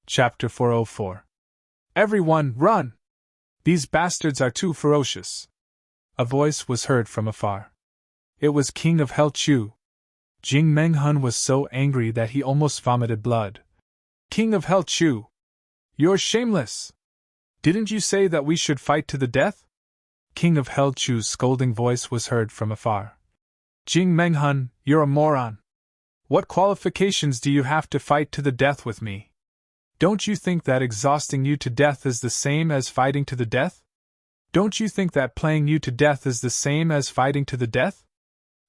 Chapter 404. Everyone, run! These bastards are too ferocious. A voice was heard from afar. It was King of Hell Chu. Jing Menghun was so angry that he almost vomited blood. King of Hell Chu! You're shameless! Didn't you say that we should fight to the death? King of Hell Chu's scolding voice was heard from afar. Jing Menghun, you're a moron. What qualifications do you have to fight to the death with me? Don't you think that exhausting you to death is the same as fighting to the death? Don't you think that playing you to death is the same as fighting to the death?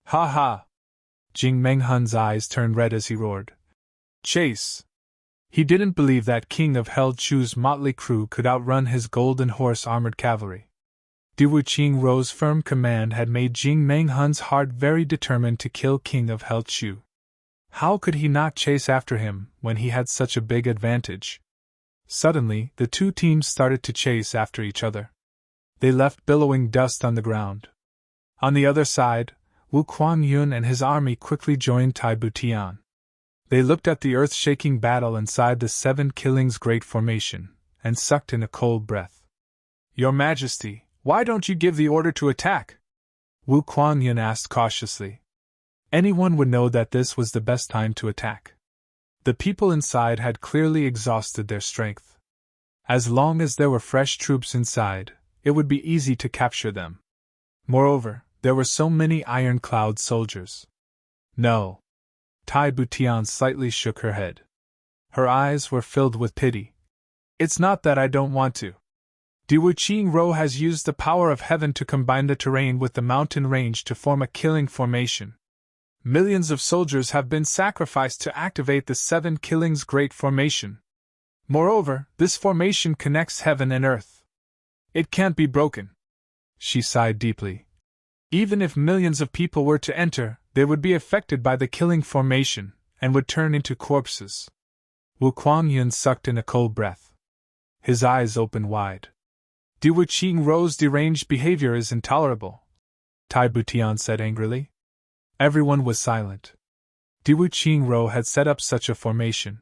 Ha ha! Jing Menghun's eyes turned red as he roared. Chase! He didn't believe that King of Hell Chu's motley crew could outrun his golden horse armored cavalry. Diwu Qingrou's firm command had made Jing Menghun's heart very determined to kill King of Hell Chu. How could he not chase after him when he had such a big advantage? Suddenly, the two teams started to chase after each other. They left billowing dust on the ground. On the other side, Wu Kuangyun and his army quickly joined Tai Butian. They looked at the earth-shaking battle inside the Seven Killings Great Formation, and sucked in a cold breath. Your Majesty, why don't you give the order to attack? Wu Kuangyun asked cautiously. Anyone would know that this was the best time to attack. The people inside had clearly exhausted their strength. As long as there were fresh troops inside, it would be easy to capture them. Moreover, there were so many ironclad soldiers. No. Tai Butian slightly shook her head. Her eyes were filled with pity. It's not that I don't want to. Diwu Qingru has used the power of heaven to combine the terrain with the mountain range to form a killing formation. Millions of soldiers have been sacrificed to activate the Seven Killings Great Formation. Moreover, this formation connects heaven and earth. It can't be broken. She sighed deeply. Even if millions of people were to enter, they would be affected by the killing formation, and would turn into corpses. Wu Kuangyun sucked in a cold breath. His eyes opened wide. Diwu Qingrou's deranged behavior is intolerable, Tai Butian said angrily. Everyone was silent. Diwu Qingru had set up such a formation.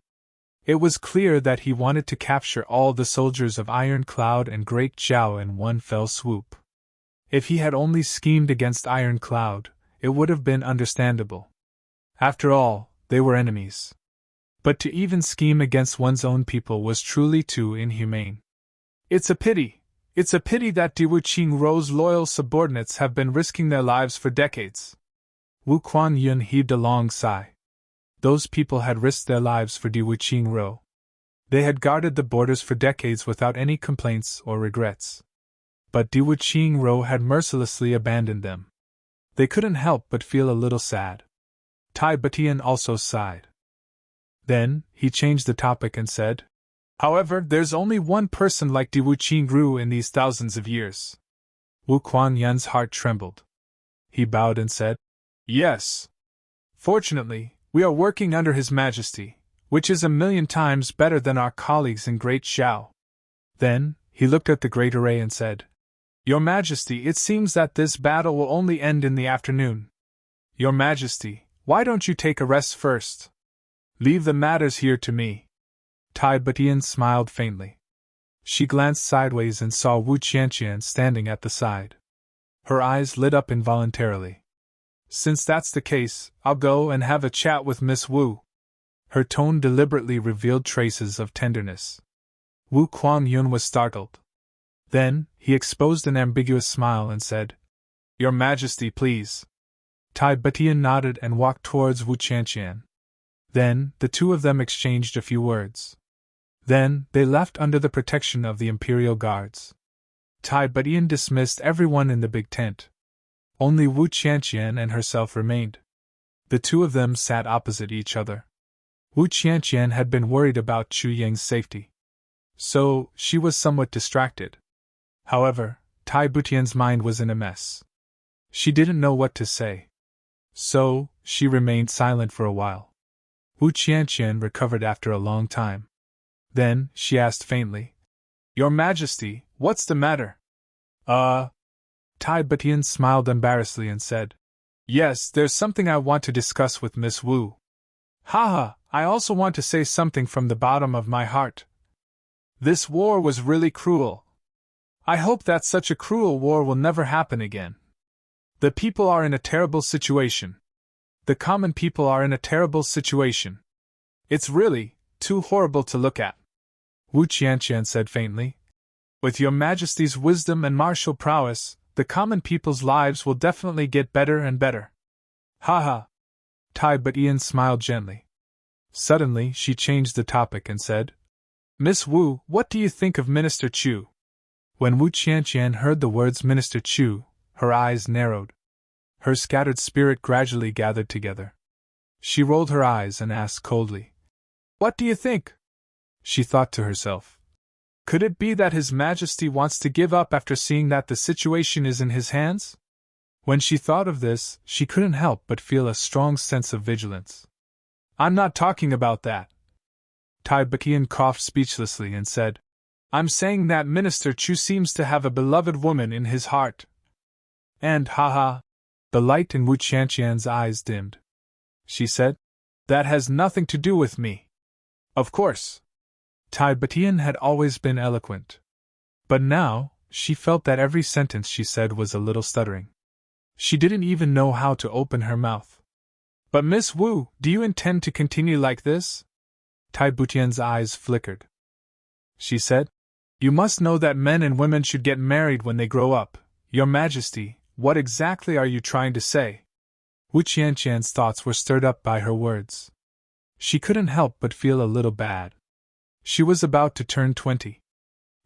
It was clear that he wanted to capture all the soldiers of Iron Cloud and Great Zhao in one fell swoop. If he had only schemed against Iron Cloud, it would have been understandable. After all, they were enemies. But to even scheme against one's own people was truly too inhumane. It's a pity that Diwu Qingrou's loyal subordinates have been risking their lives for decades. Wu Kuangyun heaved a long sigh. Those people had risked their lives for Diwu Qingru. They had guarded the borders for decades without any complaints or regrets. But Diwu Qingru had mercilessly abandoned them. They couldn't help but feel a little sad. Tai Butian also sighed. Then, he changed the topic and said, However, there's only one person like Diwu Qingru in these thousands of years. Wu Kuangyun's heart trembled. He bowed and said, Yes. Fortunately, we are working under His Majesty, which is 1,000,000 times better than our colleagues in Great Zhao. Then, he looked at the great array and said, Your Majesty, it seems that this battle will only end in the afternoon. Your Majesty, why don't you take a rest first? Leave the matters here to me. Tai Butian smiled faintly. She glanced sideways and saw Wu Qianqian standing at the side. Her eyes lit up involuntarily. Since that's the case, I'll go and have a chat with Miss Wu. Her tone deliberately revealed traces of tenderness. Wu Kuangyun was startled. Then, he exposed an ambiguous smile and said, Your Majesty, please. Tai Butian nodded and walked towards Wu Qianqian. Then, the two of them exchanged a few words. Then, they left under the protection of the Imperial Guards. Tai Butian dismissed everyone in the big tent. Only Wu Qianqian and herself remained. The two of them sat opposite each other. Wu Qianqian had been worried about Chu Yang's safety. So, she was somewhat distracted. However, Tai Butian's mind was in a mess. She didn't know what to say. So, she remained silent for a while. Wu Qianqian recovered after a long time. Then, she asked faintly, Your Majesty, what's the matter? Tai Butian smiled embarrassedly and said, Yes, there's something I want to discuss with Miss Wu. Haha, I also want to say something from the bottom of my heart. This war was really cruel. I hope that such a cruel war will never happen again. The people are in a terrible situation. The common people are in a terrible situation. It's really too horrible to look at. Wu Qianqian said faintly. With your Majesty's wisdom and martial prowess, the common people's lives will definitely get better and better. Haha. Tai Butian smiled gently. Suddenly, she changed the topic and said, Miss Wu, what do you think of Minister Chu? When Wu Qianqian heard the words Minister Chu, her eyes narrowed. Her scattered spirit gradually gathered together. She rolled her eyes and asked coldly, What do you think? She thought to herself. Could it be that His Majesty wants to give up after seeing that the situation is in his hands? When she thought of this, she couldn't help but feel a strong sense of vigilance. I'm not talking about that. Tai Butian coughed speechlessly and said, I'm saying that Minister Chu seems to have a beloved woman in his heart. And, haha, the light in Wu Qianqian's eyes dimmed. She said, That has nothing to do with me. Of course. Tai Butian had always been eloquent. But now, she felt that every sentence she said was a little stuttering. She didn't even know how to open her mouth. But Miss Wu, do you intend to continue like this? Tai Butian's eyes flickered. She said, You must know that men and women should get married when they grow up. Your Majesty, what exactly are you trying to say? Wu Qianqian's thoughts were stirred up by her words. She couldn't help but feel a little bad. She was about to turn 20.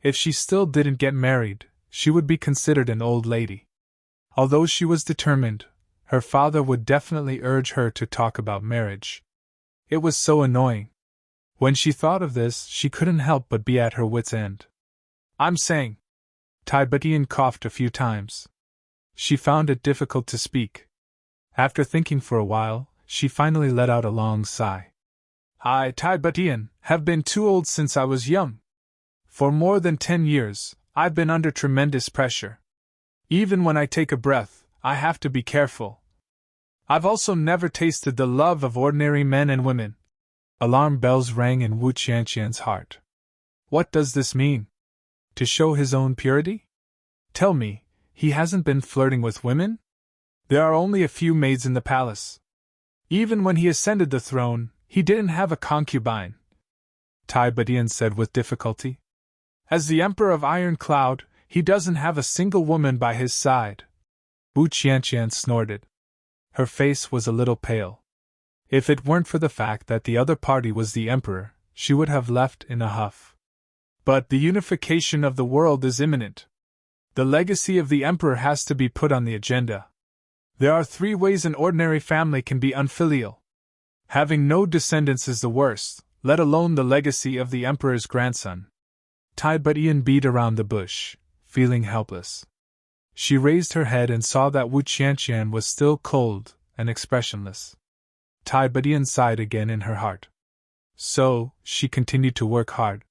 If she still didn't get married, she would be considered an old lady. Although she was determined, her father would definitely urge her to talk about marriage. It was so annoying. When she thought of this, she couldn't help but be at her wits' end. I'm saying. Tai Butian coughed a few times. She found it difficult to speak. After thinking for a while, she finally let out a long sigh. I, Tai Butian, have been too old since I was young. For more than 10 years, I've been under tremendous pressure. Even when I take a breath, I have to be careful. I've also never tasted the love of ordinary men and women. Alarm bells rang in Wu Qianqian's heart. What does this mean? To show his own purity? Tell me, he hasn't been flirting with women? There are only a few maids in the palace. Even when he ascended the throne, he didn't have a concubine. Tai Butian said with difficulty. As the Emperor of Iron Cloud, he doesn't have a single woman by his side. Wu Qianqian snorted. Her face was a little pale. If it weren't for the fact that the other party was the Emperor, she would have left in a huff. But the unification of the world is imminent. The legacy of the Emperor has to be put on the agenda. There are 3 ways an ordinary family can be unfilial. Having no descendants is the worst, let alone the legacy of the Emperor's grandson. Tai Butian beat around the bush, feeling helpless. She raised her head and saw that Wu Qianqian was still cold and expressionless. Tai Butian sighed again in her heart. So, she continued to work hard.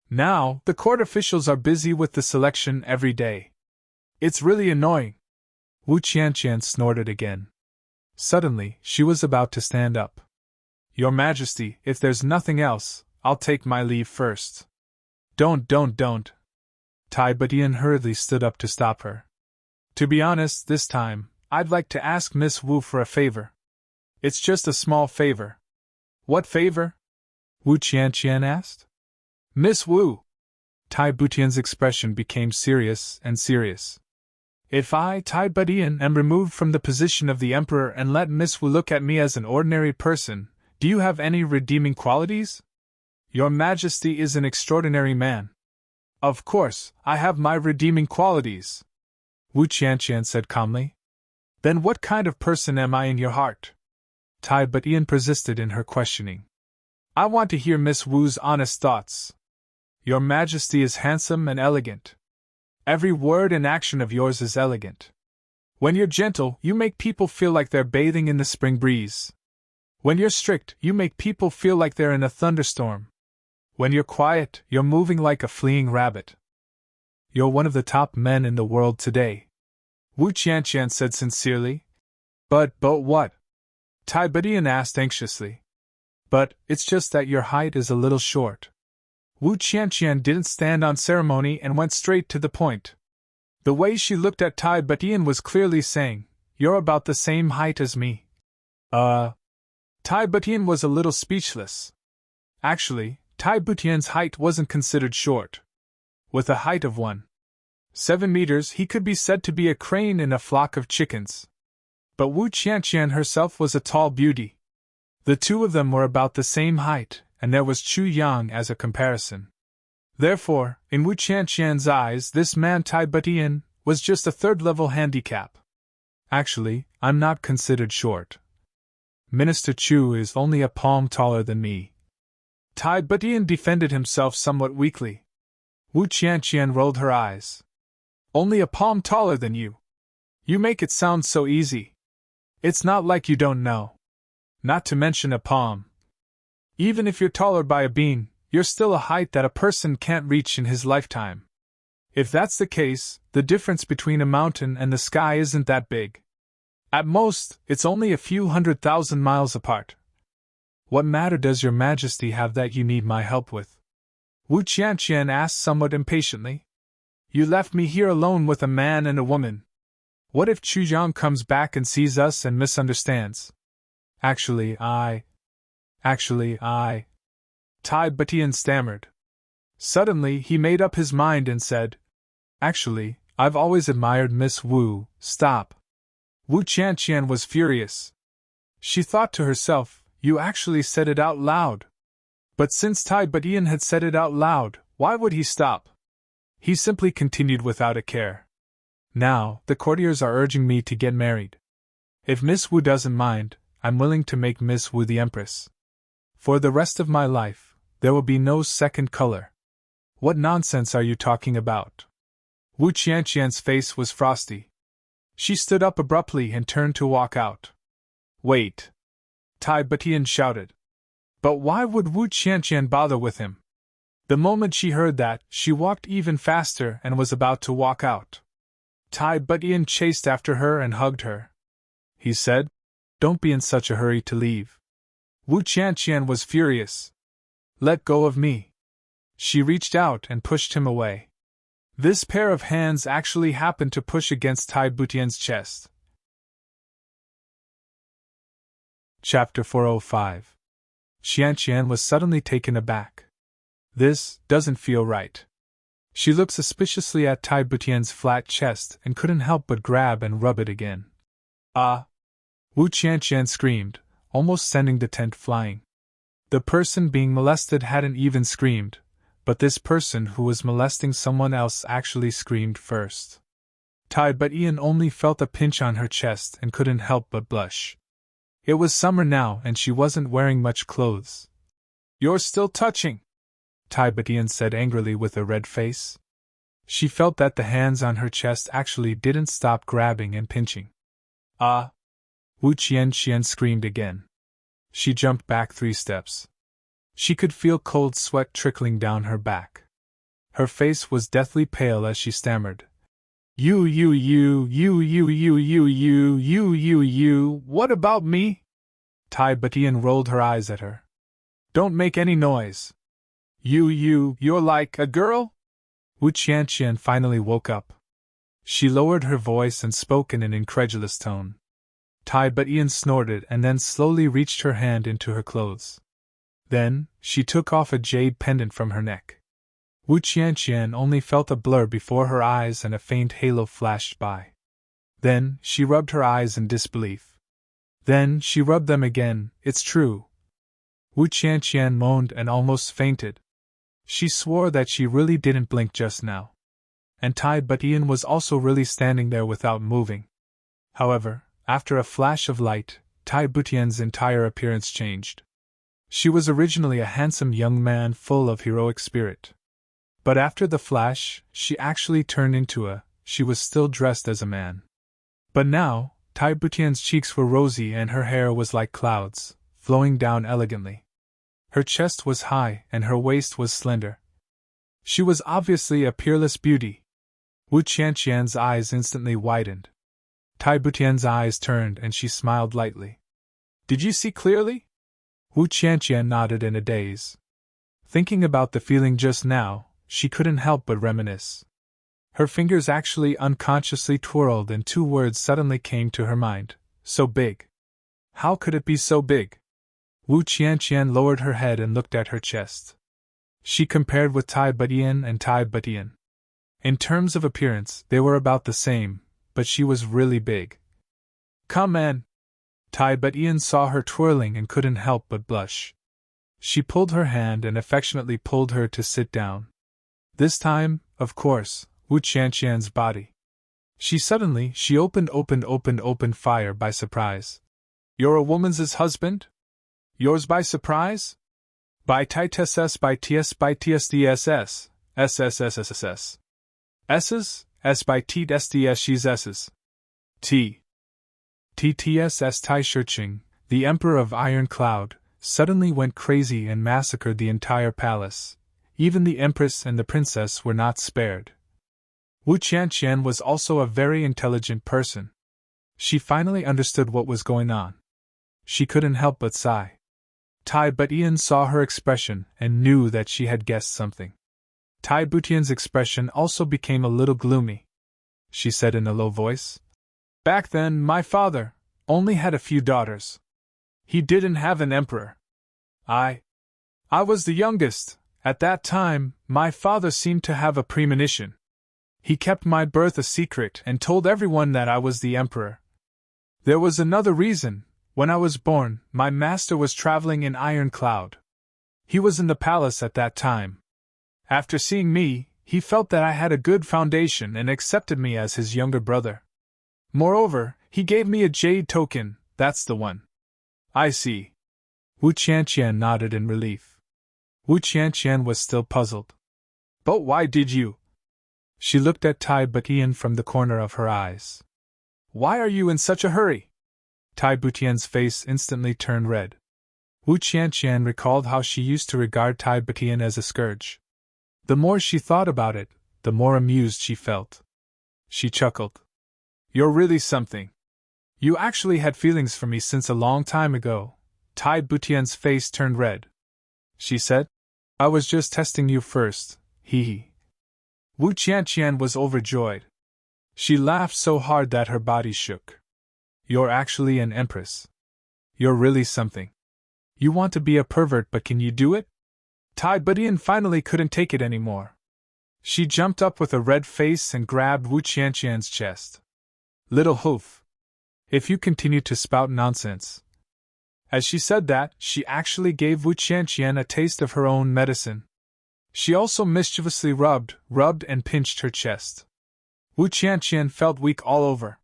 Now, the court officials are busy with the selection every day. It's really annoying. Wu Qianqian snorted again. Suddenly, she was about to stand up. Your Majesty, if there's nothing else, I'll take my leave first. Don't. Tai Butian hurriedly stood up to stop her. To be honest, this time, I'd like to ask Miss Wu for a favor. It's just a small favor. What favor? Wu Qianqian asked. Miss Wu. Tai Butian's expression became serious and serious. If I, Tai Butian, am removed from the position of the Emperor and let Miss Wu look at me as an ordinary person, do you have any redeeming qualities? Your Majesty is an extraordinary man. Of course, I have my redeeming qualities, Wu Qianqian said calmly. Then what kind of person am I in your heart? Tai Butian persisted in her questioning. I want to hear Miss Wu's honest thoughts. Your Majesty is handsome and elegant. Every word and action of yours is elegant. When you're gentle, you make people feel like they're bathing in the spring breeze. When you're strict, you make people feel like they're in a thunderstorm. When you're quiet, you're moving like a fleeing rabbit. You're one of the top men in the world today, Wu Qianqian said sincerely. But what? Tai Butian asked anxiously. But it's just that your height is a little short. Wu Qianqian didn't stand on ceremony and went straight to the point. The way she looked at Tai Butian was clearly saying, "You're about the same height as me." Tai Butian was a little speechless. Actually, Tai Butian's height wasn't considered short. With a height of 1.7 meters, he could be said to be a crane in a flock of chickens. But Wu Qianqian herself was a tall beauty. The two of them were about the same height, and there was Chu Yang as a comparison. Therefore, in Wu Qianqian's eyes, this man Tai Butian was just a third-level handicap. Actually, I'm not considered short. Minister Chu is only a palm taller than me. Tai Butian defended himself somewhat weakly. Wu Qianqian rolled her eyes. Only a palm taller than you? You make it sound so easy. It's not like you don't know. Not to mention a palm. Even if you're taller by a bean, you're still a height that a person can't reach in his lifetime. If that's the case, the difference between a mountain and the sky isn't that big. At most, it's only a few 100,000 miles apart. What matter does your majesty have that you need my help with? Wu Qianqian asked somewhat impatiently. You left me here alone with a man and a woman. What if Chu Yang comes back and sees us and misunderstands? Actually, I. Tai Butian stammered. Suddenly, he made up his mind and said, Actually, I've always admired Miss Wu. Stop. Wu Qianqian was furious. She thought to herself, you actually said it out loud. But since Tai Butian had said it out loud, why would he stop? He simply continued without a care. Now, the courtiers are urging me to get married. If Miss Wu doesn't mind, I'm willing to make Miss Wu the Empress. For the rest of my life, there will be no second color. What nonsense are you talking about? Wu Qianqian's face was frosty. She stood up abruptly and turned to walk out. Wait! Tai Butian shouted. But why would Wu Qianqian bother with him? The moment she heard that, she walked even faster and was about to walk out. Tai Butian chased after her and hugged her. He said, Don't be in such a hurry to leave. Wu Qianqian was furious. Let go of me. She reached out and pushed him away. This pair of hands actually happened to push against Tai Butian's chest. Chapter 405. Qianqian was suddenly taken aback. This doesn't feel right. She looked suspiciously at Tai Butian's flat chest and couldn't help but grab and rub it again. Ah! Wu Qianqian screamed, almost sending the tent flying. The person being molested hadn't even screamed, but this person who was molesting someone else actually screamed first. Tai Butian only felt a pinch on her chest and couldn't help but blush. It was summer now and she wasn't wearing much clothes. You're still touching, Tai Butian said angrily with a red face. She felt that the hands on her chest actually didn't stop grabbing and pinching. Ah! Wu Qianqian screamed again. She jumped back 3 steps. She could feel cold sweat trickling down her back. Her face was deathly pale as she stammered. You, what about me? Tai Butian rolled her eyes at her. Don't make any noise. You're like a girl? Wu Qianqian finally woke up. She lowered her voice and spoke in an incredulous tone. Tai Butian snorted and then slowly reached her hand into her clothes. Then, she took off a jade pendant from her neck. Wu Qianqian only felt a blur before her eyes and a faint halo flashed by. Then, she rubbed her eyes in disbelief. Then, she rubbed them again. It's true. Wu Qianqian moaned and almost fainted. She swore that she really didn't blink just now. And Tai Butian was also really standing there without moving. However, after a flash of light, Tai Butian's entire appearance changed. She was originally a handsome young man full of heroic spirit. But after the flash, she actually turned into she was still dressed as a man. But now, Tai Butian's cheeks were rosy and her hair was like clouds, flowing down elegantly. Her chest was high and her waist was slender. She was obviously a peerless beauty. Wu Qianqian's eyes instantly widened. Tai Butian's eyes turned and she smiled lightly. Did you see clearly? Wu Qianqian nodded in a daze. Thinking about the feeling just now, she couldn't help but reminisce. Her fingers actually unconsciously twirled and two words suddenly came to her mind. So big. How could it be so big? Wu Qianqian lowered her head and looked at her chest. She compared with Tai Butian and Tai Butian. In terms of appearance, they were about the same, but she was really big. Come in. Tai Butian saw her twirling and couldn't help but blush. She pulled her hand and affectionately pulled her to sit down. This time, of course, Wu Qianqian's body. She opened fire by surprise. You're a woman's husband? Yours by surprise? By TSS by TS by TSDSS, SSSSSS. S's, S by TSDS she's S's. T. TTSS Tai Shiching, the Emperor of Iron Cloud, suddenly went crazy and massacred the entire palace. Even the Empress and the Princess were not spared. Wu Qianqian was also a very intelligent person. She finally understood what was going on. She couldn't help but sigh. Tai Butian saw her expression and knew that she had guessed something. Tai Butian's expression also became a little gloomy. She said in a low voice, "Back then, my father only had a few daughters. He didn't have an emperor. I was the youngest. At that time, my father seemed to have a premonition. He kept my birth a secret and told everyone that I was the emperor. There was another reason. When I was born, my master was traveling in Iron Cloud. He was in the palace at that time. After seeing me, he felt that I had a good foundation and accepted me as his younger brother. Moreover, he gave me a jade token, that's the one." "I see." Wu Qianqian nodded in relief. Wu Qianqian was still puzzled. "But why did you?" She looked at Tai Butian from the corner of her eyes. "Why are you in such a hurry?" Tai Butian's face instantly turned red. Wu Qianqian recalled how she used to regard Tai Butian as a scourge. The more she thought about it, the more amused she felt. She chuckled. "You're really something. You actually had feelings for me since a long time ago." Tai Butian's face turned red. She said, "I was just testing you first, hee." Wu Qianqian was overjoyed. She laughed so hard that her body shook. "You're actually an empress. You're really something. You want to be a pervert, but can you do it?" Tai Butian finally couldn't take it anymore. She jumped up with a red face and grabbed Wu Qianqian's chest. "Little hoof. If you continue to spout nonsense." As she said that, she actually gave Wu Qianqian a taste of her own medicine. She also mischievously rubbed and pinched her chest. Wu Qianqian felt weak all over.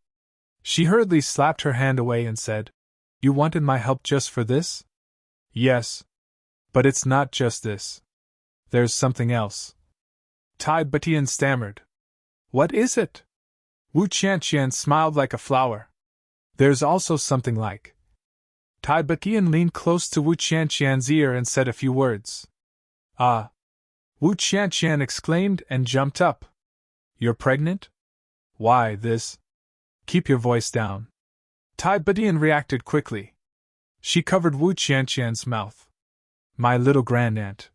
She hurriedly slapped her hand away and said, "You wanted my help just for this?" "Yes. But it's not just this. There's something else." Tai Butian stammered. "What is it?" Wu Qianqian smiled like a flower. "There's also something like." Tai Butian leaned close to Wu Qianqian's ear and said a few words. "Ah!" Wu Qianqian exclaimed and jumped up. "You're pregnant? Why, this—" "Keep your voice down." Tai Butian reacted quickly. She covered Wu Qianqian's mouth. "My little grandaunt.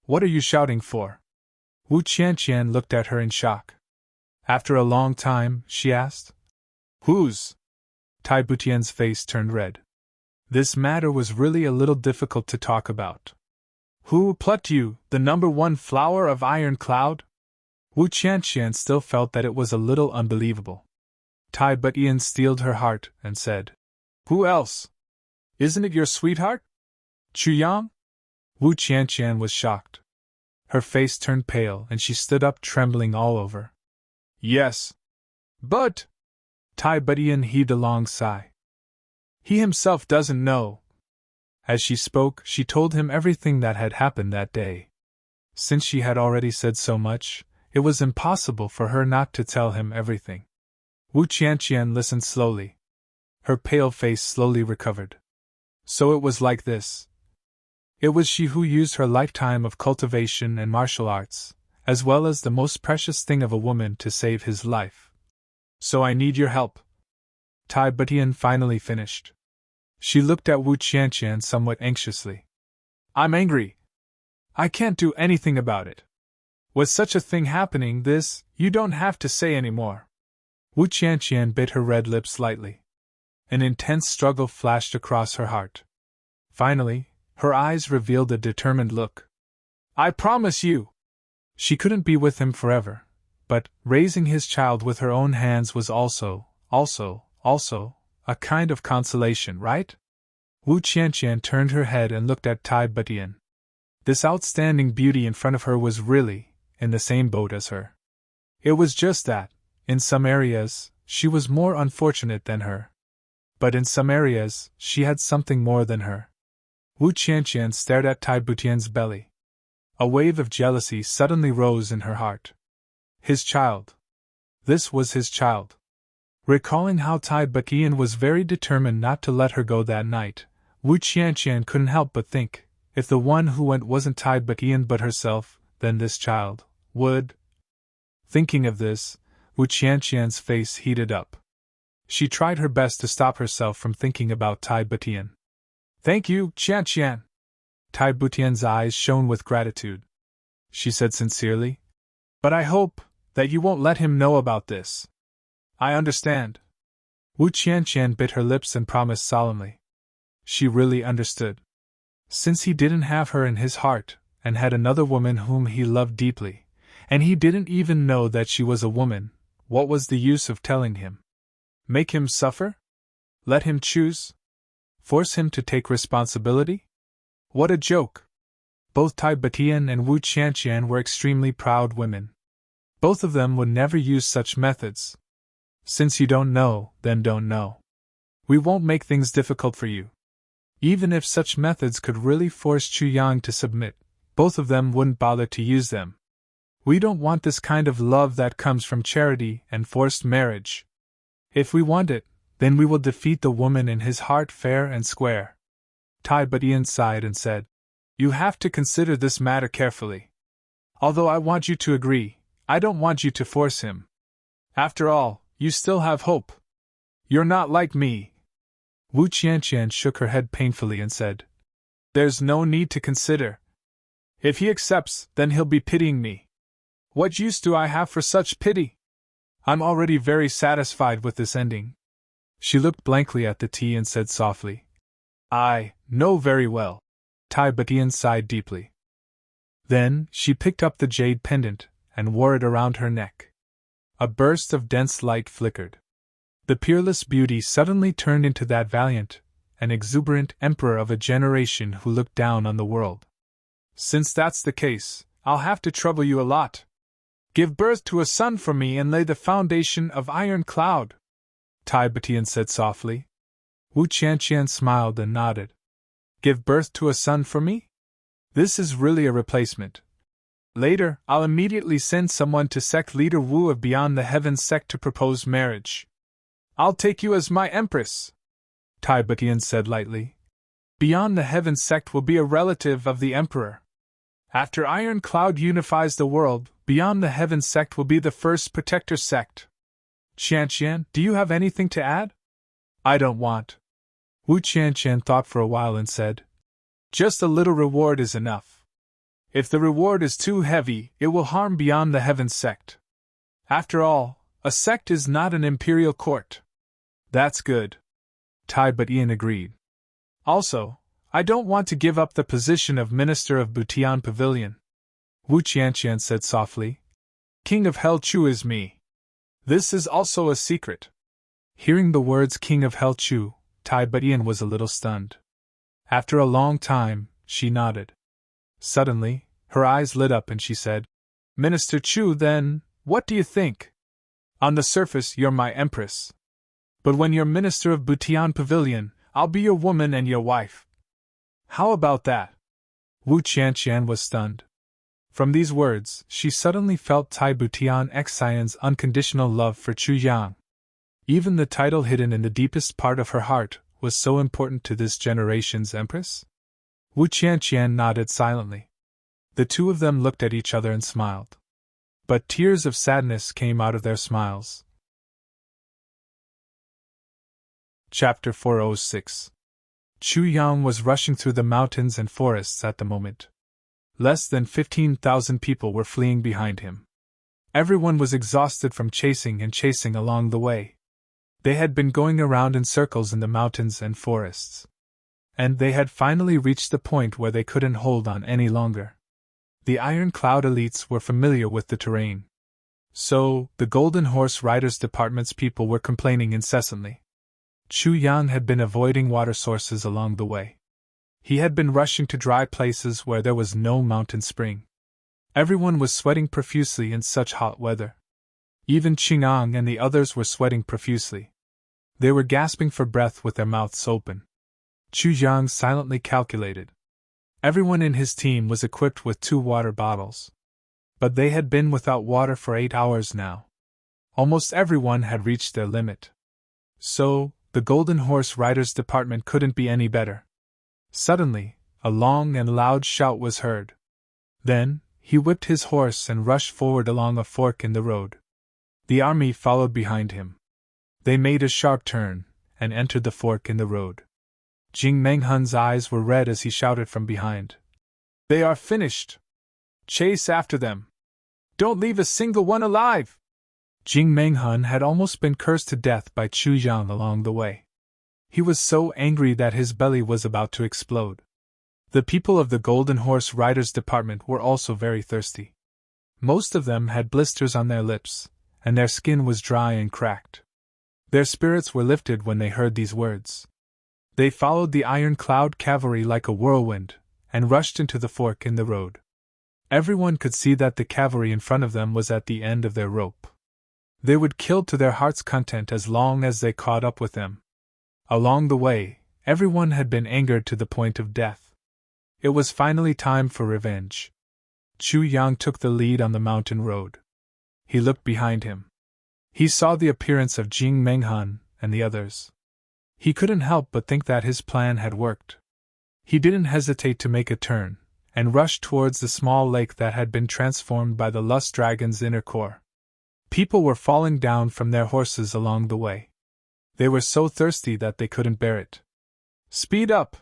What are you shouting for?" Wu Qianqian looked at her in shock. After a long time, she asked, "Whose?" Tai Butian's face turned red. This matter was really a little difficult to talk about. "Who plucked you, the #1 flower of Iron Cloud?" Wu Qianqian still felt that it was a little unbelievable. Tai Butian steeled her heart and said, "Who else? Isn't it your sweetheart? Chuyang?" Wu Qianqian was shocked. Her face turned pale and she stood up trembling all over. "Yes. But—" Tai Butian heaved a long sigh. "He himself doesn't know." As she spoke, she told him everything that had happened that day. Since she had already said so much, it was impossible for her not to tell him everything. Wu Qianqian listened slowly. Her pale face slowly recovered. So it was like this. It was she who used her lifetime of cultivation and martial arts, as well as the most precious thing of a woman, to save his life. "So I need your help," Tai Butian finally finished. She looked at Wu Qianqian somewhat anxiously. I'm angry. I can't do anything about it. With such a thing happening, you don't have to say any more. Wu Qianqian bit her red lips lightly. An intense struggle flashed across her heart. Finally, her eyes revealed a determined look. I promise you! She couldn't be with him forever, but raising his child with her own hands was also, a kind of consolation, right? Wu Qianqian turned her head and looked at Tai Butian. This outstanding beauty in front of her was really in the same boat as her. It was just that, in some areas, she was more unfortunate than her. But in some areas, she had something more than her. Wu Qianqian stared at Tai Butian's belly. A wave of jealousy suddenly rose in her heart. His child. This was his child. Recalling how Tai Butian was very determined not to let her go that night, Wu Qianqian couldn't help but think, if the one who went wasn't Tai Butian but herself, then this child would. Thinking of this, Wu Qianqian's face heated up. She tried her best to stop herself from thinking about Tai Butian. Thank you, Qianqian. Tai Butian's eyes shone with gratitude. She said sincerely, but I hope that you won't let him know about this. I understand. Wu Qianqian bit her lips and promised solemnly. She really understood. Since he didn't have her in his heart, and had another woman whom he loved deeply, and he didn't even know that she was a woman, what was the use of telling him? Make him suffer? Let him choose? Force him to take responsibility? What a joke! Both Tai Butian and Wu Qianqian were extremely proud women. Both of them would never use such methods. Since you don't know, then don't know. We won't make things difficult for you. Even if such methods could really force Chu Yang to submit, both of them wouldn't bother to use them. We don't want this kind of love that comes from charity and forced marriage. If we want it, then we will defeat the woman in his heart fair and square. Tai Butian sighed and said, You have to consider this matter carefully. Although I want you to agree, I don't want you to force him. After all, you still have hope. You're not like me. Wu Qianqian shook her head painfully and said, There's no need to consider. If he accepts, then he'll be pitying me. What use do I have for such pity? I'm already very satisfied with this ending. She looked blankly at the tea and said softly, I know very well. Tai Butian sighed deeply. Then she picked up the jade pendant and wore it around her neck. A burst of dense light flickered. The peerless beauty suddenly turned into that valiant and exuberant emperor of a generation who looked down on the world. Since that's the case, I'll have to trouble you a lot. Give birth to a son for me and lay the foundation of Iron Cloud, Tai Butian said softly. Wu Qianqian smiled and nodded. Give birth to a son for me? This is really a replacement. Later, I'll immediately send someone to sect leader Wu of Beyond the Heavens sect to propose marriage. I'll take you as my empress, Tai Butian said lightly. Beyond the Heavens sect will be a relative of the emperor. After Iron Cloud unifies the world, Beyond the Heavens sect will be the first protector sect. Qianqian, do you have anything to add? I don't want. Wu Qianqian thought for a while and said, Just a little reward is enough. If the reward is too heavy, it will harm Beyond the Heavens sect. After all, a sect is not an imperial court. That's good. Tai Butian agreed. Also, I don't want to give up the position of Minister of Butian Pavilion. Wu Qianqian said softly. King of Hell Chu is me. This is also a secret. Hearing the words King of Hell Chu, Tai Butian was a little stunned. After a long time, she nodded. Suddenly, her eyes lit up and she said, Minister Chu, then, what do you think? On the surface, you're my empress. But when you're Minister of Butian Pavilion, I'll be your woman and your wife. How about that? Wu Qianqian was stunned. From these words, she suddenly felt Tai Butian Xian's unconditional love for Chu Yang. Even the title hidden in the deepest part of her heart was so important to this generation's empress? Wu Qianqian nodded silently. The two of them looked at each other and smiled. But tears of sadness came out of their smiles. Chapter 406. Chu Yang was rushing through the mountains and forests at the moment. Less than 15,000 people were fleeing behind him. Everyone was exhausted from chasing and chasing along the way. They had been going around in circles in the mountains and forests. And they had finally reached the point where they couldn't hold on any longer. The Iron Cloud elites were familiar with the terrain. So, the Golden Horse Riders Department's people were complaining incessantly. Chu Yang had been avoiding water sources along the way. He had been rushing to dry places where there was no mountain spring. Everyone was sweating profusely in such hot weather. Even Qingang and the others were sweating profusely. They were gasping for breath with their mouths open. Chu Yang silently calculated. Everyone in his team was equipped with 2 water bottles. But they had been without water for 8 hours now. Almost everyone had reached their limit. So, the Golden Horse Riders Department couldn't be any better. Suddenly, a long and loud shout was heard. Then, he whipped his horse and rushed forward along a fork in the road. The army followed behind him. They made a sharp turn, and entered the fork in the road. Jing Menghun's eyes were red as he shouted from behind. "They are finished! Chase after them! Don't leave a single one alive!" Jing Menghun had almost been cursed to death by Chu Yang along the way. He was so angry that his belly was about to explode. The people of the Golden Horse Riders Department were also very thirsty. Most of them had blisters on their lips, and their skin was dry and cracked. Their spirits were lifted when they heard these words. They followed the Iron Cloud cavalry like a whirlwind, and rushed into the fork in the road. Everyone could see that the cavalry in front of them was at the end of their rope. They would kill to their heart's content as long as they caught up with them. Along the way, everyone had been angered to the point of death. It was finally time for revenge. Chu Yang took the lead on the mountain road. He looked behind him. He saw the appearance of Jing Menghun and the others. He couldn't help but think that his plan had worked. He didn't hesitate to make a turn, and rushed towards the small lake that had been transformed by the Lust Dragon's inner core. People were falling down from their horses along the way. They were so thirsty that they couldn't bear it. "Speed up!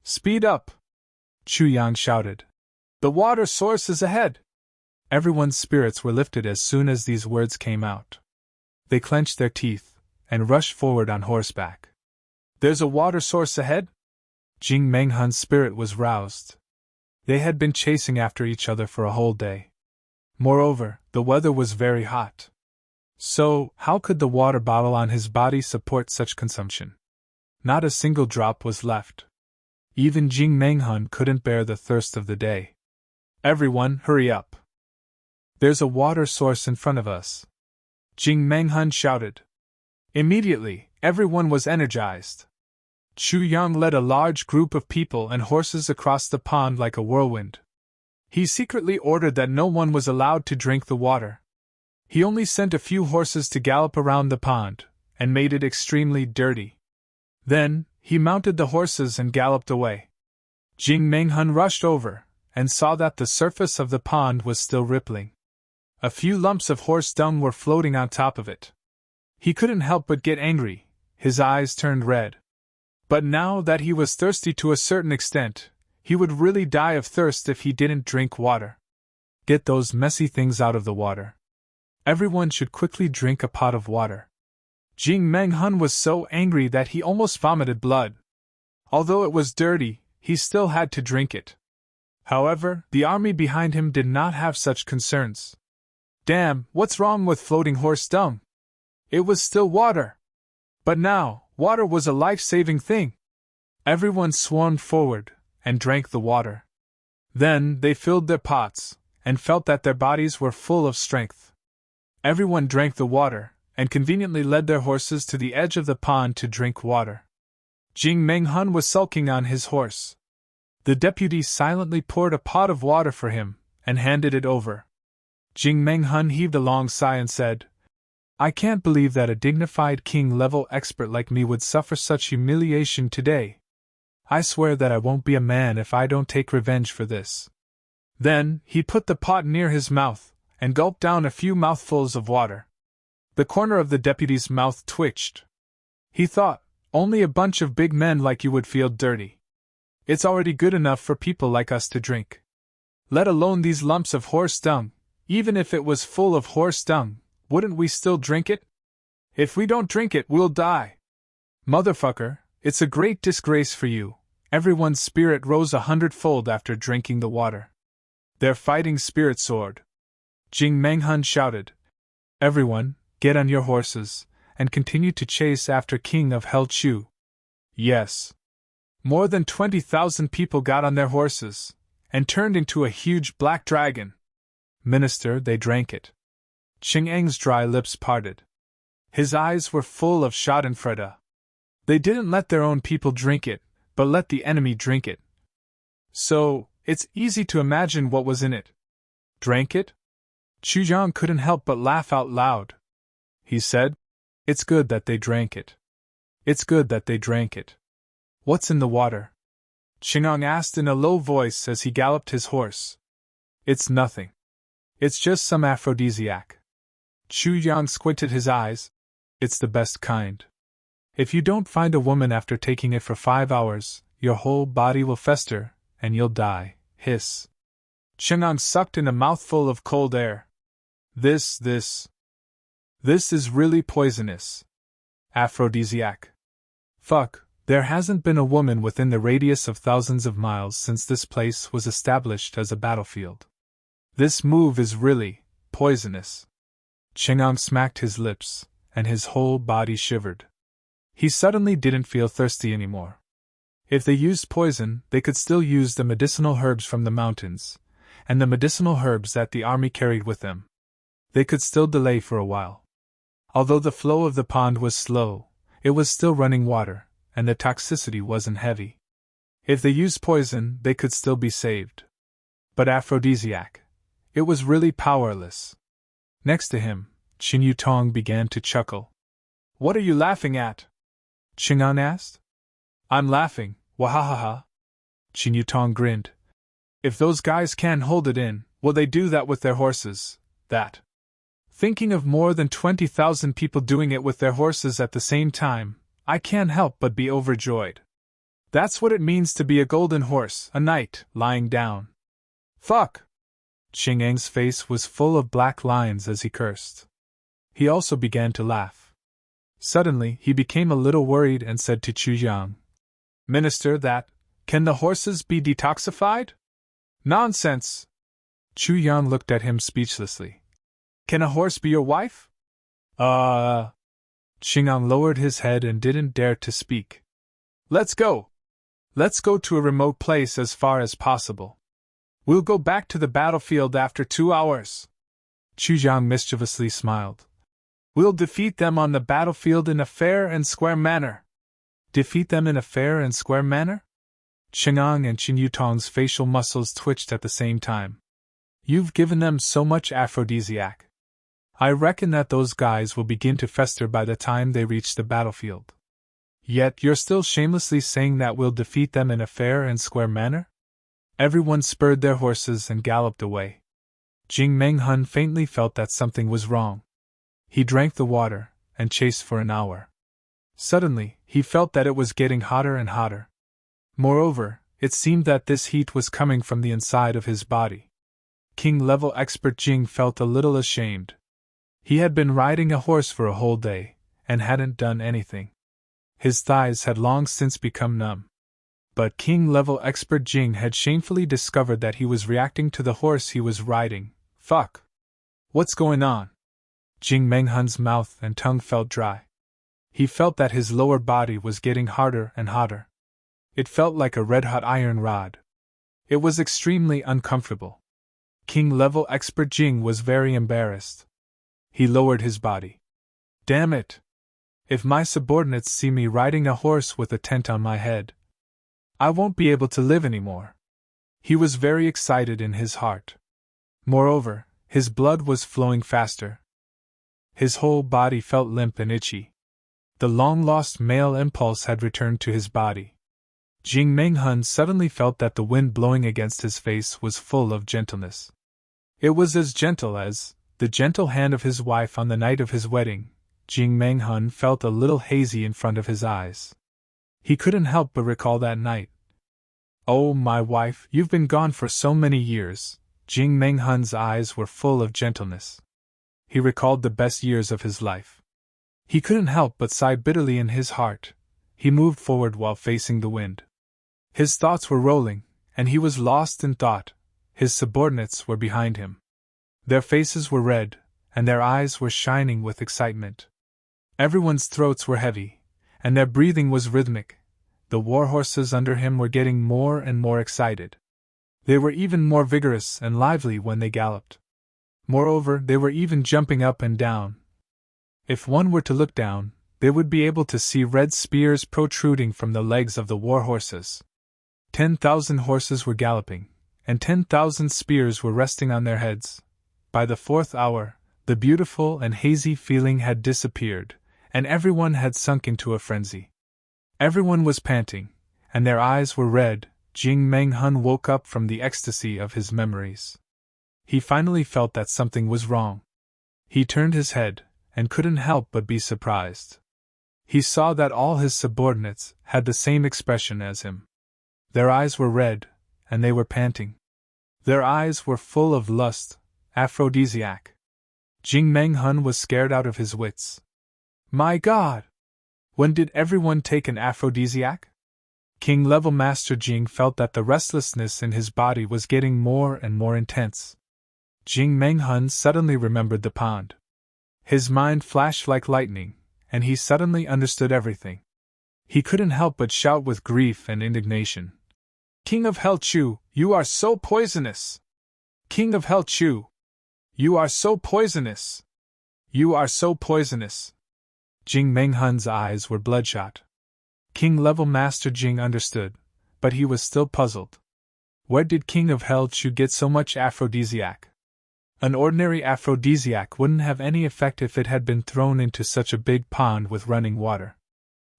Speed up!" Chu Yang shouted. "The water source is ahead!" Everyone's spirits were lifted as soon as these words came out. They clenched their teeth, and rushed forward on horseback. "There's a water source ahead?" Jing Menghun's spirit was roused. They had been chasing after each other for a whole day. Moreover, the weather was very hot. So, how could the water bottle on his body support such consumption? Not a single drop was left. Even Jing Menghun couldn't bear the thirst of the day. "Everyone, hurry up! There's a water source in front of us!" Jing Menghun shouted. Immediately, everyone was energized. Chu Yang led a large group of people and horses across the pond like a whirlwind. He secretly ordered that no one was allowed to drink the water. He only sent a few horses to gallop around the pond, and made it extremely dirty. Then, he mounted the horses and galloped away. Jing Menghun rushed over, and saw that the surface of the pond was still rippling. A few lumps of horse dung were floating on top of it. He couldn't help but get angry, his eyes turned red. But now that he was thirsty to a certain extent, he would really die of thirst if he didn't drink water. Get those messy things out of the water. Everyone should quickly drink a pot of water. Jing Menghun was so angry that he almost vomited blood. Although it was dirty, he still had to drink it. However, the army behind him did not have such concerns. Damn, what's wrong with floating horse dung? It was still water. But now, water was a life-saving thing. Everyone swarmed forward, and drank the water. Then, they filled their pots, and felt that their bodies were full of strength. Everyone drank the water, and conveniently led their horses to the edge of the pond to drink water. Jing Menghun was sulking on his horse. The deputy silently poured a pot of water for him, and handed it over. Jing Menghun heaved a long sigh and said, "I can't believe that a dignified king-level expert like me would suffer such humiliation today. I swear that I won't be a man if I don't take revenge for this." Then, he put the pot near his mouth, and gulped down a few mouthfuls of water. The corner of the deputy's mouth twitched. He thought, Only a bunch of big men like you would feel dirty. It's already good enough for people like us to drink. Let alone these lumps of horse dung. Even if it was full of horse dung, wouldn't we still drink it? If we don't drink it, we'll die. Motherfucker, it's a great disgrace for you. Everyone's spirit rose 100-fold after drinking the water. Their fighting spirit soared. Jing Menghun shouted, "Everyone, get on your horses, and continue to chase after King of Hell Chu." Yes. More than 20,000 people got on their horses, and turned into a huge black dragon. Minister, they drank it. Ching Eng's dry lips parted. His eyes were full of schadenfreude. They didn't let their own people drink it, but let the enemy drink it. So, it's easy to imagine what was in it. Drank it? Chu Yang couldn't help but laugh out loud. He said, "It's good that they drank it. It's good that they drank it." "What's in the water?" Qingang asked in a low voice as he galloped his horse. "It's nothing. It's just some aphrodisiac." Chu Yang squinted his eyes. "It's the best kind. If you don't find a woman after taking it for 5 hours, your whole body will fester, and you'll die." Hiss. Qingang sucked in a mouthful of cold air. This is really poisonous. Aphrodisiac. Fuck, there hasn't been a woman within the radius of thousands of miles since this place was established as a battlefield. This move is really poisonous. Qingang smacked his lips, and his whole body shivered. He suddenly didn't feel thirsty anymore. If they used poison, they could still use the medicinal herbs from the mountains, and the medicinal herbs that the army carried with them. They could still delay for a while. Although the flow of the pond was slow, it was still running water, and the toxicity wasn't heavy. If they used poison, they could still be saved. But aphrodisiac, it was really powerless. Next to him, Qin Yutong began to chuckle. "What are you laughing at?" Qingang asked. "I'm laughing, wahahaha." Qin Yutong grinned. "If those guys can't hold it in, will they do that with their horses? That?" Thinking of more than 20,000 people doing it with their horses at the same time, I can't help but be overjoyed. That's what it means to be a golden horse, a knight, lying down. Fuck! Qing Eng's face was full of black lines as he cursed. He also began to laugh. Suddenly, he became a little worried and said to Chu Yang, "Minister, can the horses be detoxified?" "Nonsense!" Chu Yang looked at him speechlessly. "Can a horse be your wife?" Qingang lowered his head and didn't dare to speak. Let's go! Let's go to a remote place as far as possible. We'll go back to the battlefield after 2 hours." Chu Yang mischievously smiled. "We'll defeat them on the battlefield in a fair and square manner." Defeat them in a fair and square manner? Qingang and Qin Yutong's facial muscles twitched at the same time. "You've given them so much aphrodisiac. I reckon that those guys will begin to fester by the time they reach the battlefield. Yet you're still shamelessly saying that we'll defeat them in a fair and square manner?" Everyone spurred their horses and galloped away. Jing Menghun faintly felt that something was wrong. He drank the water, and chased for an hour. Suddenly, he felt that it was getting hotter and hotter. Moreover, it seemed that this heat was coming from the inside of his body. King-level expert Jing felt a little ashamed. He had been riding a horse for a whole day, and hadn't done anything. His thighs had long since become numb. But King-level expert Jing had shamefully discovered that he was reacting to the horse he was riding. Fuck! What's going on? Jing Menghun's mouth and tongue felt dry. He felt that his lower body was getting harder and hotter. It felt like a red-hot iron rod. It was extremely uncomfortable. King-level expert Jing was very embarrassed. He lowered his body. Damn it! If my subordinates see me riding a horse with a tent on my head, I won't be able to live anymore. He was very excited in his heart. Moreover, his blood was flowing faster. His whole body felt limp and itchy. The long-lost male impulse had returned to his body. Jing Menghun suddenly felt that the wind blowing against his face was full of gentleness. It was as gentle as the gentle hand of his wife on the night of his wedding. Jing Menghun felt a little hazy in front of his eyes. He couldn't help but recall that night. "Oh, my wife, you've been gone for so many years." Jing Menghun's eyes were full of gentleness. He recalled the best years of his life. He couldn't help but sigh bitterly in his heart. He moved forward while facing the wind. His thoughts were rolling, and he was lost in thought. His subordinates were behind him. Their faces were red, and their eyes were shining with excitement. Everyone's throats were heavy, and their breathing was rhythmic. The war horses under him were getting more and more excited. They were even more vigorous and lively when they galloped. Moreover, they were even jumping up and down. If one were to look down, they would be able to see red spears protruding from the legs of the war horses. 10,000 horses were galloping, and 10,000 spears were resting on their heads. By the 4th hour, the beautiful and hazy feeling had disappeared, and everyone had sunk into a frenzy. Everyone was panting, and their eyes were red. Jing Menghun woke up from the ecstasy of his memories. He finally felt that something was wrong. He turned his head, and couldn't help but be surprised. He saw that all his subordinates had the same expression as him. Their eyes were red, and they were panting. Their eyes were full of lust, aphrodisiac. Jing Menghun was scared out of his wits. My God! When did everyone take an aphrodisiac? King Level Master Jing felt that the restlessness in his body was getting more and more intense. Jing Menghun suddenly remembered the pond. His mind flashed like lightning, and he suddenly understood everything. He couldn't help but shout with grief and indignation. King of Hell Chu, you are so poisonous! King of Hell Chu! You are so poisonous! You are so poisonous! Jing Menghun's eyes were bloodshot. King Level Master Jing understood, but he was still puzzled. Where did King of Hell Chu get so much aphrodisiac? An ordinary aphrodisiac wouldn't have any effect if it had been thrown into such a big pond with running water.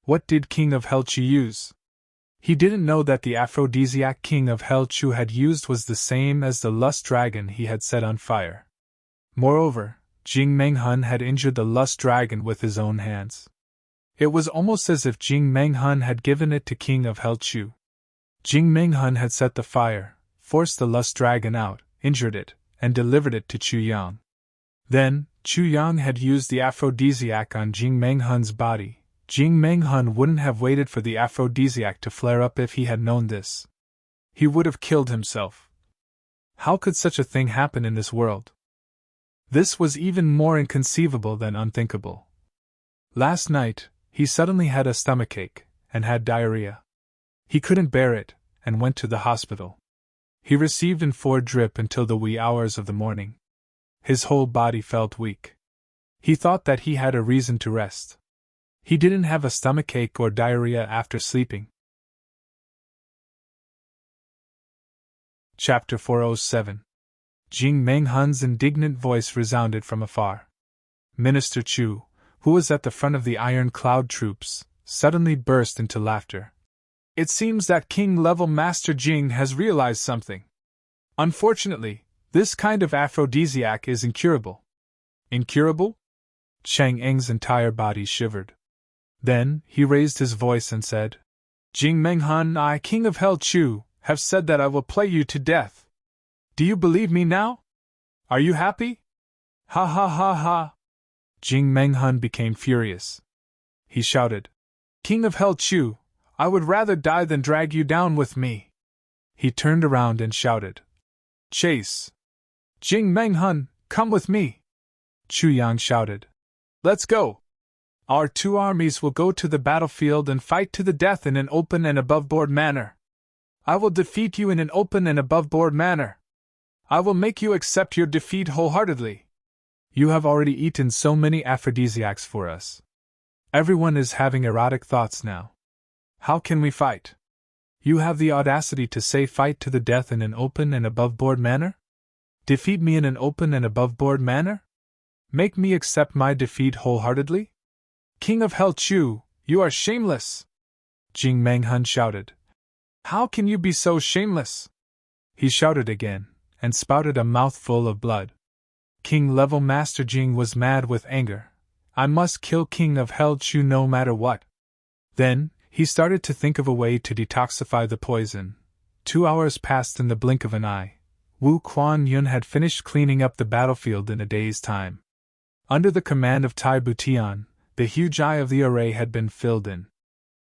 What did King of Hell Chu use? He didn't know that the aphrodisiac King of Hell Chu had used was the same as the lust dragon he had set on fire. Moreover, Jing Menghun had injured the lust dragon with his own hands. It was almost as if Jing Menghun had given it to King of Hell Chu. Jing Menghun had set the fire, forced the lust dragon out, injured it, and delivered it to Chu Yang. Then, Chu Yang had used the aphrodisiac on Jing Menghun's body. Jing Menghun wouldn't have waited for the aphrodisiac to flare up if he had known this. He would have killed himself. How could such a thing happen in this world? This was even more inconceivable than unthinkable. Last night, he suddenly had a stomachache, and had diarrhea. He couldn't bear it, and went to the hospital. He received in 4 drip until the wee hours of the morning. His whole body felt weak. He thought that he had a reason to rest. He didn't have a stomachache or diarrhea after sleeping. Chapter 407. Jing Menghun's indignant voice resounded from afar. Minister Chu, who was at the front of the Iron Cloud troops, suddenly burst into laughter. It seems that King Level Master Jing has realized something. Unfortunately, this kind of aphrodisiac is incurable. Incurable? Chang Eng's entire body shivered. Then, he raised his voice and said, Jing Menghun, I, King of Hell Chu, have said that I will play you to death. Do you believe me now? Are you happy? Ha ha ha ha! Jing Menghun became furious. He shouted, King of Hell Chu, I would rather die than drag you down with me. He turned around and shouted, Chase! Jing Menghun, come with me! Chu Yang shouted, Let's go! Our 2 armies will go to the battlefield and fight to the death in an open and above-board manner. I will defeat you in an open and above-board manner. I will make you accept your defeat wholeheartedly. You have already eaten so many aphrodisiacs for us. Everyone is having erotic thoughts now. How can we fight? You have the audacity to say fight to the death in an open and above-board manner? Defeat me in an open and above-board manner? Make me accept my defeat wholeheartedly? King of Hell Chu, you are shameless! Jing Menghun shouted. How can you be so shameless? He shouted again, and spouted a mouthful of blood. King Level Master Jing was mad with anger. I must kill King of Hell Chu no matter what. Then, He started to think of a way to detoxify the poison. 2 hours passed in the blink of an eye. Wu Kuan-yun had finished cleaning up the battlefield in a day's time. Under the command of Tai Butian, the huge eye of the array had been filled in.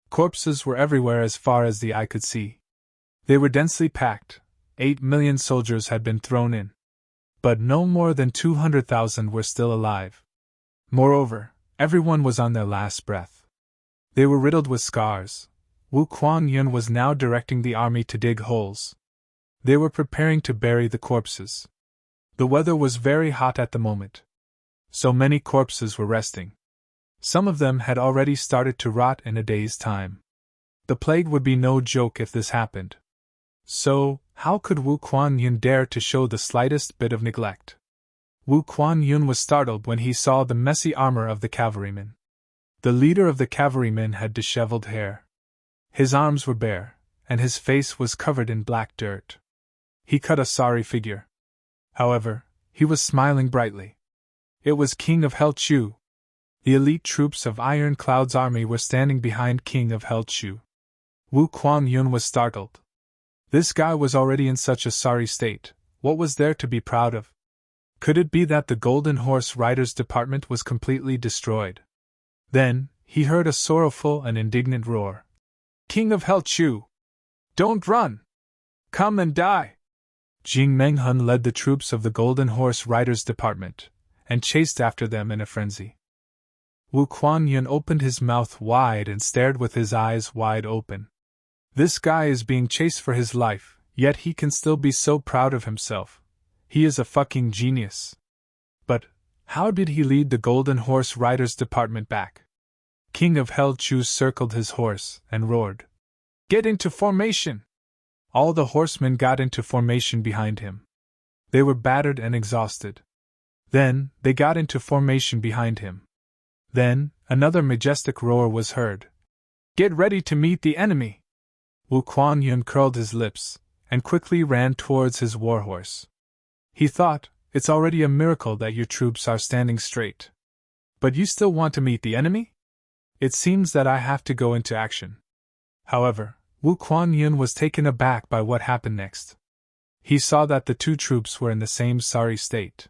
Corpses were everywhere as far as the eye could see. They were densely packed. 8 million soldiers had been thrown in. But no more than 200,000 were still alive. Moreover, everyone was on their last breath. They were riddled with scars. Wu Kuan-yun was now directing the army to dig holes. They were preparing to bury the corpses. The weather was very hot at the moment. So many corpses were resting. Some of them had already started to rot in a day's time. The plague would be no joke if this happened. So, how could Wu Kuan-yun dare to show the slightest bit of neglect? Wu Kuan-yun was startled when he saw the messy armor of the cavalrymen. The leader of the cavalrymen had disheveled hair. His arms were bare, and his face was covered in black dirt. He cut a sorry figure. However, he was smiling brightly. It was King of Hell Chu. The elite troops of Iron Cloud's army were standing behind King of Hell Chu. Wu Kuan-yun was startled. This guy was already in such a sorry state. What was there to be proud of? Could it be that the Golden Horse Riders Department was completely destroyed? Then, he heard a sorrowful and indignant roar. King of Hell Chu! Don't run! Come and die! Jing Menghun led the troops of the Golden Horse Riders Department, and chased after them in a frenzy. Wu Kuan-yun opened his mouth wide and stared with his eyes wide open. This guy is being chased for his life, yet he can still be so proud of himself. He is a fucking genius. But, how did he lead the Golden Horse Riders Department back? King of Hell Chu circled his horse and roared. Get into formation! All the horsemen got into formation behind him. They were battered and exhausted. Then, they got into formation behind him. Then, another majestic roar was heard. Get ready to meet the enemy! Wu Kuan-yun curled his lips, and quickly ran towards his warhorse. He thought, it's already a miracle that your troops are standing straight. But you still want to meet the enemy? It seems that I have to go into action. However, Wu Kuan-yun was taken aback by what happened next. He saw that the two troops were in the same sorry state.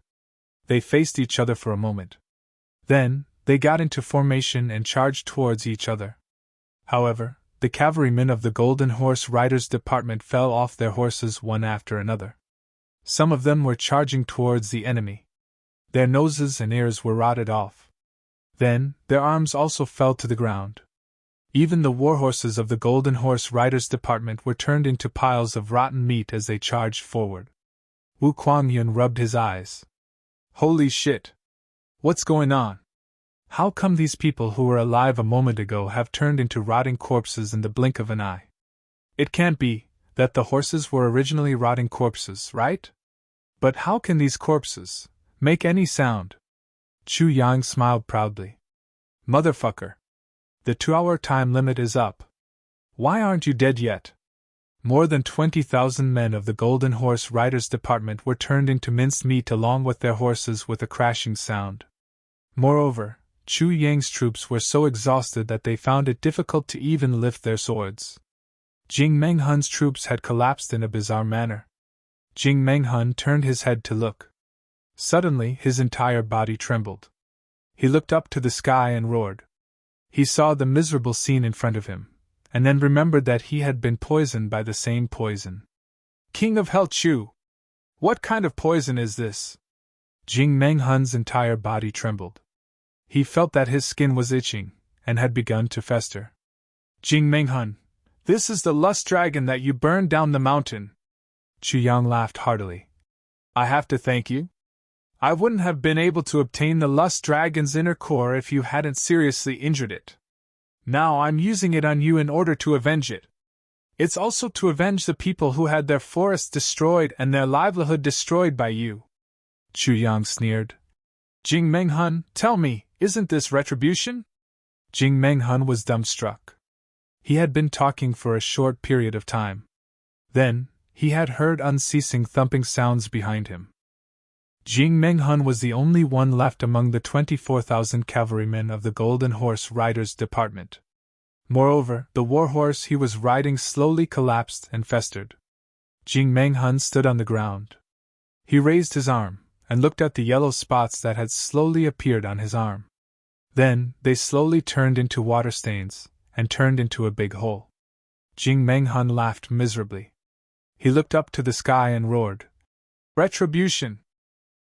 They faced each other for a moment. Then, they got into formation and charged towards each other. However, the cavalrymen of the Golden Horse Riders Department fell off their horses one after another. Some of them were charging towards the enemy. Their noses and ears were rotted off. Then, their arms also fell to the ground. Even the warhorses of the Golden Horse Riders Department were turned into piles of rotten meat as they charged forward. Wu Kuan-yun rubbed his eyes. Holy shit! What's going on? How come these people who were alive a moment ago have turned into rotting corpses in the blink of an eye? It can't be that the horses were originally rotting corpses, right? But how can these corpses make any sound? Chu Yang smiled proudly. Motherfucker! The 2-hour time limit is up. Why aren't you dead yet? More than 20,000 men of the Golden Horse Riders Department were turned into minced meat along with their horses with a crashing sound. Moreover, Chu Yang's troops were so exhausted that they found it difficult to even lift their swords. Jing Menghun's troops had collapsed in a bizarre manner. Jing Menghun turned his head to look. Suddenly, his entire body trembled. He looked up to the sky and roared. He saw the miserable scene in front of him, and then remembered that he had been poisoned by the same poison. King of Hell Chu! What kind of poison is this? Jing Menghun's entire body trembled. He felt that his skin was itching, and had begun to fester. Jing Menghun, this is the lust dragon that you burned down the mountain. Chu Yang laughed heartily. I have to thank you? I wouldn't have been able to obtain the lust dragon's inner core if you hadn't seriously injured it. Now I'm using it on you in order to avenge it. It's also to avenge the people who had their forests destroyed and their livelihood destroyed by you. Chu Yang sneered. Jing Menghun, tell me, isn't this retribution? Jing Menghun was dumbstruck. He had been talking for a short period of time. Then, he had heard unceasing thumping sounds behind him. Jing Menghun was the only one left among the 24,000 cavalrymen of the Golden Horse Riders Department. Moreover, the warhorse he was riding slowly collapsed and festered. Jing Menghun stood on the ground. He raised his arm, and looked at the yellow spots that had slowly appeared on his arm. Then, they slowly turned into water stains, and turned into a big hole. Jing Menghun laughed miserably. He looked up to the sky and roared, "Retribution!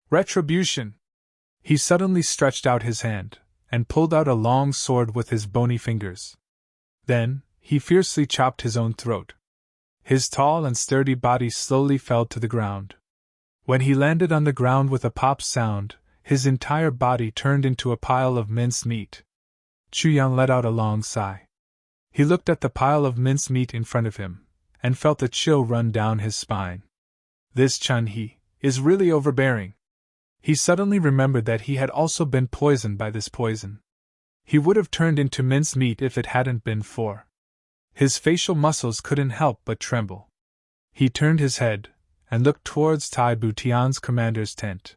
Retribution!" He suddenly stretched out his hand, and pulled out a long sword with his bony fingers. Then, he fiercely chopped his own throat. His tall and sturdy body slowly fell to the ground. When he landed on the ground with a pop sound, his entire body turned into a pile of minced meat. Chuyang let out a long sigh. He looked at the pile of minced meat in front of him, and felt a chill run down his spine. This Chun-He is really overbearing. He suddenly remembered that he had also been poisoned by this poison. He would have turned into minced meat if it hadn't been for. His facial muscles couldn't help but tremble. He turned his head, and looked towards Tai Butian's commander's tent.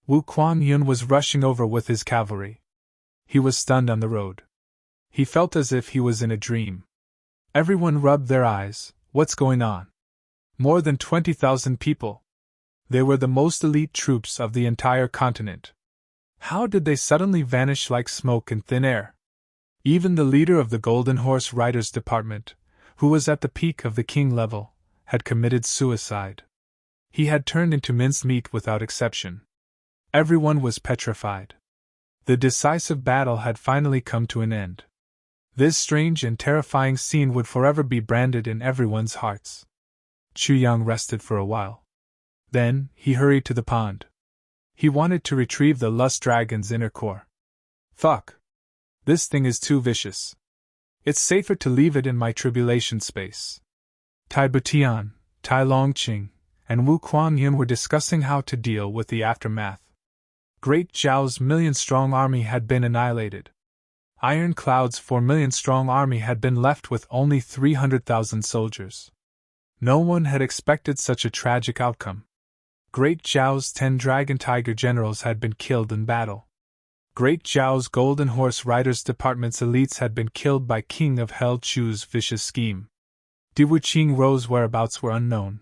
Wu Kuan-Yun was rushing over with his cavalry. He was stunned on the road. He felt as if he was in a dream. Everyone rubbed their eyes. What's going on? More than 20,000 people. They were the most elite troops of the entire continent. How did they suddenly vanish like smoke in thin air? Even the leader of the Golden Horse Riders Department, who was at the peak of the king level, had committed suicide. He had turned into mincemeat without exception. Everyone was petrified. The decisive battle had finally come to an end. This strange and terrifying scene would forever be branded in everyone's hearts. Chuyang rested for a while. Then, he hurried to the pond. He wanted to retrieve the lust dragon's inner core. Fuck! This thing is too vicious. It's safer to leave it in my tribulation space. Tai Butian, Tai Longqing, and Wu Kuan-Yun were discussing how to deal with the aftermath. Great Zhao's million-strong army had been annihilated. Iron Cloud's 4 million-strong army had been left with only 300,000 soldiers. No one had expected such a tragic outcome. Great Zhao's 10 Dragon Tiger generals had been killed in battle. Great Zhao's Golden Horse Riders Department's elites had been killed by King of Hell Chu's vicious scheme. Di Wuqing Ro's whereabouts were unknown.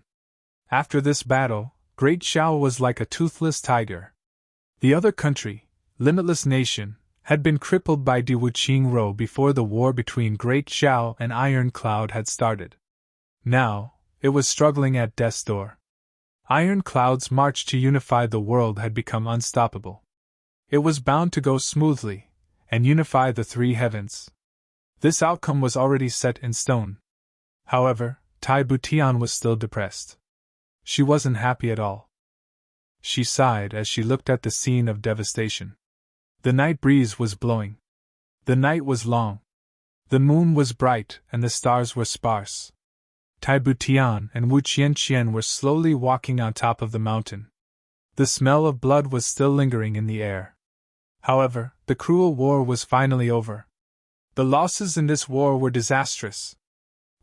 After this battle, Great Zhao was like a toothless tiger. The other country, Limitless Nation, had been crippled by Di Wuqing Ro before the war between Great Zhao and Iron Cloud had started. Now, it was struggling at death's door. Iron Cloud's march to unify the world had become unstoppable. It was bound to go smoothly, and unify the three heavens. This outcome was already set in stone. However, Tai Butian was still depressed. She wasn't happy at all. She sighed as she looked at the scene of devastation. The night breeze was blowing. The night was long. The moon was bright and the stars were sparse. Tai Butian and Wu Qianqian were slowly walking on top of the mountain. The smell of blood was still lingering in the air. However, the cruel war was finally over. The losses in this war were disastrous.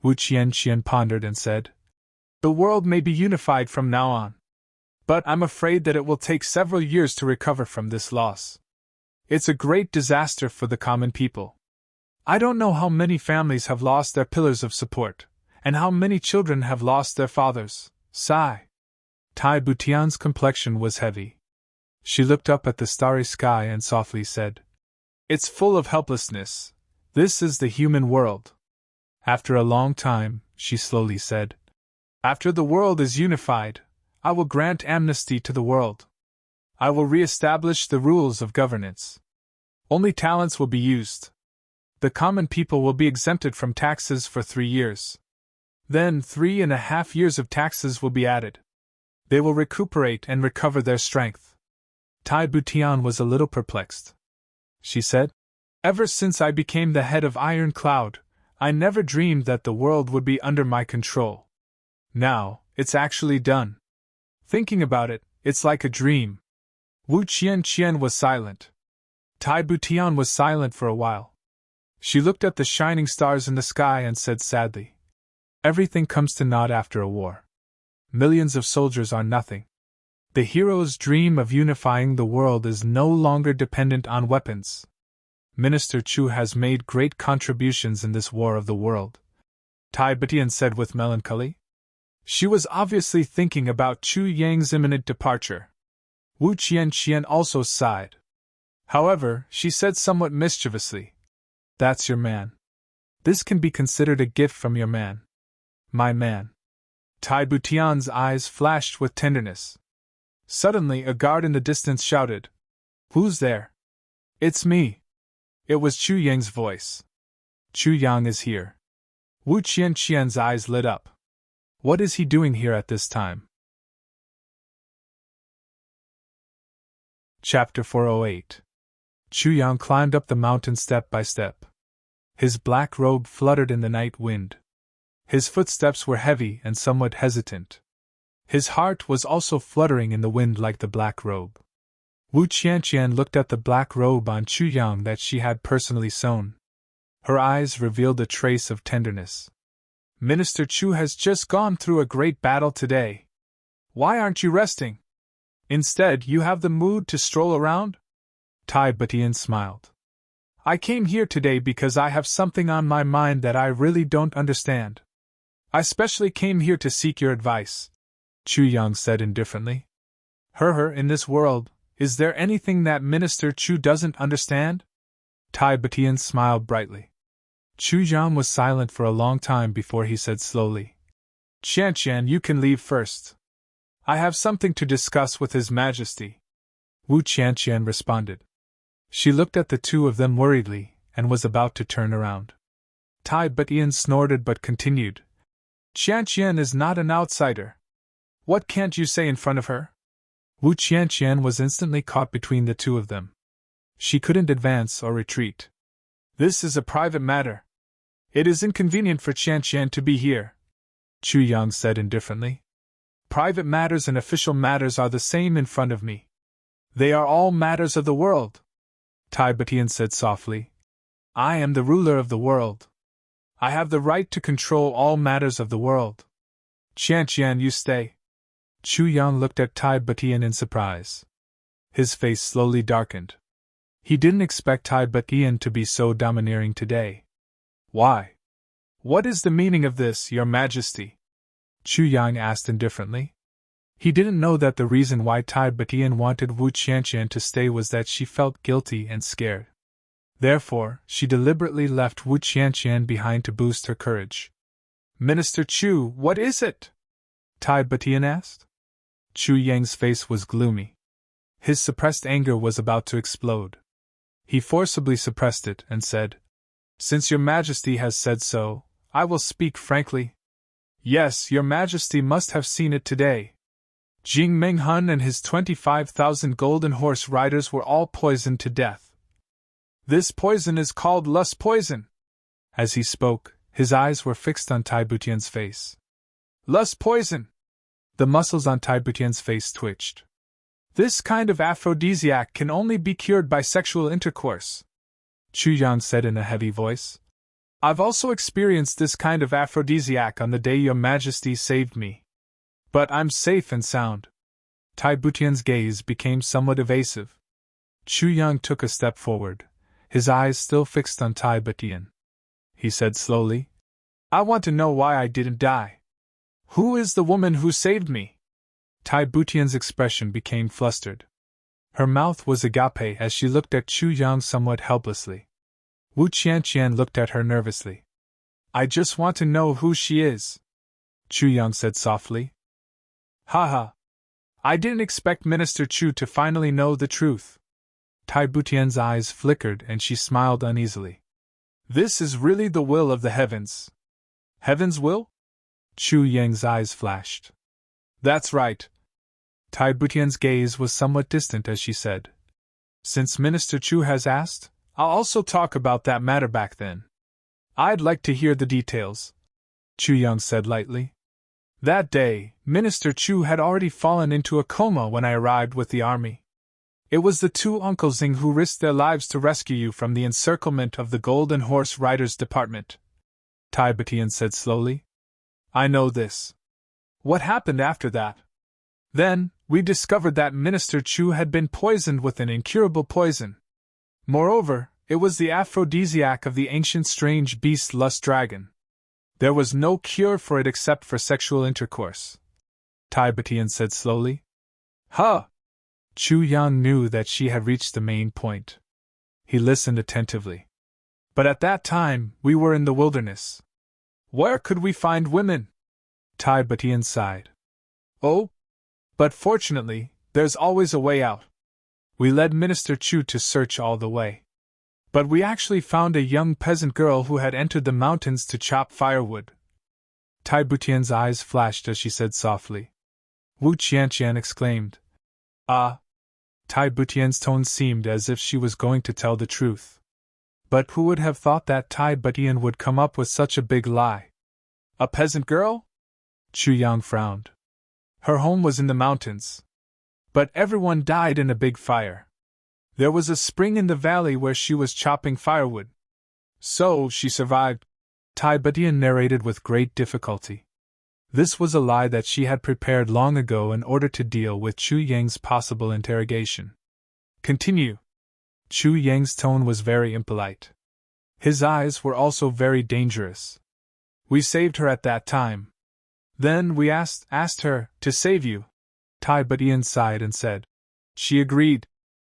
Wu Qianqian pondered and said, "The world may be unified from now on. But I'm afraid that it will take several years to recover from this loss. It's a great disaster for the common people. I don't know how many families have lost their pillars of support, and how many children have lost their fathers." Sigh. Tai Butian's complexion was heavy. She looked up at the starry sky and softly said, "It's full of helplessness. This is the human world." After a long time, she slowly said, "After the world is unified, I will grant amnesty to the world. I will re-establish the rules of governance. Only talents will be used. The common people will be exempted from taxes for 3 years. Then 3.5 years of taxes will be added. They will recuperate and recover their strength." Tai Butian was a little perplexed. She said, "Ever since I became the head of Iron Cloud, I never dreamed that the world would be under my control. Now, it's actually done. Thinking about it, it's like a dream." Wu Qianqian was silent. Tai Butian was silent for a while. She looked at the shining stars in the sky and said sadly, "Everything comes to naught after a war. Millions of soldiers are nothing. The hero's dream of unifying the world is no longer dependent on weapons. Minister Chu has made great contributions in this war of the world, Tai Batian said with melancholy. She was obviously thinking about Chu Yang's imminent departure. Wu Qian also sighed. However, she said somewhat mischievously, "That's your man. This can be considered a gift from your man." "My man." Tai Butian's eyes flashed with tenderness. Suddenly, a guard in the distance shouted, "Who's there?" "It's me." It was Chu Yang's voice. "Chu Yang is here." Wu Qian's eyes lit up. What is he doing here at this time? Chapter 408. Chu Yang climbed up the mountain step by step. His black robe fluttered in the night wind. His footsteps were heavy and somewhat hesitant. His heart was also fluttering in the wind like the black robe. Wu Qian looked at the black robe on Chu Yang that she had personally sewn. Her eyes revealed a trace of tenderness. "Minister Chu has just gone through a great battle today. Why aren't you resting? Instead, you have the mood to stroll around?" Tai Batian smiled. "I came here today because I have something on my mind that I really don't understand. I specially came here to seek your advice," Chu Yang said indifferently. In this world, is there anything that Minister Chu doesn't understand?" Tai Batian smiled brightly. Chu Yang was silent for a long time before he said slowly, "Qian, you can leave first. I have something to discuss with His Majesty." Wu Qian responded. She looked at the two of them worriedly, and was about to turn around. Tai Batian snorted but continued, "Qian is not an outsider. What can't you say in front of her?" Wu Qian was instantly caught between the two of them. She couldn't advance or retreat. "This is a private matter. It is inconvenient for Qian to be here," Chu Yang said indifferently. "Private matters and official matters are the same in front of me. They are all matters of the world," Tai Batian said softly. "I am the ruler of the world. I have the right to control all matters of the world. Qian, you stay." Chu Yang looked at Tai Batian in surprise. His face slowly darkened. He didn't expect Tai Batian to be so domineering today. "Why? What is the meaning of this, Your Majesty?" Chu Yang asked indifferently. He didn't know that the reason why Tai Batian wanted Wu Qian to stay was that she felt guilty and scared. Therefore, she deliberately left Wu Qian behind to boost her courage. "Minister Chu, what is it?" Tai Batian asked. Chu Yang's face was gloomy. His suppressed anger was about to explode. He forcibly suppressed it and said, "Since Your Majesty has said so, I will speak frankly. Yes, Your Majesty must have seen it today. Jing Menghun and his 25,000 golden horse riders were all poisoned to death. This poison is called lust poison." As he spoke, his eyes were fixed on Tai Butian's face. "Lust poison!" The muscles on Tai Butian's face twitched. "This kind of aphrodisiac can only be cured by sexual intercourse," Chu Yang said in a heavy voice. "I've also experienced this kind of aphrodisiac on the day Your Majesty saved me. But I'm safe and sound." Tai Butian's gaze became somewhat evasive. Chu Yang took a step forward, his eyes still fixed on Tai Butian. He said slowly, "I want to know why I didn't die. Who is the woman who saved me?" Tai Butian's expression became flustered. Her mouth was agape as she looked at Chu Yang somewhat helplessly. Wu Qian looked at her nervously. "I just want to know who she is," Chu Yang said softly. "Haha. I didn't expect Minister Chu to finally know the truth." Tai Butian's eyes flickered and she smiled uneasily. "This is really the will of the heavens." "Heaven's will?" Chu Yang's eyes flashed. "That's right." Tai Butian's gaze was somewhat distant as she said, "Since Minister Chu has asked, I'll also talk about that matter back then." "I'd like to hear the details," Chu Yang said lightly. "That day, Minister Chu had already fallen into a coma when I arrived with the army. It was the two uncles Xing who risked their lives to rescue you from the encirclement of the Golden Horse Riders Department," Tai Batian said slowly. "I know this. What happened after that?" "Then, we discovered that Minister Chu had been poisoned with an incurable poison. Moreover, It was the aphrodisiac of the ancient strange beast lust dragon. There was no cure for it except for sexual intercourse. Tai Batian said slowly. Huh! Chu Yang knew that she had reached the main point. He listened attentively. But at that time, we were in the wilderness. Where could we find women? Tai Batian sighed. Oh? But fortunately, there's always a way out. We led Minister Chu to search all the way. But we actually found a young peasant girl who had entered the mountains to chop firewood. Tai Butian's eyes flashed as she said softly. Wu Qianqian exclaimed. Ah! Tai Butian's tone seemed as if she was going to tell the truth. But who would have thought that Tai Butian would come up with such a big lie? A peasant girl? Chu Yang frowned. Her home was in the mountains. But everyone died in a big fire. There was a spring in the valley where she was chopping firewood. So she survived, Tai Batian narrated with great difficulty. This was a lie that she had prepared long ago in order to deal with Chu Yang's possible interrogation. Continue. Chu Yang's tone was very impolite. His eyes were also very dangerous. We saved her at that time. Then we asked her to save you. Tai Batian sighed and said. She agreed.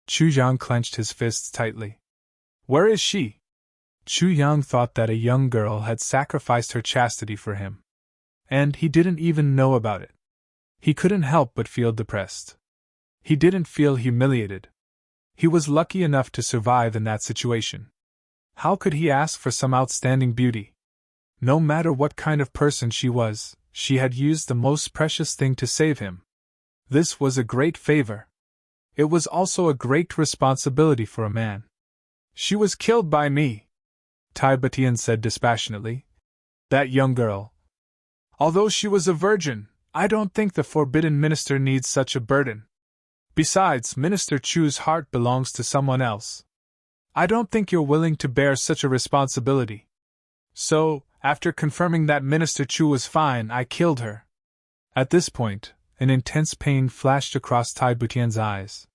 Chu Yang clenched his fists tightly. Where is she? Chu Yang thought that a young girl had sacrificed her chastity for him. And he didn't even know about it. He couldn't help but feel depressed. He didn't feel humiliated. He was lucky enough to survive in that situation. How could he ask for some outstanding beauty? No matter what kind of person she was, she had used the most precious thing to save him. This was a great favor. It was also a great responsibility for a man. She was killed by me, Tai Batian said dispassionately. That young girl. Although she was a virgin, I don't think the forbidden minister needs such a burden. Besides, Minister Chu's heart belongs to someone else. I don't think you're willing to bear such a responsibility. So, after confirming that Minister Chu was fine, I killed her. At this point, an intense pain flashed across Tai Butian's eyes.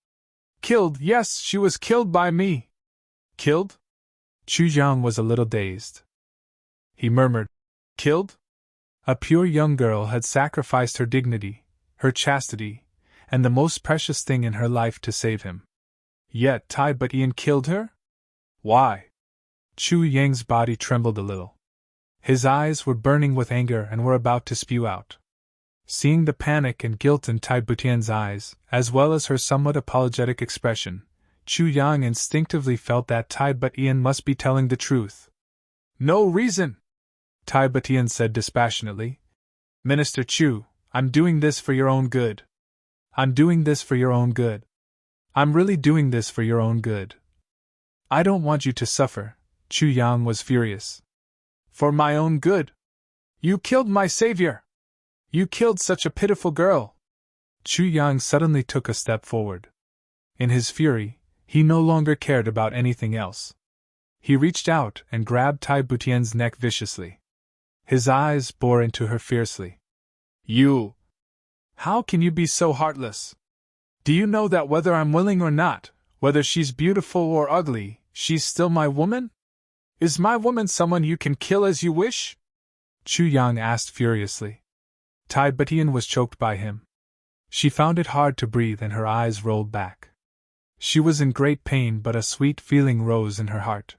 Killed, yes, she was killed by me. Killed? Chu Yang was a little dazed. He murmured, Killed? A pure young girl had sacrificed her dignity, her chastity, and the most precious thing in her life to save him. Yet Tai Batian killed her? Why? Chu Yang's body trembled a little. His eyes were burning with anger and were about to spew out. Seeing the panic and guilt in Tai Butian's eyes, as well as her somewhat apologetic expression, Chu Yang instinctively felt that Tai Batian must be telling the truth. No reason, Tai Batian said dispassionately. Minister Chu, I'm doing this for your own good. I'm doing this for your own good. I'm really doing this for your own good. I don't want you to suffer, Chu Yang was furious. For my own good? You killed my savior! You killed such a pitiful girl! Chu Yang suddenly took a step forward. In his fury, he no longer cared about anything else. He reached out and grabbed Tai Butian's neck viciously. His eyes bore into her fiercely. You! How can you be so heartless? Do you know that whether I'm willing or not, whether she's beautiful or ugly, she's still my woman? Is my woman someone you can kill as you wish? Chu Yang asked furiously. Tai Batian was choked by him. She found it hard to breathe and her eyes rolled back. She was in great pain, but a sweet feeling rose in her heart.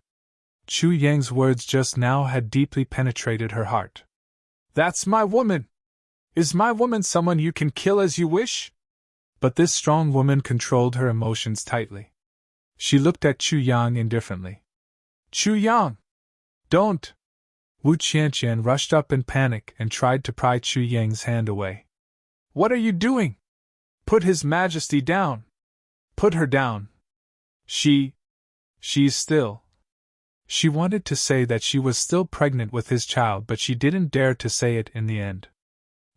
Chu Yang's words just now had deeply penetrated her heart. That's my woman! Is my woman someone you can kill as you wish? But this strong woman controlled her emotions tightly. She looked at Chu Yang indifferently. Chu Yang! Don't! Wu Qianqian rushed up in panic and tried to pry Chu Yang's hand away. What are you doing? Put His Majesty down! Put her down! She's still. She wanted to say that she was still pregnant with his child, but she didn't dare to say it in the end.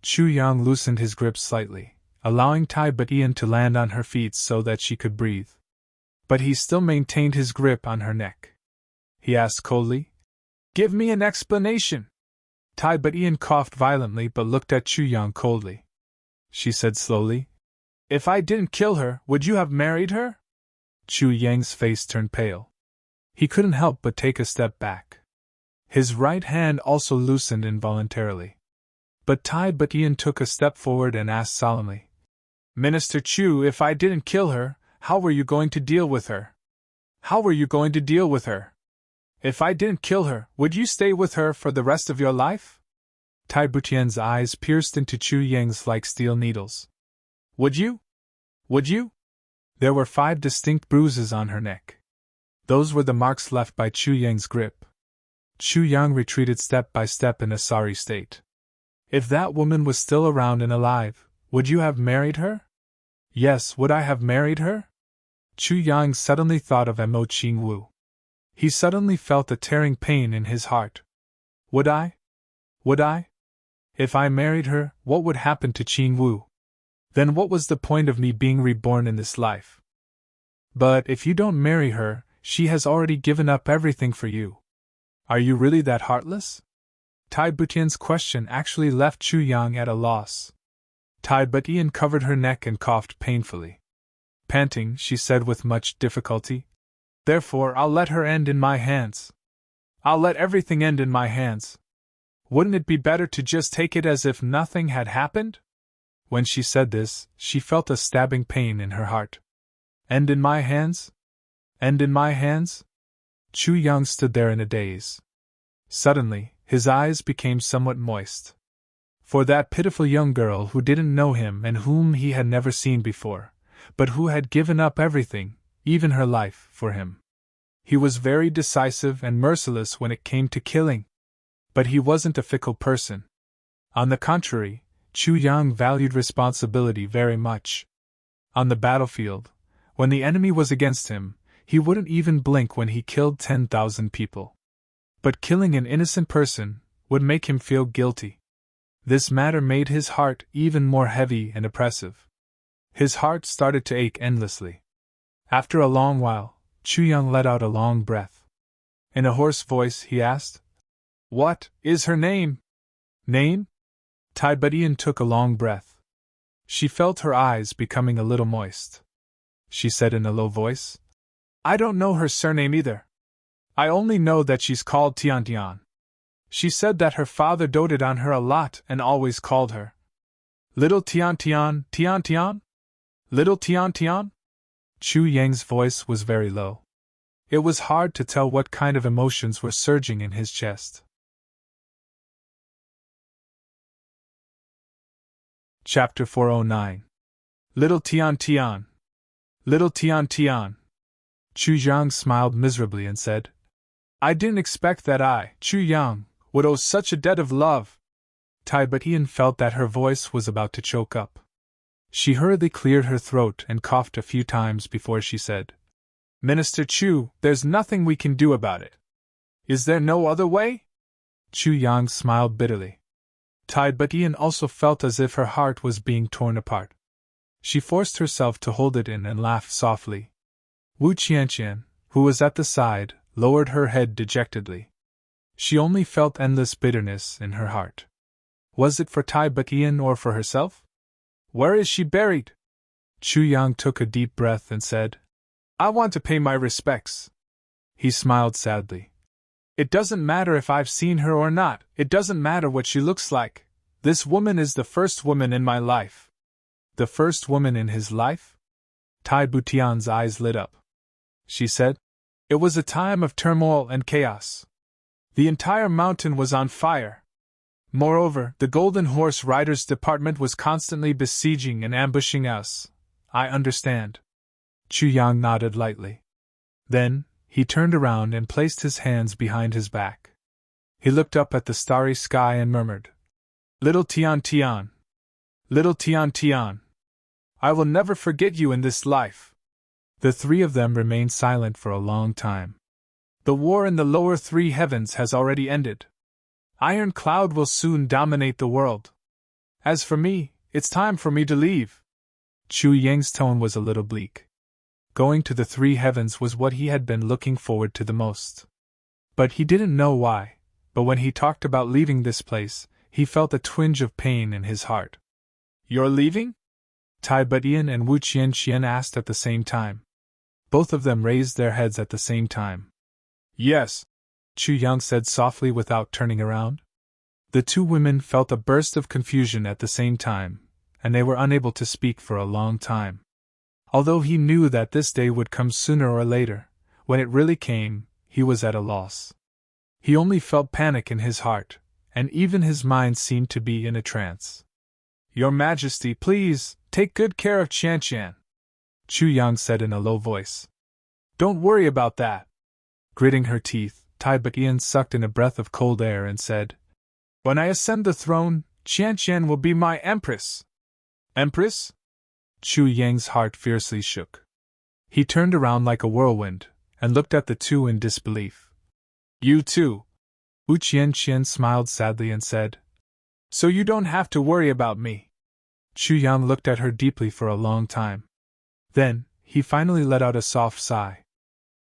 Chu Yang loosened his grip slightly, allowing Tai Batian to land on her feet so that she could breathe. But he still maintained his grip on her neck. He asked coldly, Give me an explanation. Tai Batian coughed violently but looked at Chu Yang coldly. She said slowly, If I didn't kill her, would you have married her? Chu Yang's face turned pale. He couldn't help but take a step back. His right hand also loosened involuntarily. But Tai Butian took a step forward and asked solemnly, Minister Chu, if I didn't kill her, how were you going to deal with her? How were you going to deal with her? If I didn't kill her, would you stay with her for the rest of your life? Tai Butian's eyes pierced into Chu Yang's like steel needles. Would you? Would you? There were 5 distinct bruises on her neck. Those were the marks left by Chu Yang's grip. Chu Yang retreated step by step in a sorry state. If that woman was still around and alive, would you have married her? Yes, would I have married her? Chu Yang suddenly thought of Mo Qingwu. He suddenly felt a tearing pain in his heart. Would I? Would I? If I married her, what would happen to Qingwu? Then what was the point of me being reborn in this life? But if you don't marry her, she has already given up everything for you. Are you really that heartless? Tai Butian's question actually left Chu Yang at a loss. Tai Butian covered her neck and coughed painfully. Panting, she said with much difficulty, Therefore I'll let her end in my hands. I'll let everything end in my hands. Wouldn't it be better to just take it as if nothing had happened? When she said this, she felt a stabbing pain in her heart. End in my hands? End in my hands? Chu Yang stood there in a daze. Suddenly, his eyes became somewhat moist. For that pitiful young girl who didn't know him and whom he had never seen before, but who had given up everything, even her life, for him. He was very decisive and merciless when it came to killing. But he wasn't a fickle person. On the contrary, Chu Yang valued responsibility very much. On the battlefield, when the enemy was against him, he wouldn't even blink when he killed 10,000 people. But killing an innocent person would make him feel guilty. This matter made his heart even more heavy and oppressive. His heart started to ache endlessly. After a long while, Chu Yang let out a long breath. In a hoarse voice, he asked, What is her name? Name? Tai Butian took a long breath. She felt her eyes becoming a little moist. She said in a low voice, I don't know her surname either. I only know that she's called Tian Tian. She said that her father doted on her a lot and always called her Little Tian Tian, Tian Tian? Little Tian Tian? Chu Yang's voice was very low. It was hard to tell what kind of emotions were surging in his chest. Chapter 409. Little Tian Tian. Little Tian Tian. Chu Yang smiled miserably and said, I didn't expect that I, Chu Yang, would owe such a debt of love. Tai Butian felt that her voice was about to choke up. She hurriedly cleared her throat and coughed a few times before she said, Minister Chu, there's nothing we can do about it. Is there no other way? Chu Yang smiled bitterly. Tai Butian also felt as if her heart was being torn apart. She forced herself to hold it in and laughed softly. Wu Qianqian, who was at the side, lowered her head dejectedly. She only felt endless bitterness in her heart. Was it for Tai Butian or for herself? Where is she buried? Chu Yang took a deep breath and said, I want to pay my respects. He smiled sadly. It doesn't matter if I've seen her or not, it doesn't matter what she looks like. This woman is the first woman in my life. The first woman in his life? Tai Butian's eyes lit up. She said, It was a time of turmoil and chaos. The entire mountain was on fire. Moreover, the Golden Horse Riders Department was constantly besieging and ambushing us. I understand. Chu Yang nodded lightly. Then, he turned around and placed his hands behind his back. He looked up at the starry sky and murmured, Little Tian Tian. Little Tian Tian. I will never forget you in this life. The 3 of them remained silent for a long time. The war in the lower 3 heavens has already ended. Iron Cloud will soon dominate the world. As for me, it's time for me to leave. Chu Yang's tone was a little bleak. Going to the 3 heavens was what he had been looking forward to the most. But he didn't know why, but when he talked about leaving this place, he felt a twinge of pain in his heart. You're leaving? Tai Butian and Wu Qianqian asked at the same time. Both of them raised their heads at the same time. Yes, Chu Yang said softly without turning around. The two women felt a burst of confusion at the same time, and they were unable to speak for a long time. Although he knew that this day would come sooner or later, when it really came, he was at a loss. He only felt panic in his heart, and even his mind seemed to be in a trance. Your Majesty, please, take good care of Qian, Chu Yang said in a low voice. Don't worry about that. Gritting her teeth, Tai Butian sucked in a breath of cold air and said, When I ascend the throne, Qian will be my empress. Empress? Chu Yang's heart fiercely shook. He turned around like a whirlwind, and looked at the two in disbelief. You too? Wu Qian smiled sadly and said, So you don't have to worry about me. Chu Yang looked at her deeply for a long time. Then, he finally let out a soft sigh.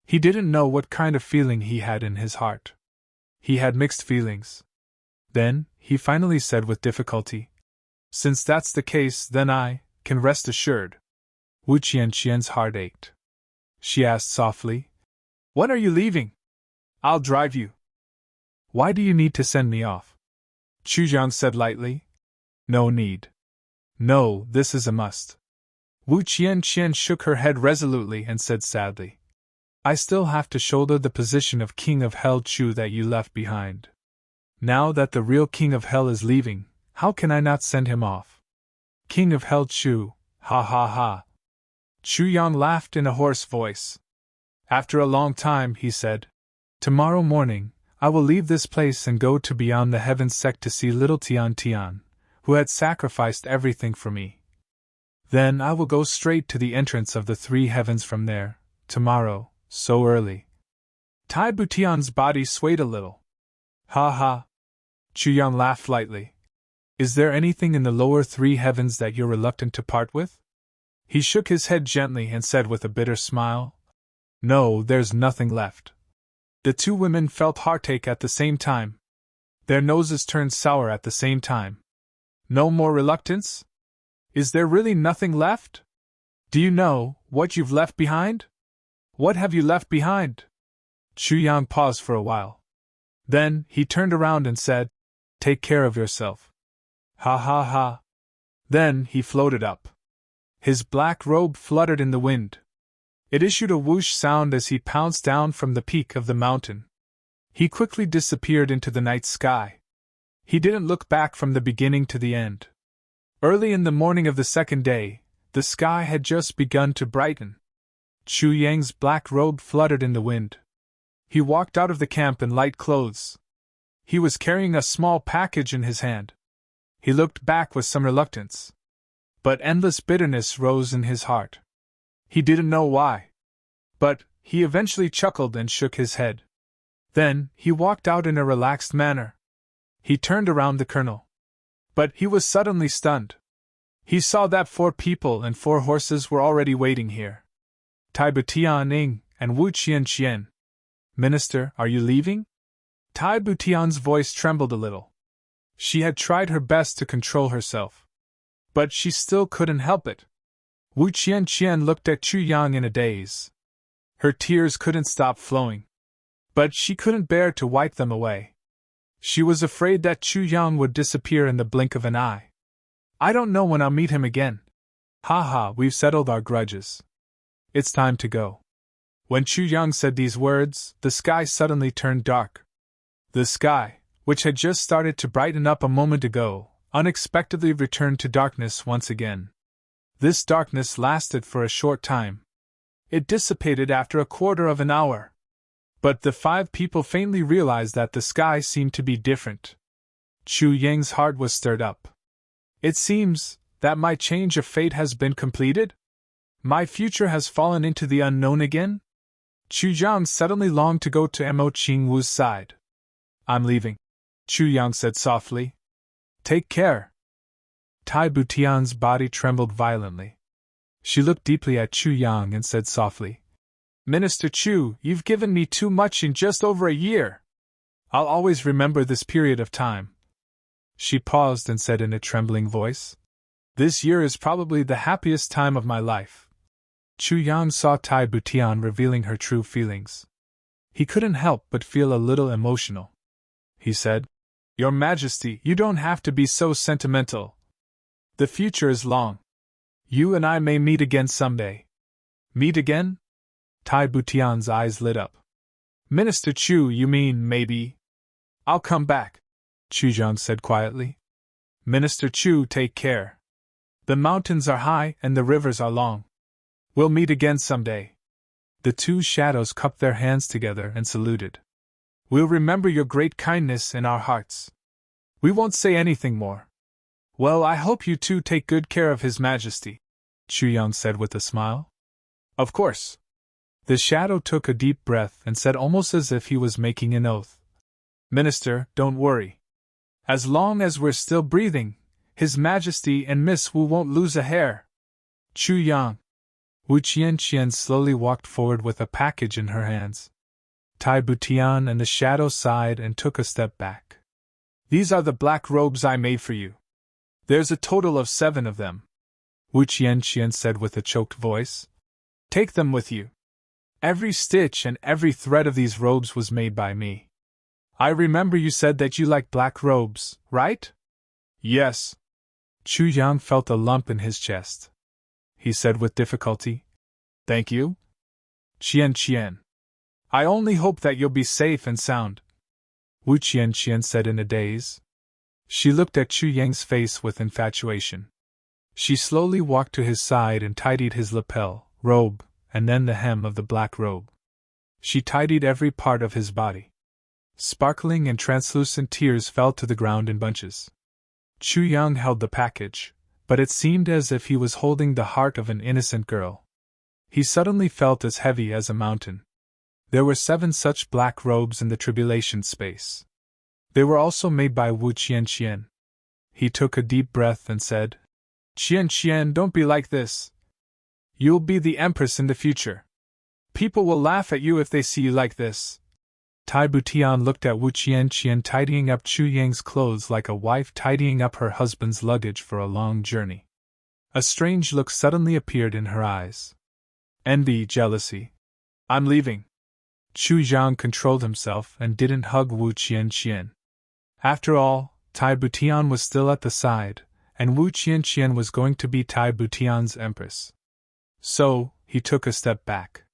He didn't know what kind of feeling he had in his heart. He had mixed feelings. Then, he finally said with difficulty, Since that's the case, then I can rest assured. Wu Qian's heart ached. She asked softly, When are you leaving? I'll drive you. Why do you need to send me off? Chu Yang said lightly. No need. No, this is a must. Wu Qian shook her head resolutely and said sadly, I still have to shoulder the position of King of Hell Chu that you left behind. Now that the real King of Hell is leaving, how can I not send him off? King of Hell Chu, ha ha ha. Chu Yang laughed in a hoarse voice. After a long time, he said, Tomorrow morning, I will leave this place and go to beyond the heavens sect to see little Tian, who had sacrificed everything for me. Then I will go straight to the entrance of the three heavens from there, tomorrow, so early. Tai Butian's body swayed a little. Ha ha. Chu Yang laughed lightly. Is there anything in the lower three heavens that you're reluctant to part with? He shook his head gently and said with a bitter smile, No, there's nothing left. The two women felt heartache at the same time. Their noses turned sour at the same time. No more reluctance? Is there really nothing left? Do you know what you've left behind? What have you left behind? Chu Yang paused for a while. Then, he turned around and said, Take care of yourself. Ha ha ha. Then, he floated up. His black robe fluttered in the wind. It issued a whoosh sound as he pounced down from the peak of the mountain. He quickly disappeared into the night sky. He didn't look back from the beginning to the end. Early in the morning of the second day, the sky had just begun to brighten. Chu Yang's black robe fluttered in the wind. He walked out of the camp in light clothes. He was carrying a small package in his hand. He looked back with some reluctance. But endless bitterness rose in his heart. He didn't know why. But, he eventually chuckled and shook his head. Then, he walked out in a relaxed manner. He turned around the colonel. But he was suddenly stunned. He saw that 4 people and 4 horses were already waiting here. Tai Butian and Wu Qian. Minister, are you leaving? Tai Butian's voice trembled a little. She had tried her best to control herself. But she still couldn't help it. Wu Qian looked at Chu Yang in a daze. Her tears couldn't stop flowing. But she couldn't bear to wipe them away. She was afraid that Chu Yang would disappear in the blink of an eye. I don't know when I'll meet him again. Ha ha, we've settled our grudges. It's time to go. When Chu Yang said these words, the sky suddenly turned dark. The sky, which had just started to brighten up a moment ago, unexpectedly returned to darkness once again. This darkness lasted for a short time. It dissipated after a quarter of an hour. But the 5 people faintly realized that the sky seemed to be different. Chu Yang's heart was stirred up. It seems that my change of fate has been completed? My future has fallen into the unknown again? Chu Yang suddenly longed to go to Mo Qingwu's side. I'm leaving, Chu Yang said softly. Take care. Tai Butian's body trembled violently. She looked deeply at Chu Yang and said softly, Minister Chu, you've given me too much in just over a year. I'll always remember this period of time. She paused and said in a trembling voice, This year is probably the happiest time of my life. Chu Yang saw Tai Butian revealing her true feelings. He couldn't help but feel a little emotional. He said, "Your Majesty, you don't have to be so sentimental. The future is long. You and I may meet again someday." "Meet again?" Tai Butian's eyes lit up. "Minister Chu, you mean maybe?" "I'll come back," Chujiang said quietly. "Minister Chu, take care. The mountains are high and the rivers are long. We'll meet again someday." The two shadows cupped their hands together and saluted. "We'll remember your great kindness in our hearts. We won't say anything more." "Well, I hope you two take good care of His Majesty," Chuyang said with a smile. "Of course." The shadow took a deep breath and said almost as if he was making an oath, "Minister, don't worry. As long as we're still breathing, His Majesty and Miss Wu won't lose a hair." Chuyang. Wu Qianqian slowly walked forward with a package in her hands. Tai Butian and the shadow sighed and took a step back. "These are the black robes I made for you. There's a total of 7 of them," Wu Qianqian said with a choked voice. "Take them with you. Every stitch and every thread of these robes was made by me. I remember you said that you like black robes, right?" "Yes." Chu Yang felt a lump in his chest. He said with difficulty, "Thank you, Qian. I only hope that you'll be safe and sound," Wu Qian said in a daze. She looked at Chu Yang's face with infatuation. She slowly walked to his side and tidied his lapel, robe, and then the hem of the black robe. She tidied every part of his body. Sparkling and translucent tears fell to the ground in bunches. Chu Yang held the package, but it seemed as if he was holding the heart of an innocent girl. He suddenly felt as heavy as a mountain. There were 7 such black robes in the tribulation space. They were also made by Wu Qianqian. He took a deep breath and said, "Qianqian, don't be like this. You'll be the empress in the future. People will laugh at you if they see you like this." Tai Butian looked at Wu Qianqian tidying up Chu Yang's clothes like a wife tidying up her husband's luggage for a long journey. A strange look suddenly appeared in her eyes. Envy, jealousy. "I'm leaving." Chu Zhang controlled himself and didn't hug Wu Qianqian. After all, Tai Butian was still at the side, and Wu Qianqian was going to be Tai Butian's empress. So, he took a step back.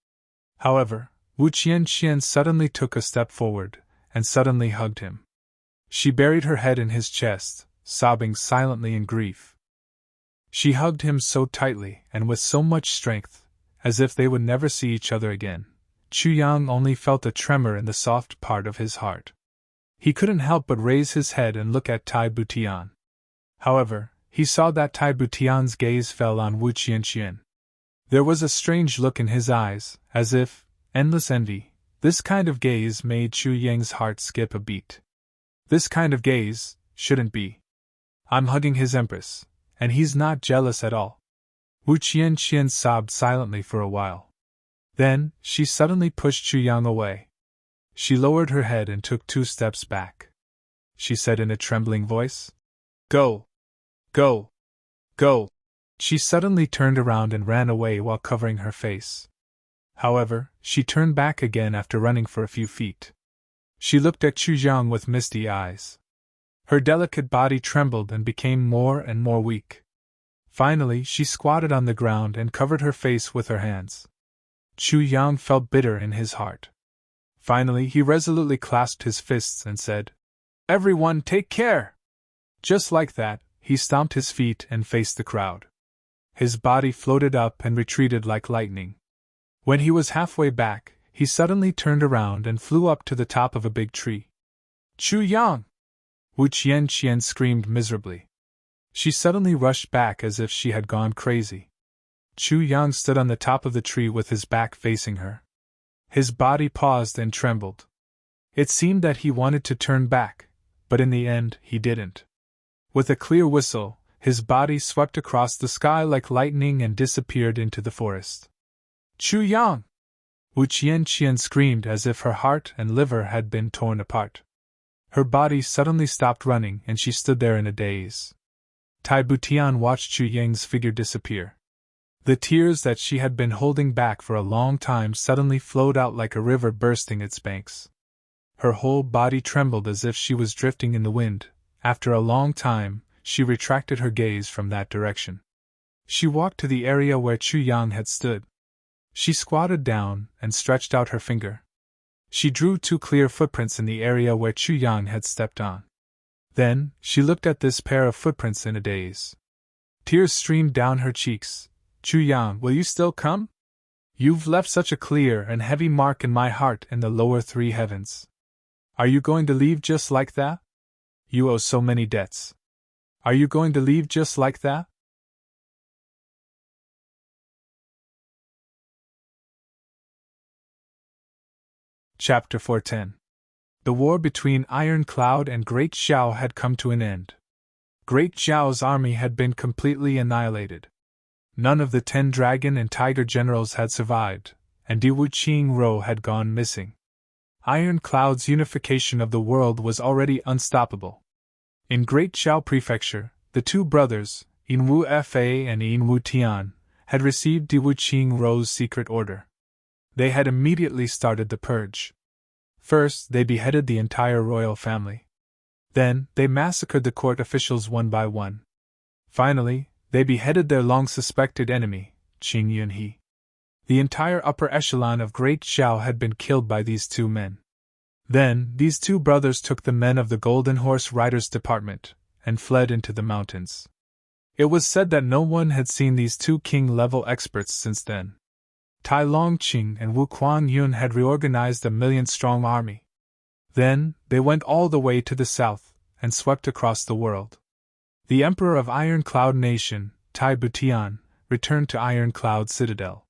However, Wu Qianqian suddenly took a step forward, and suddenly hugged him. She buried her head in his chest, sobbing silently in grief. She hugged him so tightly and with so much strength, as if they would never see each other again. Chu Yang only felt a tremor in the soft part of his heart. He couldn't help but raise his head and look at Tai Butian. However, he saw that Tai Butian's gaze fell on Wu Qianqian. There was a strange look in his eyes, as if endless envy. This kind of gaze made Chu Yang's heart skip a beat. This kind of gaze shouldn't be. "I'm hugging his empress, and he's not jealous at all." Wu Qianqian sobbed silently for a while. Then, she suddenly pushed Chu Yang away. She lowered her head and took 2 steps back. She said in a trembling voice, "Go! Go! Go!" She suddenly turned around and ran away while covering her face. However, she turned back again after running for a few feet. She looked at Chu Zhang with misty eyes. Her delicate body trembled and became more and more weak. Finally, she squatted on the ground and covered her face with her hands. Chu Yang felt bitter in his heart. Finally, he resolutely clasped his fists and said, "Everyone, take care!" Just like that, he stomped his feet and faced the crowd. His body floated up and retreated like lightning. When he was halfway back, he suddenly turned around and flew up to the top of a big tree. "Chu Yang!" Wu Qianqian screamed miserably. She suddenly rushed back as if she had gone crazy. Chu Yang stood on the top of the tree with his back facing her. His body paused and trembled. It seemed that he wanted to turn back, but in the end, he didn't. With a clear whistle, his body swept across the sky like lightning and disappeared into the forest. "Chu Yang!" Wu Qianqian screamed as if her heart and liver had been torn apart. Her body suddenly stopped running and she stood there in a daze. Tai Butian watched Chu Yang's figure disappear. The tears that she had been holding back for a long time suddenly flowed out like a river bursting its banks. Her whole body trembled as if she was drifting in the wind. After a long time, she retracted her gaze from that direction. She walked to the area where Chu Yang had stood. She squatted down and stretched out her finger. She drew 2 clear footprints in the area where Chu Yang had stepped on. Then, she looked at this pair of footprints in a daze. Tears streamed down her cheeks. Chu Yang, will you still come? You've left such a clear and heavy mark in my heart in the lower 3 heavens. Are you going to leave just like that? You owe so many debts. Are you going to leave just like that? Chapter 410. The war between Iron Cloud and Great Xiao had come to an end. Great Xiao's army had been completely annihilated. None of the 10 dragon and tiger generals had survived, and Di Wuqing Rou had gone missing. Iron Cloud's unification of the world was already unstoppable. In Great Xiao Prefecture, the 2 brothers, Yin Wu Fa and Yin Wu Tian, had received Di Wuqing Rou's secret order. They had immediately started the purge. First, they beheaded the entire royal family. Then, they massacred the court officials one by one. Finally, they beheaded their long-suspected enemy, Qing Yunhe. The entire upper echelon of Great Xiao had been killed by these 2 men. Then, these 2 brothers took the men of the Golden Horse Riders Department and fled into the mountains. It was said that no one had seen these 2 king-level experts since then. Tai Longqing and Wu Kuan-yun had reorganized a 1,000,000-strong army. Then, they went all the way to the south and swept across the world. The emperor of Iron Cloud Nation, Tai Butian, returned to Iron Cloud Citadel.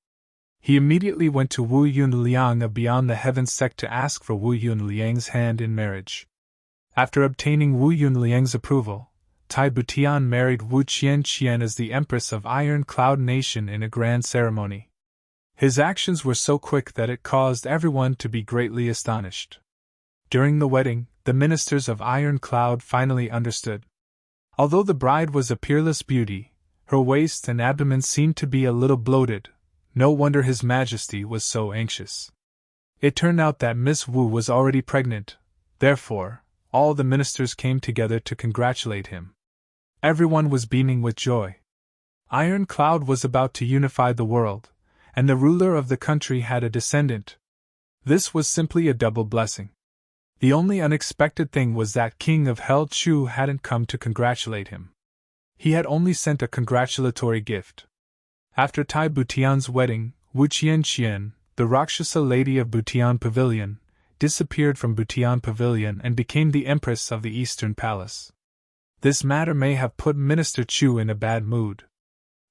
He immediately went to Wu Yunliang of Beyond the Heavens sect to ask for Wu Yunliang's hand in marriage. After obtaining Wu Yunliang's approval, Tai Butian married Wu Qianqian as the empress of Iron Cloud Nation in a grand ceremony. His actions were so quick that it caused everyone to be greatly astonished. During the wedding, the ministers of Iron Cloud finally understood. Although the bride was a peerless beauty, her waist and abdomen seemed to be a little bloated. No wonder His Majesty was so anxious. It turned out that Miss Wu was already pregnant. Therefore, all the ministers came together to congratulate him. Everyone was beaming with joy. Iron Cloud was about to unify the world, and the ruler of the country had a descendant. This was simply a double blessing. The only unexpected thing was that King of Hell Chu hadn't come to congratulate him. He had only sent a congratulatory gift. After Tai Butian's wedding, Wu Qianqian, the Rakshasa lady of Butian Pavilion, disappeared from Butian Pavilion and became the empress of the Eastern Palace. This matter may have put Minister Chu in a bad mood.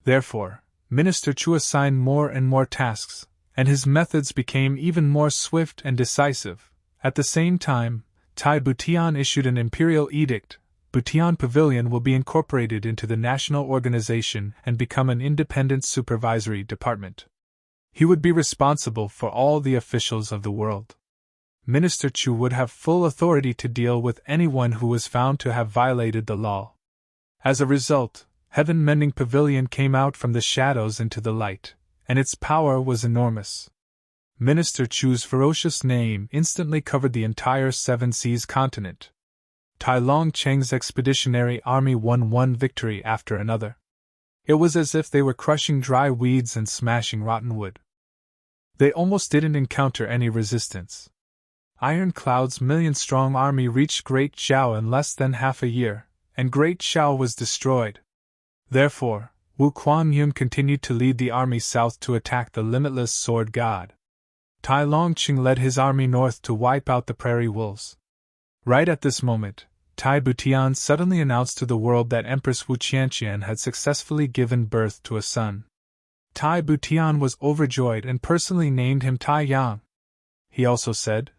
Therefore, Minister Chu assigned more and more tasks, and his methods became even more swift and decisive. At the same time, Tai Butian issued an imperial edict. Butian Pavilion will be incorporated into the national organization and become an independent supervisory department. He would be responsible for all the officials of the world. Minister Chu would have full authority to deal with anyone who was found to have violated the law. As a result, Heaven Mending Pavilion came out from the shadows into the light, and its power was enormous. Minister Chu's ferocious name instantly covered the entire Seven Seas continent. Tai Longcheng's expeditionary army won one victory after another. It was as if they were crushing dry weeds and smashing rotten wood. They almost didn't encounter any resistance. Iron Cloud's 1,000,000-strong army reached Great Xiao in less than half a year, and Great Xiao was destroyed. Therefore, Wu Kuan-yun continued to lead the army south to attack the limitless sword god. Tai Longqing led his army north to wipe out the prairie wolves. Right at this moment, Tai Butian suddenly announced to the world that Empress Wu Qianqian had successfully given birth to a son. Tai Butian was overjoyed and personally named him Tai Yang. He also said,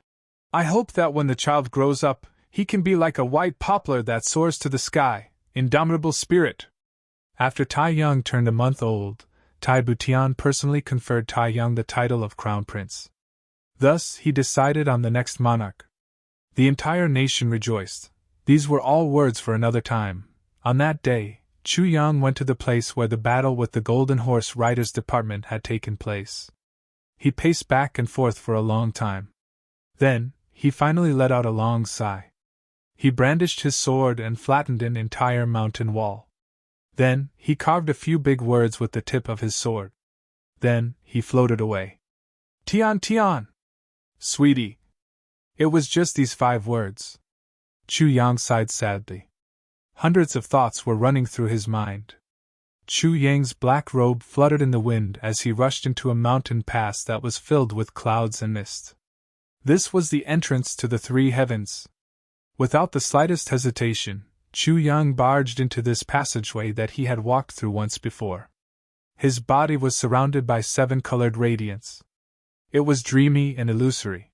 "I hope that when the child grows up, he can be like a white poplar that soars to the sky, indomitable spirit." After Tai Yang turned a month old, Tai Butian personally conferred Tai Yang the title of Crown Prince. Thus, he decided on the next monarch. The entire nation rejoiced. These were all words for another time. On that day, Chu Yang went to the place where the battle with the Golden Horse Riders Department had taken place. He paced back and forth for a long time. Then, he finally let out a long sigh. He brandished his sword and flattened an entire mountain wall. Then, he carved a few big words with the tip of his sword. Then, he floated away. Tian Tian! Sweetie! It was just these 5 words. Chu Yang sighed sadly. Hundreds of thoughts were running through his mind. Chu Yang's black robe fluttered in the wind as he rushed into a mountain pass that was filled with clouds and mist. This was the entrance to the 3 heavens. Without the slightest hesitation, Chu Yang barged into this passageway that he had walked through once before. His body was surrounded by 7-colored radiance. It was dreamy and illusory.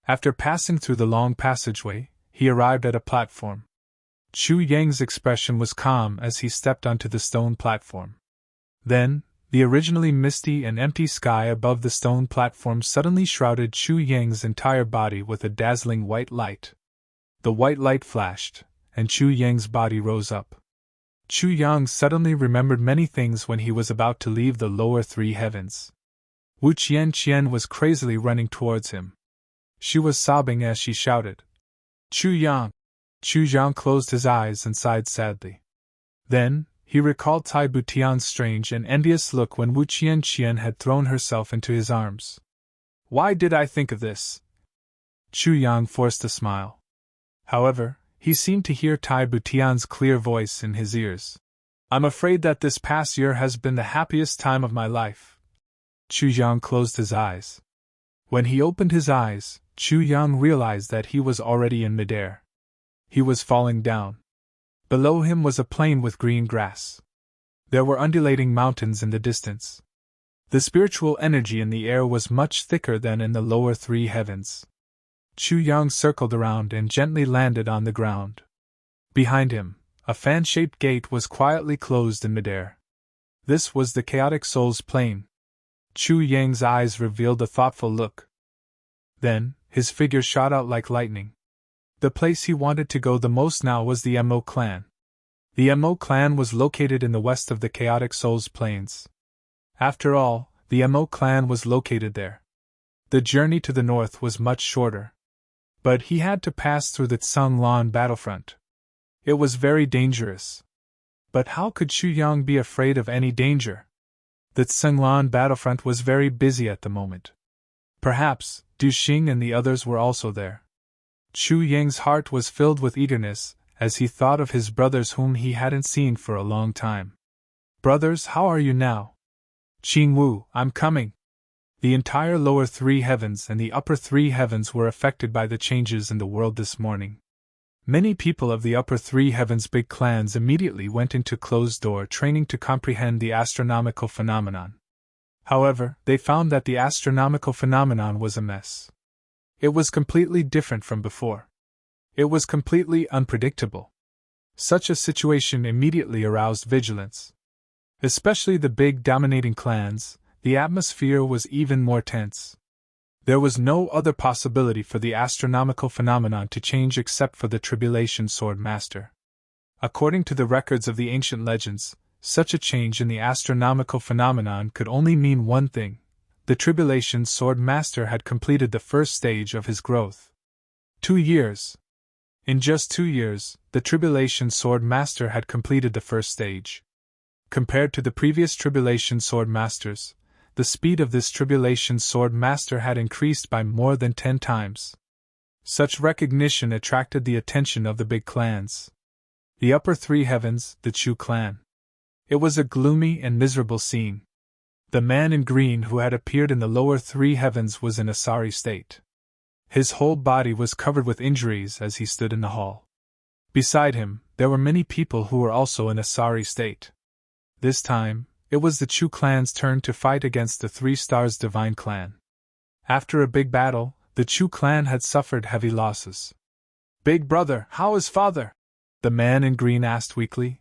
After passing through the long passageway, he arrived at a platform. Chu Yang's expression was calm as he stepped onto the stone platform. Then, the originally misty and empty sky above the stone platform suddenly shrouded Chu Yang's entire body with a dazzling white light. The white light flashed, and Chu Yang's body rose up. Chu Yang suddenly remembered many things when he was about to leave the lower 3 heavens. Wu Qian was crazily running towards him. She was sobbing as she shouted, Chu Yang! Chu Yang closed his eyes and sighed sadly. Then, he recalled Tai Butian's strange and envious look when Wu Qian had thrown herself into his arms. Why did I think of this? Chu Yang forced a smile. However, he seemed to hear Tai Butian's clear voice in his ears. I'm afraid that this past year has been the happiest time of my life. Chu Yang closed his eyes. When he opened his eyes, Chu Yang realized that he was already in midair. He was falling down. Below him was a plain with green grass. There were undulating mountains in the distance. The spiritual energy in the air was much thicker than in the lower 3 heavens. Chu Yang circled around and gently landed on the ground. Behind him, a fan-shaped gate was quietly closed in midair. This was the chaotic soul's plane. Chu Yang's eyes revealed a thoughtful look. Then, his figure shot out like lightning. The place he wanted to go the most now was the Mo clan. The Mo clan was located in the west of the chaotic soul's plains. After all, the Mo clan was located there. The journey to the north was much shorter. But he had to pass through the Tsunglan battlefront. It was very dangerous. But how could Chu Yang be afraid of any danger? The Tsunglan battlefront was very busy at the moment. Perhaps Du Xing and the others were also there. Chu Yang's heart was filled with eagerness as he thought of his brothers whom he hadn't seen for a long time. Brothers, how are you now? Qing Wu, I'm coming. The entire lower 3 heavens and the upper 3 heavens were affected by the changes in the world this morning. Many people of the upper 3 heavens' big clans immediately went into closed-door training to comprehend the astronomical phenomenon. However, they found that the astronomical phenomenon was a mess. It was completely different from before. It was completely unpredictable. Such a situation immediately aroused vigilance. Especially the big dominating clans, the atmosphere was even more tense. There was no other possibility for the astronomical phenomenon to change except for the Tribulation Sword Master. According to the records of the ancient legends, such a change in the astronomical phenomenon could only mean one thing. The Tribulation Sword Master had completed the first stage of his growth. 2 years. In just 2 years, the Tribulation Sword Master had completed the first stage. Compared to the previous Tribulation Sword Masters, the speed of this Tribulation Sword Master had increased by more than 10 times. Such recognition attracted the attention of the big clans. The upper 3 heavens, the Chu clan. It was a gloomy and miserable scene. The man in green who had appeared in the lower 3 heavens was in a sorry state. His whole body was covered with injuries as he stood in the hall. Beside him, there were many people who were also in a sorry state. This time, it was the Chu clan's turn to fight against the 3 Stars Divine clan. After a big battle, the Chu clan had suffered heavy losses. Big brother, how is father? The man in green asked weakly.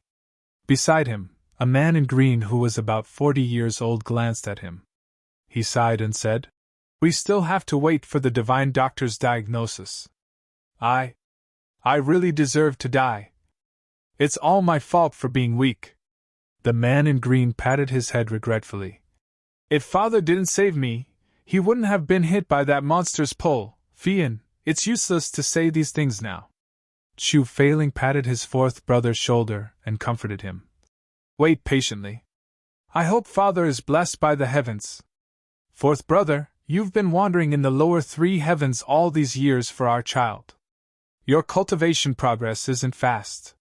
Beside him, a man in green who was about 40 years old glanced at him. He sighed and said, We still have to wait for the divine doctor's diagnosis. I really deserve to die. It's all my fault for being weak. The man in green patted his head regretfully. If father didn't save me, he wouldn't have been hit by that monster's pole. Fian, it's useless to say these things now. Chu Failing patted his fourth brother's shoulder and comforted him. Wait patiently. I hope father is blessed by the heavens. Fourth brother, you've been wandering in the lower three heavens all these years for our child. Your cultivation progress isn't fast.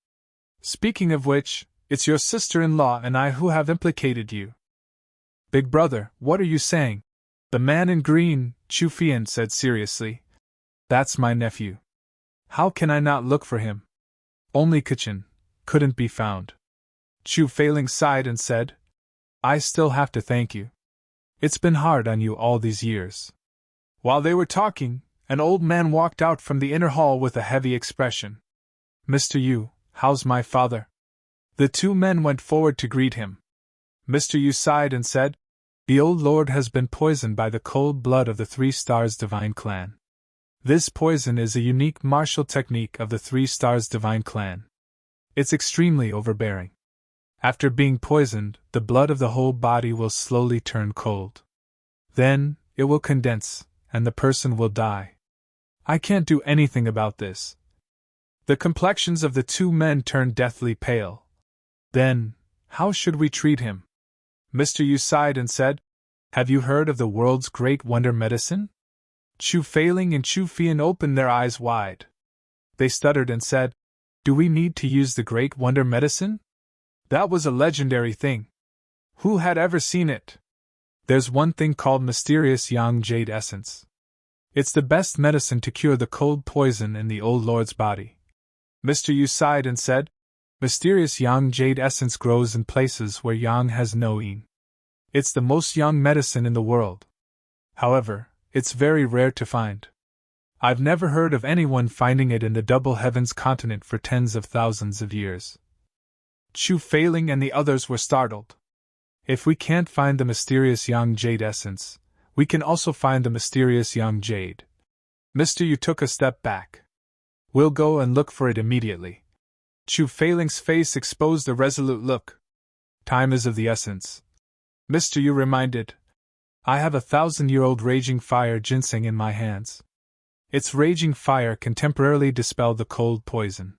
Speaking of which, it's your sister-in-law and I who have implicated you. Big brother, what are you saying? The man in green, Chu Fian said seriously. That's my nephew. How can I not look for him? Only Kachin couldn't be found. Chu Failing sighed and said, I still have to thank you. It's been hard on you all these years. While they were talking, an old man walked out from the inner hall with a heavy expression. Mr. Yu, how's my father? The two men went forward to greet him. Mr. Yu sighed and said, The old lord has been poisoned by the cold blood of the Three Stars Divine Clan. This poison is a unique martial technique of the Three Stars Divine Clan. It's extremely overbearing. After being poisoned, the blood of the whole body will slowly turn cold. Then, it will condense, and the person will die. I can't do anything about this. The complexions of the two men turned deathly pale. Then, how should we treat him? Mr. Yu sighed and said, Have you heard of the world's great wonder medicine? Chu Failing and Chu Fian opened their eyes wide. They stuttered and said, Do we need to use the great wonder medicine? That was a legendary thing. Who had ever seen it? There's one thing called mysterious young jade essence. It's the best medicine to cure the cold poison in the old lord's body. Mr. Yu sighed and said, Mysterious young jade essence grows in places where yang has no yin. It's the most young medicine in the world. However, it's very rare to find. I've never heard of anyone finding it in the Double Heavens continent for tens of thousands of years. Chu Failing and the others were startled. If we can't find the mysterious young jade essence, we can also find the mysterious young jade. Mr. Yu took a step back. We'll go and look for it immediately. Chu Failing's face exposed a resolute look. Time is of the essence. Mr. Yu reminded. I have 1,000-year-old raging fire ginseng in my hands. Its raging fire can temporarily dispel the cold poison.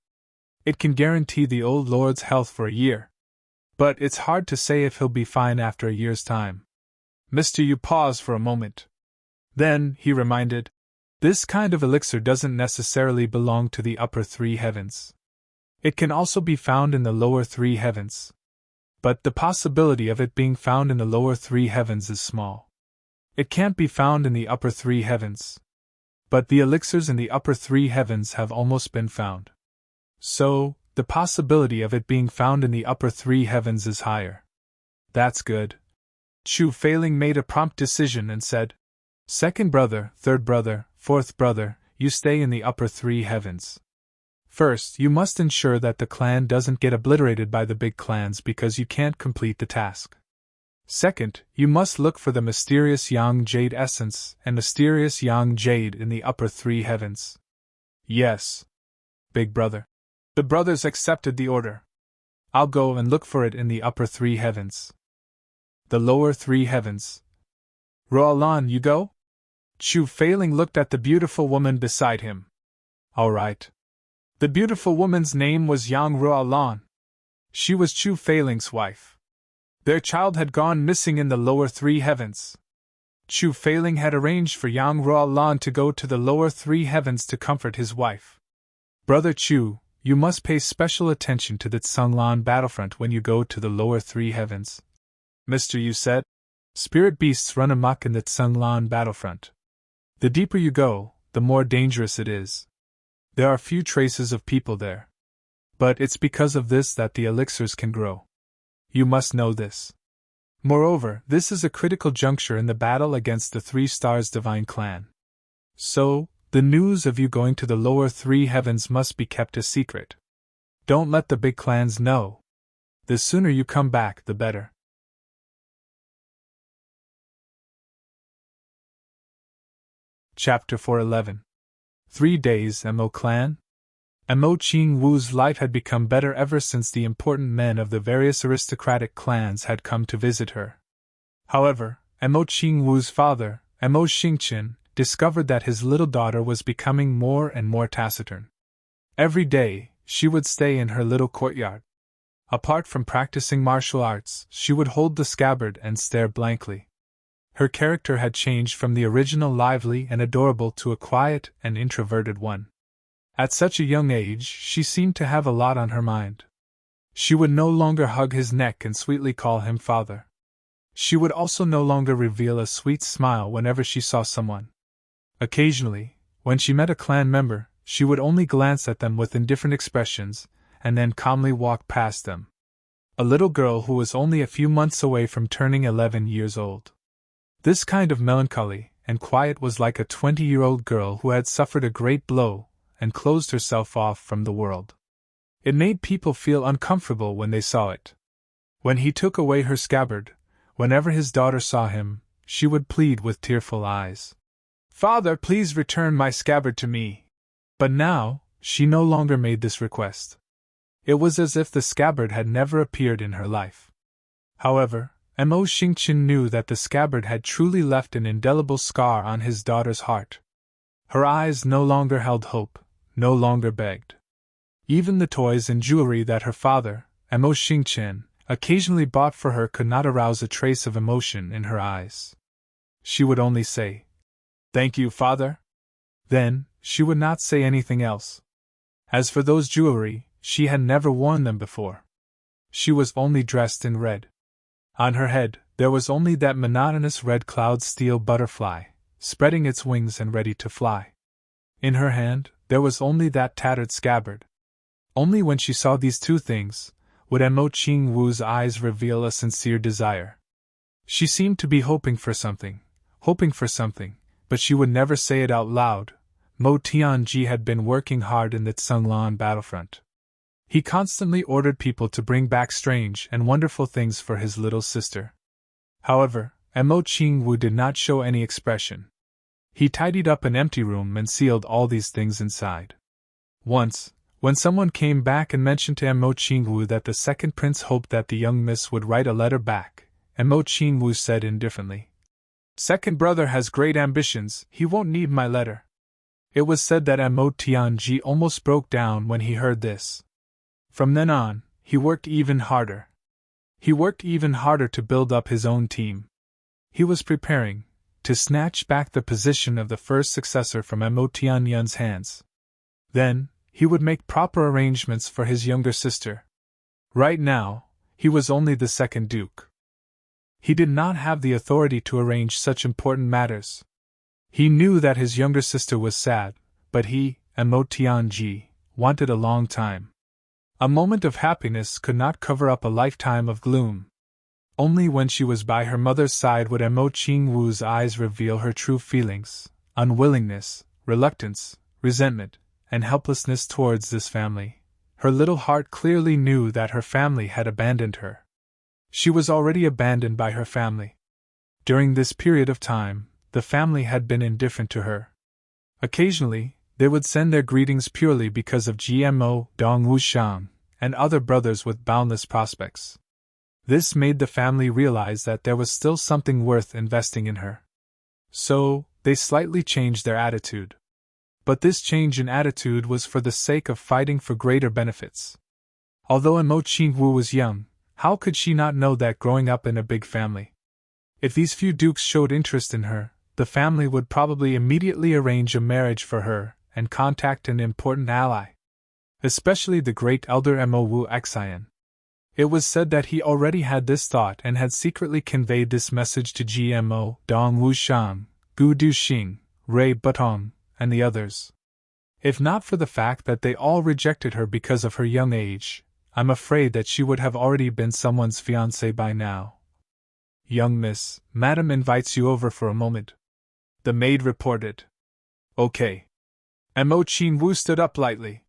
It can guarantee the old lord's health for a year. But it's hard to say if he'll be fine after a year's time. Mr. Yu paused for a moment. Then, he reminded, this kind of elixir doesn't necessarily belong to the upper three heavens. It can also be found in the lower three heavens. But the possibility of it being found in the lower three heavens is small. It can't be found in the upper three heavens. But the elixirs in the upper three heavens have almost been found. So, the possibility of it being found in the upper three heavens is higher. That's good. Chu Failing made a prompt decision and said, Second brother, third brother, fourth brother, you stay in the upper three heavens. First, you must ensure that the clan doesn't get obliterated by the big clans because you can't complete the task. Second, you must look for the mysterious young jade essence and mysterious young jade in the upper three heavens. Yes, big brother. The brothers accepted the order. I'll go and look for it in the upper three heavens. The lower three heavens. Roalan, you go? Chu Failing looked at the beautiful woman beside him. All right. The beautiful woman's name was Yang Roalan. She was Chu Failing's wife. Their child had gone missing in the lower three heavens. Chu Failing had arranged for Yang Roalan to go to the lower three heavens to comfort his wife. Brother Chu, you must pay special attention to the Tsunglan battlefront when you go to the lower three heavens. Mr. Yu said, Spirit beasts run amok in the Tsunglan battlefront. The deeper you go, the more dangerous it is. There are few traces of people there. But it's because of this that the elixirs can grow. You must know this. Moreover, this is a critical juncture in the battle against the Three Stars Divine Clan. So, the news of you going to the lower three heavens must be kept a secret. Don't let the big clans know. The sooner you come back, the better. Chapter 411. 3 Days, Mo Clan? Mo Ching Wu's life had become better ever since the important men of the various aristocratic clans had come to visit her. However, Mo Ching Wu's father, Mo Xingqian, discovered that his little daughter was becoming more and more taciturn. Every day, she would stay in her little courtyard. Apart from practicing martial arts, she would hold the scabbard and stare blankly. Her character had changed from the original lively and adorable to a quiet and introverted one. At such a young age, she seemed to have a lot on her mind. She would no longer hug his neck and sweetly call him father. She would also no longer reveal a sweet smile whenever she saw someone. Occasionally, when she met a clan member, she would only glance at them with indifferent expressions, and then calmly walk past them. A little girl who was only a few months away from turning 11 years old. This kind of melancholy and quiet was like a 20-year-old girl who had suffered a great blow and closed herself off from the world. It made people feel uncomfortable when they saw it. When he took away her scabbard, whenever his daughter saw him, she would plead with tearful eyes, "Father, please return my scabbard to me." But now, she no longer made this request. It was as if the scabbard had never appeared in her life. However, Mo Xingqian knew that the scabbard had truly left an indelible scar on his daughter's heart. Her eyes no longer held hope, no longer begged. Even the toys and jewelry that her father, Mo Xingqian, occasionally bought for her could not arouse a trace of emotion in her eyes. She would only say, "Thank you, father." Then, she would not say anything else. As for those jewelry, she had never worn them before. She was only dressed in red. On her head, there was only that monotonous red cloud-steel butterfly, spreading its wings and ready to fly. In her hand, there was only that tattered scabbard. Only when she saw these two things would Mo Ching Wu's eyes reveal a sincere desire. She seemed to be hoping for something, but she would never say it out loud. Mo Tianji had been working hard in the Tsunglan battlefront. He constantly ordered people to bring back strange and wonderful things for his little sister. However, Mo Ching Wu did not show any expression. He tidied up an empty room and sealed all these things inside. Once, when someone came back and mentioned to Mo Ching Wu that the second prince hoped that the young miss would write a letter back, Mo Ching Wu said indifferently, "Second brother has great ambitions, he won't need my letter." It was said that Mo Tianji almost broke down when he heard this. From then on, he worked even harder. He worked even harder to build up his own team. He was preparing to snatch back the position of the first successor from Mo Tianyun's hands. Then, he would make proper arrangements for his younger sister. Right now, he was only the second duke. He did not have the authority to arrange such important matters. He knew that his younger sister was sad, but he, Mo Tianji, wanted a long time. A moment of happiness could not cover up a lifetime of gloom. Only when she was by her mother's side would Mo Ching Wu's eyes reveal her true feelings: unwillingness, reluctance, resentment, and helplessness towards this family. Her little heart clearly knew that her family had abandoned her. She was already abandoned by her family. During this period of time, the family had been indifferent to her. Occasionally, they would send their greetings purely because of GMO Dong Wushang and other brothers with boundless prospects. This made the family realize that there was still something worth investing in her. So, they slightly changed their attitude. But this change in attitude was for the sake of fighting for greater benefits. Although Mo Ching Wu was young, how could she not know that growing up in a big family? If these few dukes showed interest in her, the family would probably immediately arrange a marriage for her and contact an important ally. Especially the great elder Mo Wu Xian. It was said that he already had this thought and had secretly conveyed this message to GMO Dong Wushang, Gu Duxing, Ray Butong, and the others. If not for the fact that they all rejected her because of her young age, I'm afraid that she would have already been someone's fiancée by now. "Young miss, madam invites you over for a moment," the maid reported. "Okay." Mo Ching Wu stood up lightly.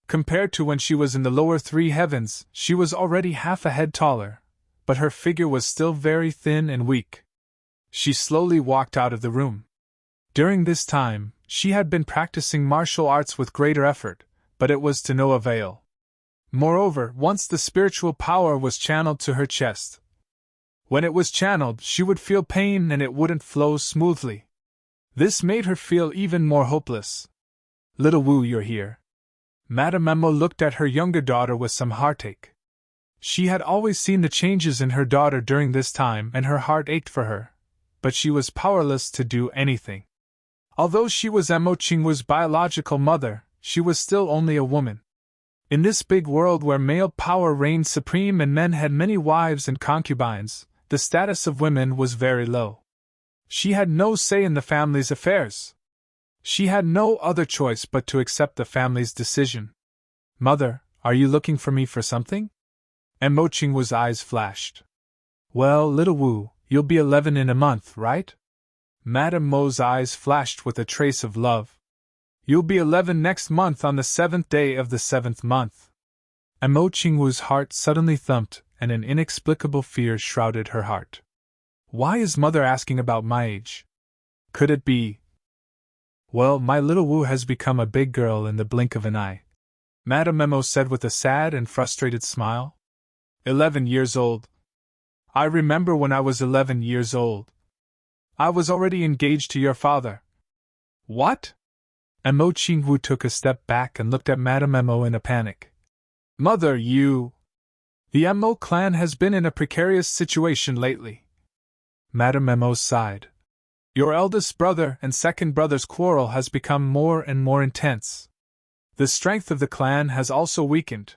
Compared to when she was in the lower three heavens, she was already half a head taller, but her figure was still very thin and weak. She slowly walked out of the room. During this time, she had been practicing martial arts with greater effort, but it was to no avail. Moreover, once the spiritual power was channeled to her chest. When it was channeled, she would feel pain and it wouldn't flow smoothly. This made her feel even more hopeless. Little Wu, you're here. Madame Emo looked at her younger daughter with some heartache. She had always seen the changes in her daughter during this time and her heart ached for her, but she was powerless to do anything. Although she was Emo Qingwu's biological mother, she was still only a woman. In this big world where male power reigned supreme and men had many wives and concubines, the status of women was very low. She had no say in the family's affairs. She had no other choice but to accept the family's decision. Mother, are you looking for me for something? Emo Qingwu's eyes flashed. Well, little Wu, you'll be 11 in a month, right? Madame Mo's eyes flashed with a trace of love. You'll be 11 next month on the 7th day of the 7th month. Emo Qingwu's heart suddenly thumped, and an inexplicable fear shrouded her heart. Why is Mother asking about my age? Could it be? Well, my little Wu has become a big girl in the blink of an eye, Madame Emo said with a sad and frustrated smile. 11 years old. I remember when I was 11 years old. I was already engaged to your father. What? Emo Qingwu took a step back and looked at Madame Emo in a panic. Mother, you... The Emo clan has been in a precarious situation lately. Madame Emo sighed. Your eldest brother and second brother's quarrel has become more and more intense. The strength of the clan has also weakened.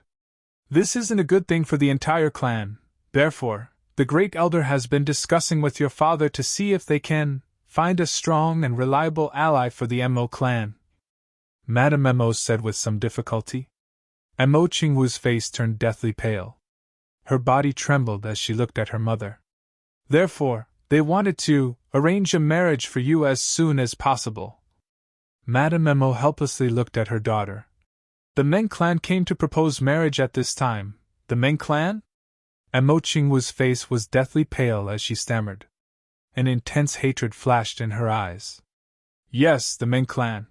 This isn't a good thing for the entire clan, therefore, the great elder has been discussing with your father to see if they can find a strong and reliable ally for the Emo clan. Madame Emo said with some difficulty. Emo Qingwu's face turned deathly pale. Her body trembled as she looked at her mother. Therefore, they wanted to arrange a marriage for you as soon as possible. Madame Emo helplessly looked at her daughter. The Meng clan came to propose marriage at this time. The Meng clan? Emo Qingwu's face was deathly pale as she stammered. An intense hatred flashed in her eyes. Yes, the Meng clan.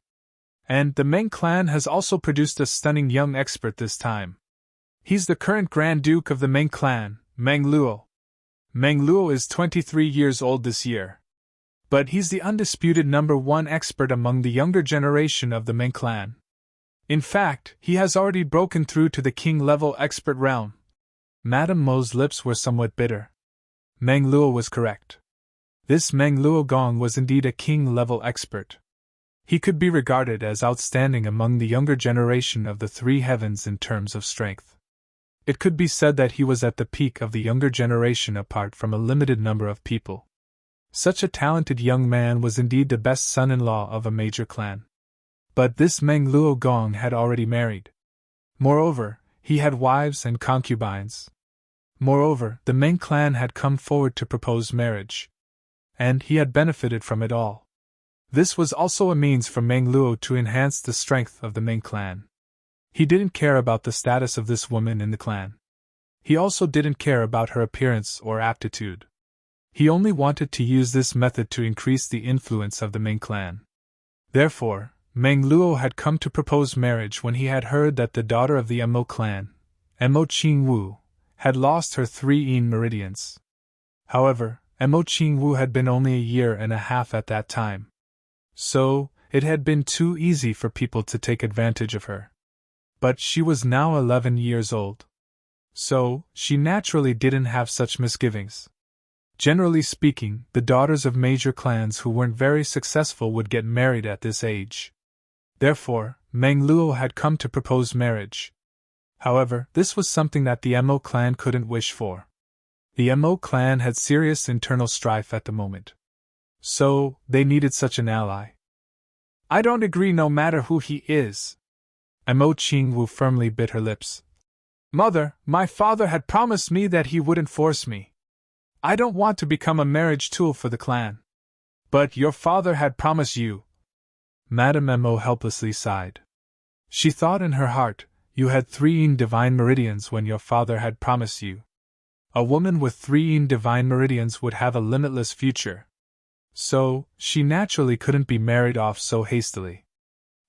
And the Meng clan has also produced a stunning young expert this time. He's the current Grand Duke of the Meng clan, Meng Luo. Meng Luo is 23 years old this year. But he's the undisputed #1 expert among the younger generation of the Meng clan. In fact, he has already broken through to the king-level expert realm. Madame Mo's lips were somewhat bitter. Meng Luo was correct. This Meng Luo Gong was indeed a king-level expert. He could be regarded as outstanding among the younger generation of the three heavens in terms of strength. It could be said that he was at the peak of the younger generation apart from a limited number of people. Such a talented young man was indeed the best son-in-law of a major clan. But this Meng Luo Gong had already married. Moreover, he had wives and concubines. Moreover, the Meng clan had come forward to propose marriage. And he had benefited from it all. This was also a means for Meng Luo to enhance the strength of the Meng clan. He didn't care about the status of this woman in the clan. He also didn't care about her appearance or aptitude. He only wanted to use this method to increase the influence of the Meng clan. Therefore, Meng Luo had come to propose marriage when he had heard that the daughter of the Emo clan, Emo Qingwu, had lost her 3 meridians. However, Emo Qingwu had been only a year and a half at that time. So, it had been too easy for people to take advantage of her. But she was now 11 years old. So, she naturally didn't have such misgivings. Generally speaking, the daughters of major clans who weren't very successful would get married at this age. Therefore, Meng Luo had come to propose marriage. However, this was something that the Emo clan couldn't wish for. The Emo clan had serious internal strife at the moment. So, they needed such an ally. I don't agree no matter who he is. Emo Qingwu firmly bit her lips. Mother, my father had promised me that he wouldn't force me. I don't want to become a marriage tool for the clan. But your father had promised you. Madame Emo helplessly sighed. She thought in her heart, you had 3 divine meridians when your father had promised you. A woman with 3 divine meridians would have a limitless future. So, she naturally couldn't be married off so hastily.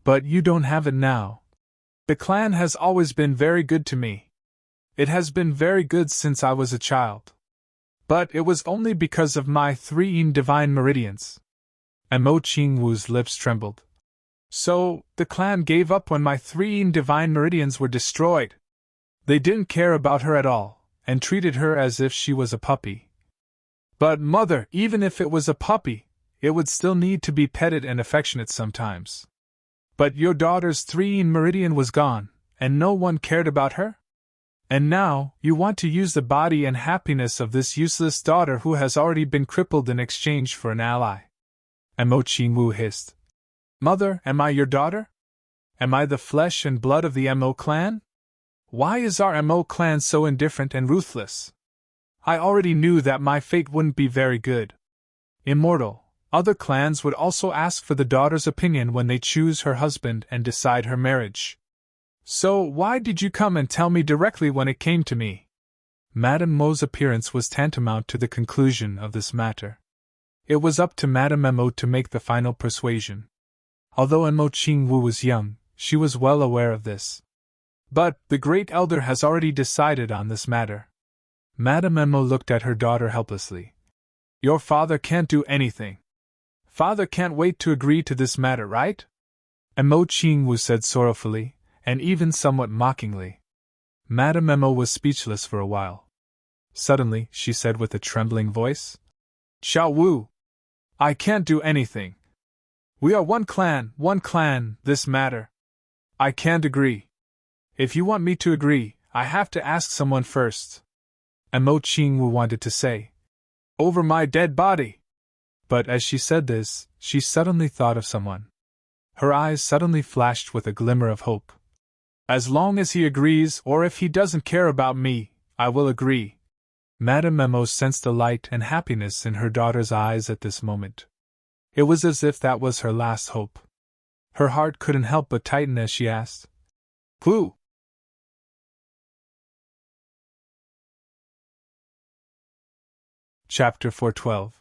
But you don't have it now. The clan has always been very good to me. It has been very good since I was a child. But it was only because of my 3 divine meridians. And Mo Qingwu's lips trembled. So, the clan gave up when my 3 divine meridians were destroyed. They didn't care about her at all, and treated her as if she was a puppy. But, mother, even if it was a puppy, it would still need to be petted and affectionate sometimes. But your daughter's 3 meridian was gone, and no one cared about her? And now, you want to use the body and happiness of this useless daughter who has already been crippled in exchange for an ally. And Mo Qingwu hissed. Mother, am I your daughter? Am I the flesh and blood of the Mo clan? Why is our Mo clan so indifferent and ruthless? I already knew that my fate wouldn't be very good. Immortal, other clans would also ask for the daughter's opinion when they choose her husband and decide her marriage. So why did you come and tell me directly when it came to me? Madame Mo's appearance was tantamount to the conclusion of this matter. It was up to Madame Mo to make the final persuasion. Although Mo Qingwu was young, she was well aware of this. But the great elder has already decided on this matter. Madame Mo looked at her daughter helplessly. Your father can't do anything. Father can't wait to agree to this matter, right? And Mo Qingwu said sorrowfully, and even somewhat mockingly. Madame Mo was speechless for a while. Suddenly, she said with a trembling voice, Xiao Wu, I can't do anything. We are one clan, this matter. I can't agree. If you want me to agree, I have to ask someone first. And Mo Qingwu wanted to say, over my dead body. But as she said this, she suddenly thought of someone. Her eyes suddenly flashed with a glimmer of hope. As long as he agrees, or if he doesn't care about me, I will agree. Madame Mo sensed a light and happiness in her daughter's eyes at this moment. It was as if that was her last hope. Her heart couldn't help but tighten as she asked, Who? Chapter 412.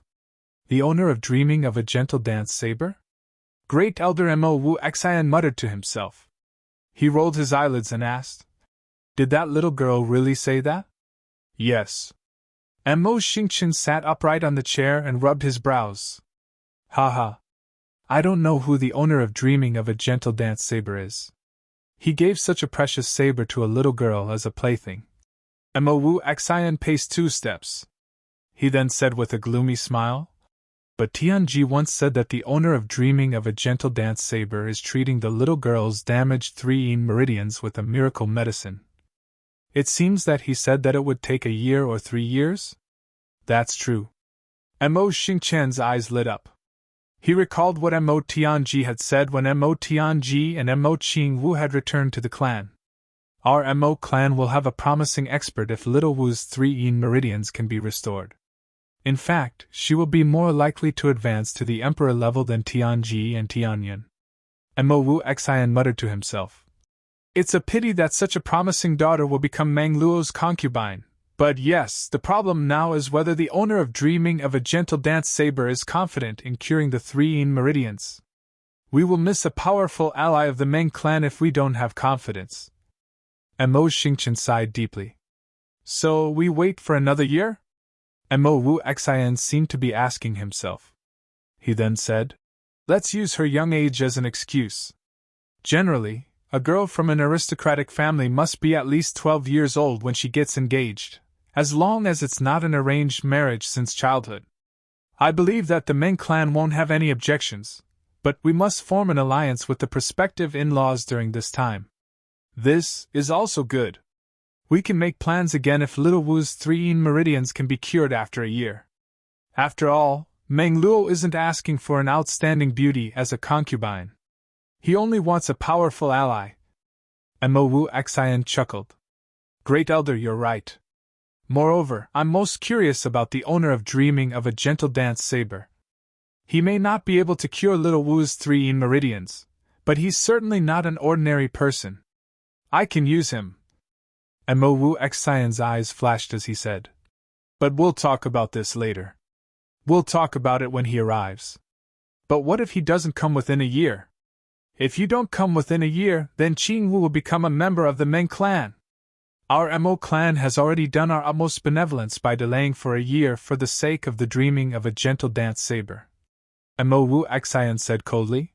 The owner of dreaming of a gentle dance saber? Great Elder Mo Wu Xian muttered to himself. He rolled his eyelids and asked, Did that little girl really say that? Yes. Mo Xingchen sat upright on the chair and rubbed his brows. Ha ha. I don't know who the owner of dreaming of a gentle dance saber is. He gave such a precious saber to a little girl as a plaything. Mo Wu Xian paced 2 steps. He then said with a gloomy smile, But Tianji once said that the owner of dreaming of a gentle dance saber is treating the little girl's damaged 3 meridians with a miracle medicine. It seems that he said that it would take a year or 3 years? That's true. Mo Xingchen's eyes lit up. He recalled what Mo Tianji had said when Mo Tianji and Mo Qingwu had returned to the clan. Our Mo clan will have a promising expert if little Wu's 3 meridians can be restored. In fact, she will be more likely to advance to the emperor level than Tianji and Tianyan. Mo Wu Xian muttered to himself. It's a pity that such a promising daughter will become Meng Luo's concubine. But yes, the problem now is whether the owner of dreaming of a gentle dance saber is confident in curing the 3 meridians. We will miss a powerful ally of the Meng clan if we don't have confidence. Mo Xingchen sighed deeply. So we wait for another year? Mo Wu Xian seemed to be asking himself. He then said, Let's use her young age as an excuse. Generally, a girl from an aristocratic family must be at least 12 years old when she gets engaged, as long as it's not an arranged marriage since childhood. I believe that the Meng clan won't have any objections, but we must form an alliance with the prospective in-laws during this time. This is also good. We can make plans again if little Wu's 3 meridians can be cured after a year. After all, Meng Luo isn't asking for an outstanding beauty as a concubine. He only wants a powerful ally. Mo Wu Xian chuckled. Great Elder, you're right. Moreover, I'm most curious about the owner of dreaming of a gentle dance saber. He may not be able to cure little Wu's 3 meridians, but he's certainly not an ordinary person. I can use him. Mo Wu Xian's eyes flashed as he said, But we'll talk about this later. We'll talk about it when he arrives. But what if he doesn't come within a year? If you don't come within a year, then Qing Wu will become a member of the Meng clan. Our Mo clan has already done our utmost benevolence by delaying for a year for the sake of the dreaming of a gentle dance saber. Mo Wu Xian said coldly.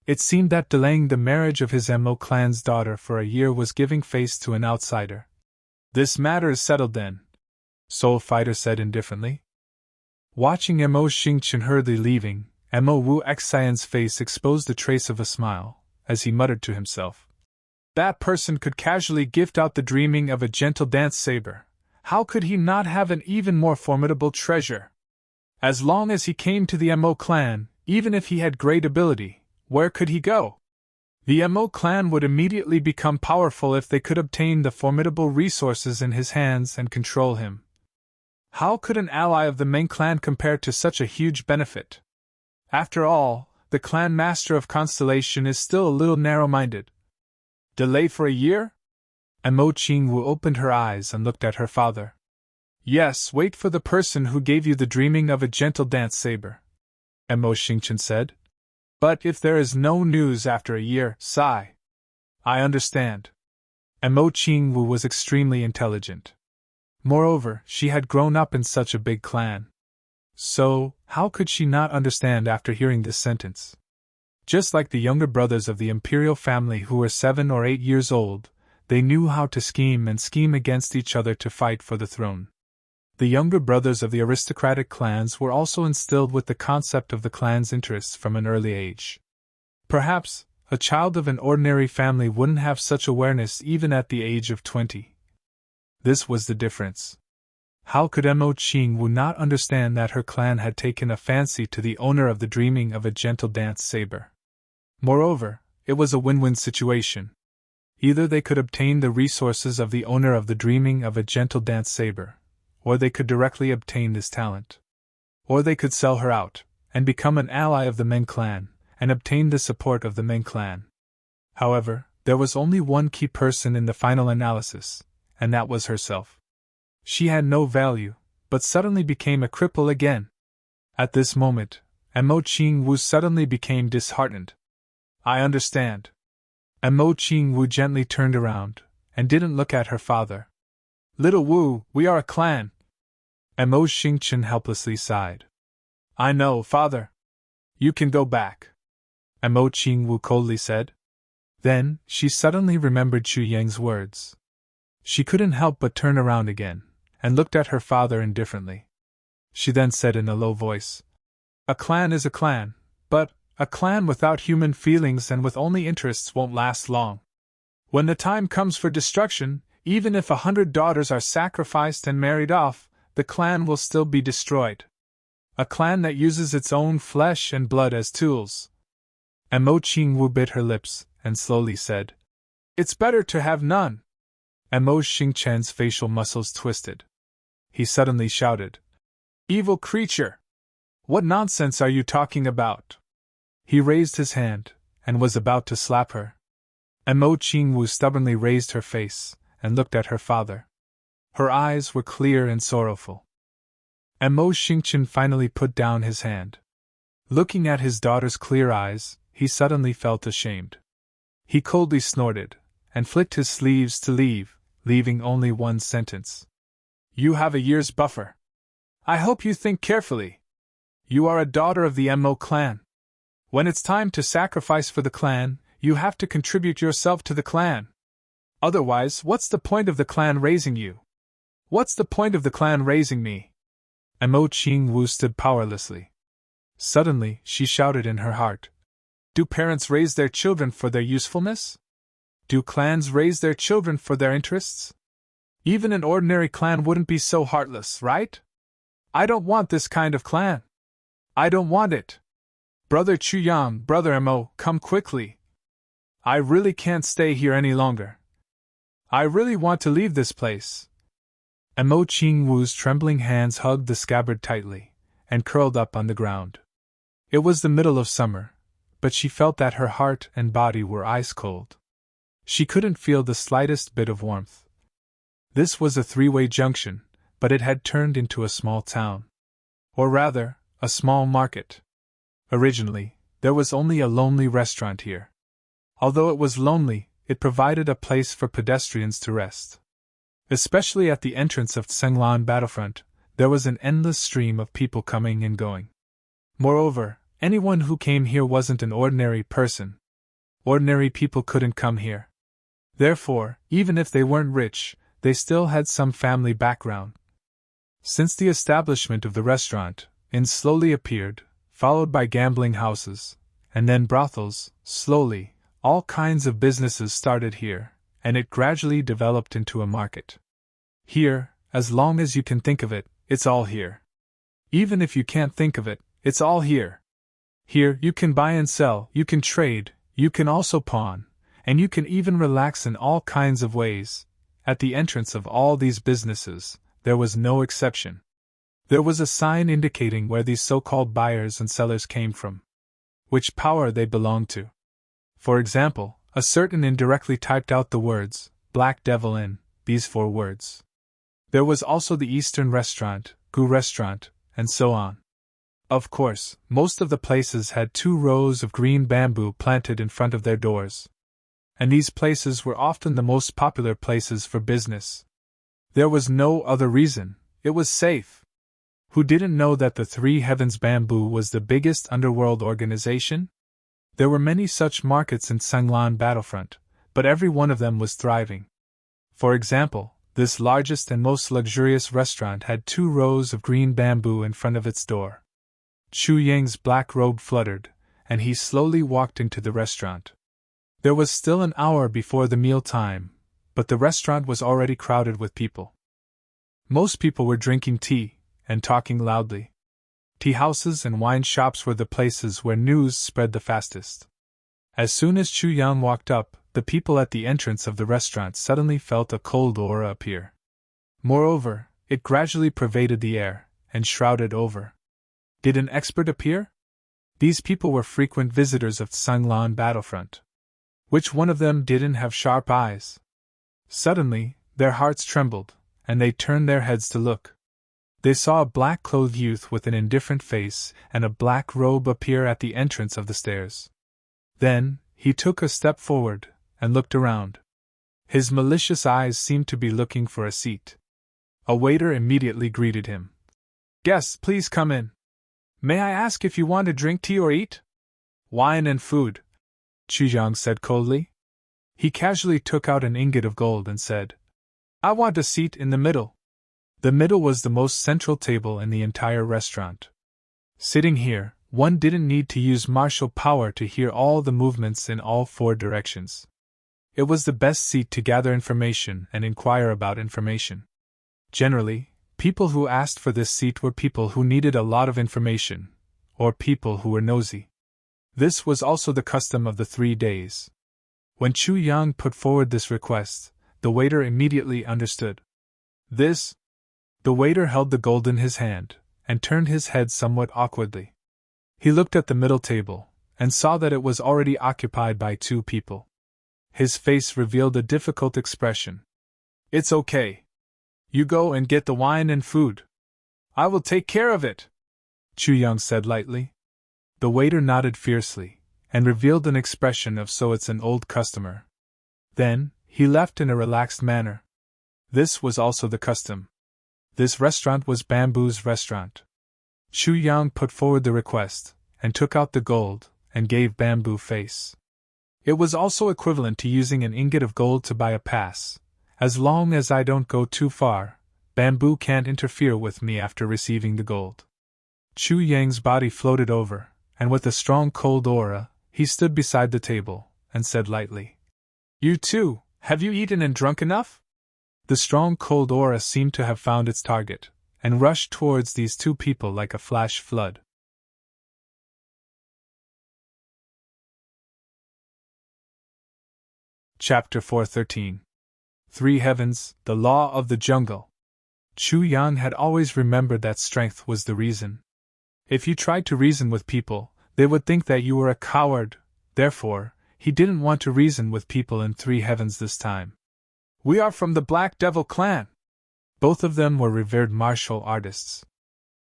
It seemed that delaying the marriage of his Mo clan's daughter for a year was giving face to an outsider. This matter is settled then, Soul Fighter said indifferently. Watching Mo Xingqian hurriedly leaving, Mo Wu Xian's face exposed a trace of a smile, as he muttered to himself. That person could casually gift out the dreaming of a gentle dance saber. How could he not have an even more formidable treasure? As long as he came to the Mo clan, even if he had great ability, where could he go? The Mo clan would immediately become powerful if they could obtain the formidable resources in his hands and control him. How could an ally of the Meng clan compare to such a huge benefit? After all, the clan master of Constellation is still a little narrow-minded. Delay for a year? Mo Qingwu opened her eyes and looked at her father. Yes, wait for the person who gave you the dreaming of a gentle dance saber, Mo Xingqian said. But if there is no news after a year, sigh. I understand. Mo Qingwu was extremely intelligent. Moreover, she had grown up in such a big clan. So, how could she not understand after hearing this sentence? Just like the younger brothers of the imperial family who were 7 or 8 years old, they knew how to scheme against each other to fight for the throne. The younger brothers of the aristocratic clans were also instilled with the concept of the clan's interests from an early age. Perhaps, a child of an ordinary family wouldn't have such awareness even at the age of 20. This was the difference. How could Mo Qingwu not understand that her clan had taken a fancy to the owner of the dreaming of a gentle dance saber? Moreover, it was a win-win situation. Either they could obtain the resources of the owner of the dreaming of a gentle dance saber, or they could directly obtain this talent. Or they could sell her out, and become an ally of the Meng clan, and obtain the support of the Meng clan. However, there was only one key person in the final analysis, and that was herself. She had no value, but suddenly became a cripple again. At this moment, Mo Qingwu suddenly became disheartened. I understand. Mo Qingwu gently turned around, and didn't look at her father. Little Wu, we are a clan. Mo Xingqian helplessly sighed. I know, father. You can go back, Mo Qingwu coldly said. Then, she suddenly remembered Chu Yang's words. She couldn't help but turn around again, and looked at her father indifferently. She then said in a low voice, A clan is a clan, but a clan without human feelings and with only interests won't last long. When the time comes for destruction, even if 100 daughters are sacrificed and married off, the clan will still be destroyed. A clan that uses its own flesh and blood as tools. Mo Qingwu bit her lips, and slowly said, It's better to have none. Mo Xingqian's facial muscles twisted. He suddenly shouted, Evil creature! What nonsense are you talking about? He raised his hand, and was about to slap her. Mo Qingwu stubbornly raised her face, and looked at her father. Her eyes were clear and sorrowful. Mo Xingqian finally put down his hand. Looking at his daughter's clear eyes, he suddenly felt ashamed. He coldly snorted, and flicked his sleeves to leave, leaving only one sentence. You have a year's buffer. I hope you think carefully. You are a daughter of the Mo clan. When it's time to sacrifice for the clan, you have to contribute yourself to the clan. Otherwise, what's the point of the clan raising you? What's the point of the clan raising me? Mo Qingwu stood powerlessly. Suddenly, she shouted in her heart. Do parents raise their children for their usefulness? Do clans raise their children for their interests? Even an ordinary clan wouldn't be so heartless, right? I don't want this kind of clan. I don't want it. Brother Chuyang, Brother Mo, come quickly. I really can't stay here any longer. I really want to leave this place. Mo Qingwu's trembling hands hugged the scabbard tightly, and curled up on the ground. It was the middle of summer, but she felt that her heart and body were ice cold. She couldn't feel the slightest bit of warmth. This was a three-way junction, but it had turned into a small town. Or rather, a small market. Originally, there was only a lonely restaurant here. Although it was lonely, it provided a place for pedestrians to rest. Especially at the entrance of Tsenglan battlefront, there was an endless stream of people coming and going. Moreover, anyone who came here wasn't an ordinary person. Ordinary people couldn't come here. Therefore, even if they weren't rich, they still had some family background. Since the establishment of the restaurant, inns slowly appeared, followed by gambling houses, and then brothels. Slowly, all kinds of businesses started here, and it gradually developed into a market. Here, as long as you can think of it, it's all here. Even if you can't think of it, it's all here. Here you can buy and sell, you can trade, you can also pawn, and you can even relax in all kinds of ways. At the entrance of all these businesses, there was no exception. There was a sign indicating where these so-called buyers and sellers came from, which power they belonged to. For example, a certain inn directly typed out the words, Black Devil Inn, these 4 words. There was also the Eastern Restaurant, Gu Restaurant, and so on. Of course, most of the places had 2 rows of green bamboo planted in front of their doors. And these places were often the most popular places for business. There was no other reason, it was safe. Who didn't know that the 3 Heavens Bamboo was the biggest underworld organization? There were many such markets in Tsenglan battlefront, but every one of them was thriving. For example, this largest and most luxurious restaurant had 2 rows of green bamboo in front of its door. Chu Yang's black robe fluttered, and he slowly walked into the restaurant. There was still an hour before the meal time, but the restaurant was already crowded with people. Most people were drinking tea and talking loudly. Tea houses and wine shops were the places where news spread the fastest. As soon as Chu Yang walked up, the people at the entrance of the restaurant suddenly felt a cold aura appear. Moreover, it gradually pervaded the air and shrouded over. Did an expert appear? These people were frequent visitors of Tsenglan battlefront. Which one of them didn't have sharp eyes? Suddenly, their hearts trembled, and they turned their heads to look. They saw a black-clothed youth with an indifferent face and a black robe appear at the entrance of the stairs. Then, he took a step forward and looked around. His malicious eyes seemed to be looking for a seat. A waiter immediately greeted him. "Guests, please come in. May I ask if you want to drink tea or eat?" "Wine and food," Chu Yang said coldly. He casually took out an ingot of gold and said, "I want a seat in the middle." The middle was the most central table in the entire restaurant. Sitting here, one didn't need to use martial power to hear all the movements in all 4 directions. It was the best seat to gather information and inquire about information. Generally, people who asked for this seat were people who needed a lot of information, or people who were nosy. This was also the custom of the 3 days. When Chu Yang put forward this request, the waiter immediately understood. "This?" The waiter held the gold in his hand, and turned his head somewhat awkwardly. He looked at the middle table, and saw that it was already occupied by 2 people. His face revealed a difficult expression. "It's okay. You go and get the wine and food. I will take care of it," Chu Yang said lightly. The waiter nodded fiercely, and revealed an expression of "so it's an old customer." Then, he left in a relaxed manner. This was also the custom. This restaurant was Bamboo's restaurant. Chu Yang put forward the request, and took out the gold, and gave Bamboo face. It was also equivalent to using an ingot of gold to buy a pass. "As long as I don't go too far, Bamboo can't interfere with me after receiving the gold." Chu Yang's body floated over, and with a strong cold aura, he stood beside the table, and said lightly, "You too, have you eaten and drunk enough?" The strong cold aura seemed to have found its target, and rushed towards these 2 people like a flash flood. Chapter 413. 3 Heavens, the Law of the Jungle. Chu Yang had always remembered that strength was the reason. If you tried to reason with people, they would think that you were a coward. Therefore, he didn't want to reason with people in 3 Heavens this time. "We are from the Black Devil clan." Both of them were revered martial artists.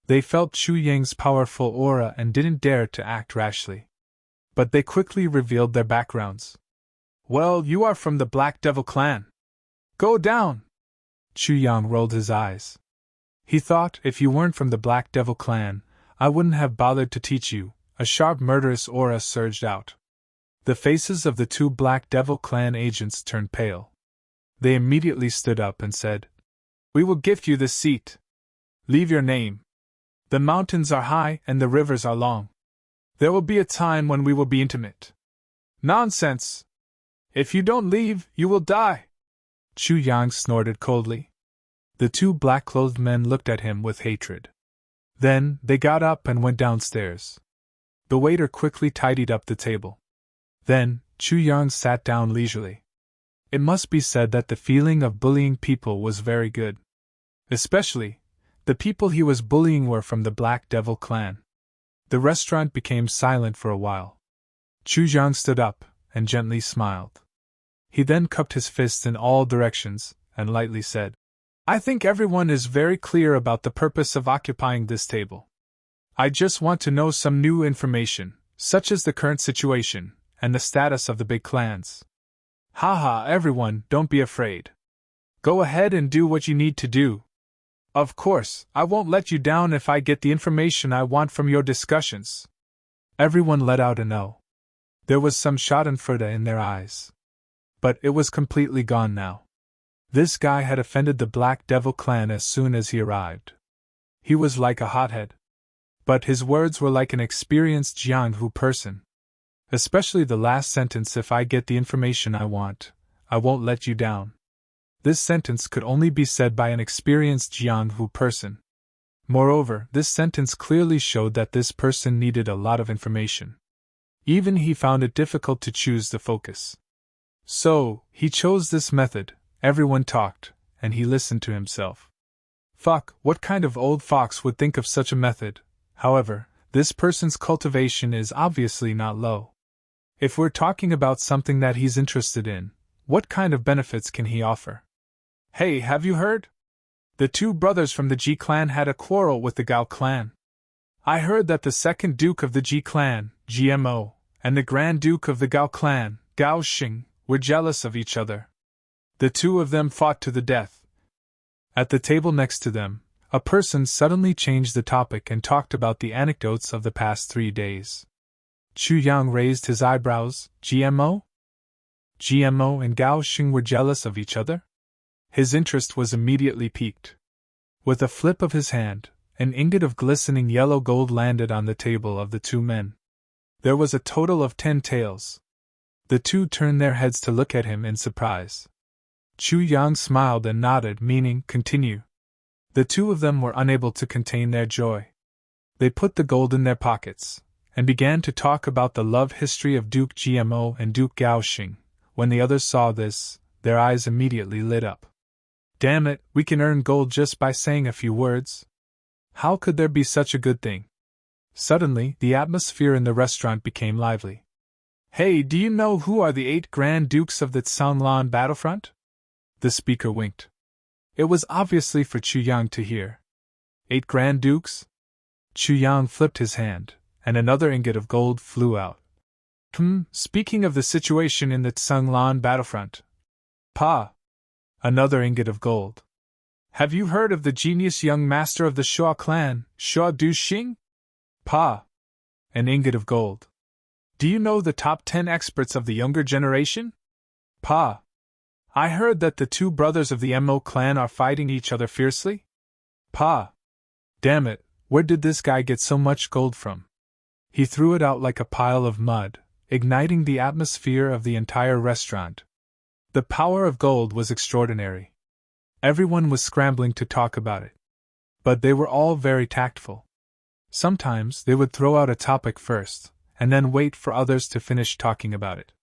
They felt Chu Yang's powerful aura and didn't dare to act rashly. But they quickly revealed their backgrounds. Well, you are from the Black Devil clan. Go down! Chu Yang rolled his eyes. He thought, if you weren't from the Black Devil clan, I wouldn't have bothered to teach you. A sharp murderous aura surged out. The faces of the two Black Devil clan agents turned pale. They immediately stood up and said, We will gift you this seat. Leave your name. The mountains are high and the rivers are long. There will be a time when we will be intimate. Nonsense! If you don't leave, you will die! Chu Yang snorted coldly. The two black-clothed men looked at him with hatred. Then, they got up and went downstairs. The waiter quickly tidied up the table. Then, Chu Yang sat down leisurely. It must be said that the feeling of bullying people was very good. Especially, the people he was bullying were from the Black Devil clan. The restaurant became silent for a while. Chu Yang stood up and gently smiled. He then cupped his fists in all directions and lightly said, I think everyone is very clear about the purpose of occupying this table. I just want to know some new information, such as the current situation and the status of the big clans. Haha, everyone, don't be afraid. Go ahead and do what you need to do. Of course, I won't let you down if I get the information I want from your discussions. Everyone let out a no. There was some schadenfreude in their eyes. But it was completely gone now. This guy had offended the Black Devil clan as soon as he arrived. He was like a hothead. But his words were like an experienced Jianghu person. Especially the last sentence, if I get the information I want, I won't let you down. This sentence could only be said by an experienced Jianghu person. Moreover, this sentence clearly showed that this person needed a lot of information. Even he found it difficult to choose the focus. So, he chose this method. Everyone talked, and he listened to himself. Fuck, what kind of old fox would think of such a method? However, this person's cultivation is obviously not low. If we're talking about something that he's interested in, what kind of benefits can he offer? Hey, have you heard? The two brothers from the Ji clan had a quarrel with the Gao clan. I heard that the second Duke of the Ji clan, GMO, and the Grand Duke of the Gao clan, Gao Xing, were jealous of each other. The two of them fought to the death. At the table next to them, a person suddenly changed the topic and talked about the anecdotes of the past 3 days. Chu Yang raised his eyebrows. GMO? GMO and Gao Xing were jealous of each other? His interest was immediately piqued. With a flip of his hand, an ingot of glistening yellow gold landed on the table of the two men. There was a total of 10 taels. The two turned their heads to look at him in surprise. Chu Yang smiled and nodded, meaning, continue. The two of them were unable to contain their joy. They put the gold in their pockets, and began to talk about the love history of Duke GMO and Duke Gao Xing. When the others saw this, their eyes immediately lit up. Damn it, we can earn gold just by saying a few words. How could there be such a good thing? Suddenly, the atmosphere in the restaurant became lively. Hey, do you know who are the 8 Grand Dukes of the Tsanglan battlefront? The speaker winked. It was obviously for Chu Yang to hear. 8 Grand Dukes? Chu Yang flipped his hand, and another ingot of gold flew out. Speaking of the situation in the Tsanglan battlefront. Pa! Another ingot of gold. Have you heard of the genius young master of the Shua clan, Shua Du Xing? Pa! An ingot of gold. Do you know the top 10 experts of the younger generation? Pa! I heard that the two brothers of the Mo clan are fighting each other fiercely? Pa! Damn it, where did this guy get so much gold from? He threw it out like a pile of mud, igniting the atmosphere of the entire restaurant. The power of gold was extraordinary. Everyone was scrambling to talk about it. But they were all very tactful. Sometimes they would throw out a topic first, and then wait for others to finish talking about it.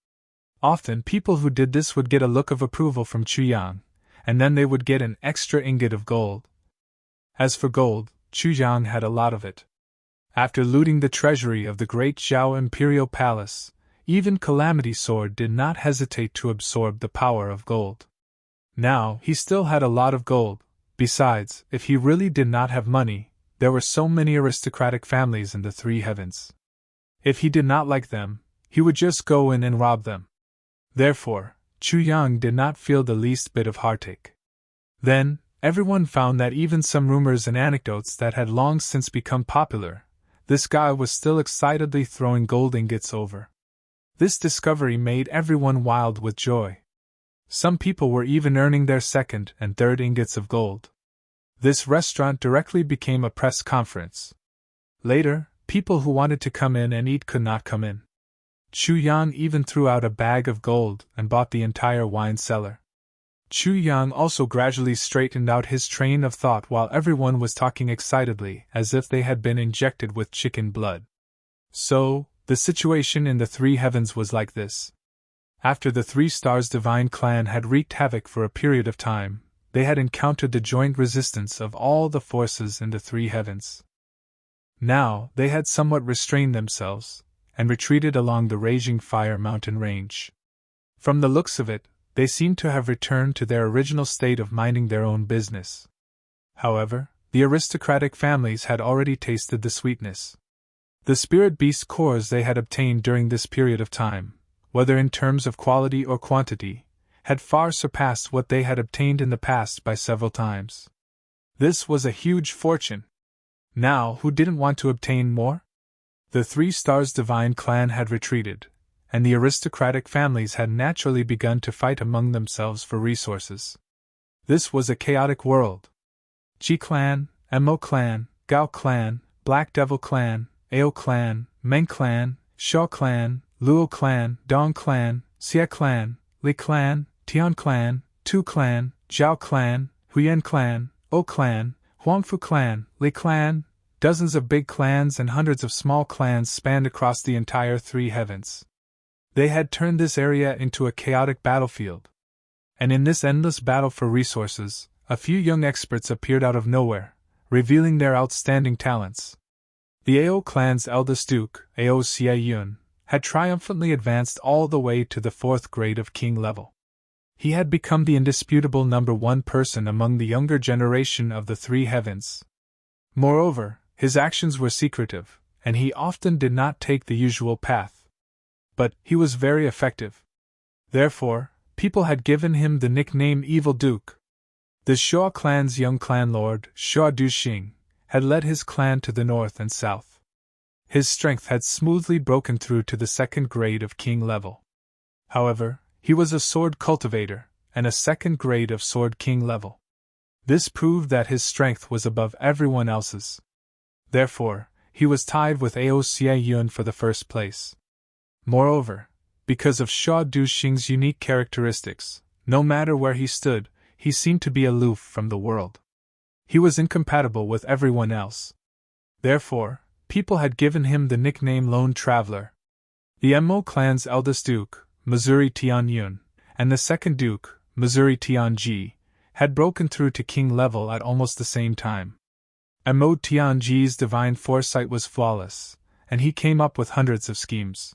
Often people who did this would get a look of approval from Chu Yang, and then they would get an extra ingot of gold. As for gold, Chu Yang had a lot of it. After looting the treasury of the great Zhao Imperial Palace, even Calamity Sword did not hesitate to absorb the power of gold. Now, he still had a lot of gold. Besides, if he really did not have money, there were so many aristocratic families in the 3 heavens. If he did not like them, he would just go in and rob them. Therefore, Chu Yang did not feel the least bit of heartache. Then, everyone found that even some rumors and anecdotes that had long since become popular, this guy was still excitedly throwing gold ingots over. This discovery made everyone wild with joy. Some people were even earning their second and third ingots of gold. This restaurant directly became a press conference. Later, people who wanted to come in and eat could not come in. Chu Yang even threw out a bag of gold and bought the entire wine cellar. Chu Yang also gradually straightened out his train of thought while everyone was talking excitedly as if they had been injected with chicken blood. So, the situation in the three heavens was like this. After the 3 Stars Divine Clan had wreaked havoc for a period of time, they had encountered the joint resistance of all the forces in the 3 heavens. Now, they had somewhat restrained themselves, and retreated along the raging Fire Mountain range. From the looks of it, they seemed to have returned to their original state of minding their own business. However, the aristocratic families had already tasted the sweetness. The spirit beast cores they had obtained during this period of time, whether in terms of quality or quantity, had far surpassed what they had obtained in the past by several times. This was a huge fortune. Now, who didn't want to obtain more? The 3 Stars Divine Clan had retreated, and the aristocratic families had naturally begun to fight among themselves for resources. This was a chaotic world. Ji Clan, Mo Clan, Gao Clan, Black Devil Clan, Ao Clan, Meng Clan, Shaw Clan, Luo Clan, Dong Clan, Xia Clan, Li Clan, Tian Clan, Tu Clan, Zhao Clan, Huyen Clan, O Clan, Huangfu Clan, Li Clan, dozens of big clans and hundreds of small clans spanned across the entire 3 heavens. They had turned this area into a chaotic battlefield. And in this endless battle for resources, a few young experts appeared out of nowhere, revealing their outstanding talents. The Ao clan's eldest duke, Ao Xie Yun, had triumphantly advanced all the way to the 4th grade of king level. He had become the indisputable number 1 person among the younger generation of the 3 heavens. Moreover, his actions were secretive, and he often did not take the usual path. But he was very effective. Therefore, people had given him the nickname Evil Duke. The Shua clan's young clan lord, Shua Duxing, had led his clan to the north and south. His strength had smoothly broken through to the 2nd grade of king level. However, he was a sword cultivator, and a 2nd grade of sword king level. This proved that his strength was above everyone else's. Therefore, he was tied with Ao Xie Yun for the 1st place. Moreover, because of Shua Duxing's unique characteristics, no matter where he stood, he seemed to be aloof from the world. He was incompatible with everyone else. Therefore, people had given him the nickname Lone Traveler. The Mo clan's eldest duke, Missouri Tian Yun, and the 2nd duke, Missouri Tian Ji, had broken through to king level at almost the same time. Mo Tianji's divine foresight was flawless, and he came up with hundreds of schemes.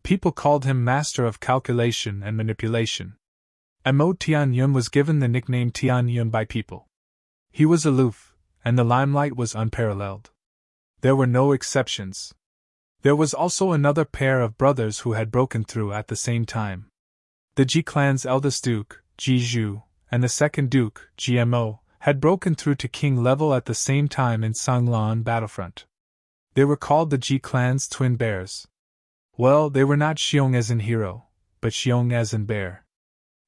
People called him master of calculation and manipulation. Mo Tianyun was given the nickname Tianyun by people. He was aloof, and the limelight was unparalleled. There were no exceptions. There was also another pair of brothers who had broken through at the same time. The Ji clan's eldest duke, Ji Zhu, and the 2nd duke, GMO, had broken through to king level at the same time in Sanglan battlefront. They were called the Ji clan's twin bears. Well, they were not Xiong as in hero, but Xiong as in bear.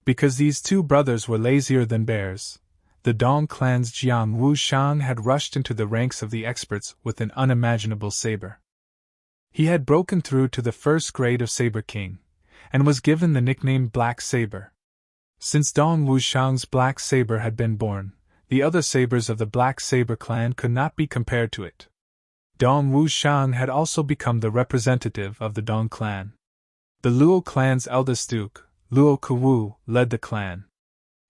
Because these 2 brothers were lazier than bears, the Dong clan's Jiang Wushang had rushed into the ranks of the experts with an unimaginable saber. He had broken through to the 1st grade of Saber King, and was given the nickname Black Saber. Since Dong Wushang's Black Saber had been born, the other sabers of the Black Saber clan could not be compared to it. Dong Wushang had also become the representative of the Dong clan. The Luo clan's eldest duke, Luo Kuwu, led the clan.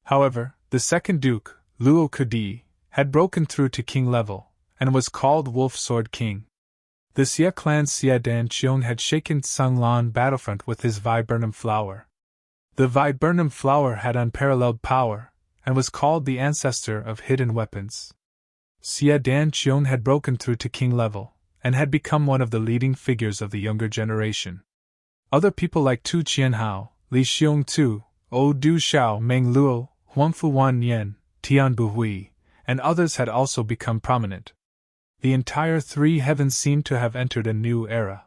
However, the 2nd duke, Luo Kudi, had broken through to king level, and was called Wolf Sword King. The Xia clan's Xia Dan Qiong had shaken Sanglan battlefront with his viburnum flower. The viburnum flower had unparalleled power, and was called the ancestor of hidden weapons. Xia Dan Qiong had broken through to king level, and had become one of the leading figures of the younger generation. Other people like Tu Qianhao, Li Xiong Tu, O Du Xiao Meng Luo, Huangfu Wan Yen, Tian Bu Hui, and others had also become prominent. The entire three heavens seemed to have entered a new era.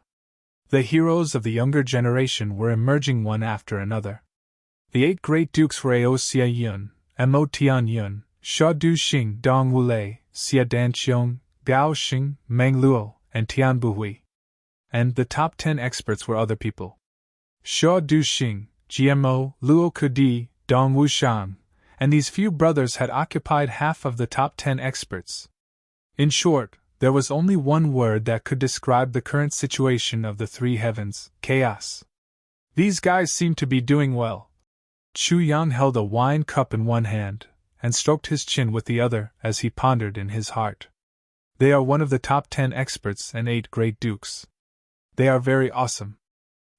The heroes of the younger generation were emerging one after another. The 8 great dukes were Ao Xia Yun, Mo Tian Yun, Sha Du Xing, Dong Wulei, Xia Dan Qiong, Gao Xing, Meng Luo, and Tian Bu Hui. And the top 10 experts were other people. Sha Du Xing, GMO, Luo Kudi, Dong Wushang, and these few brothers had occupied half of the top 10 experts. In short, there was only one word that could describe the current situation of the three heavens: chaos. These guys seemed to be doing well. Chu Yang held a wine cup in one hand, and stroked his chin with the other as he pondered in his heart. They are one of the top 10 experts and 8 great dukes. They are very awesome.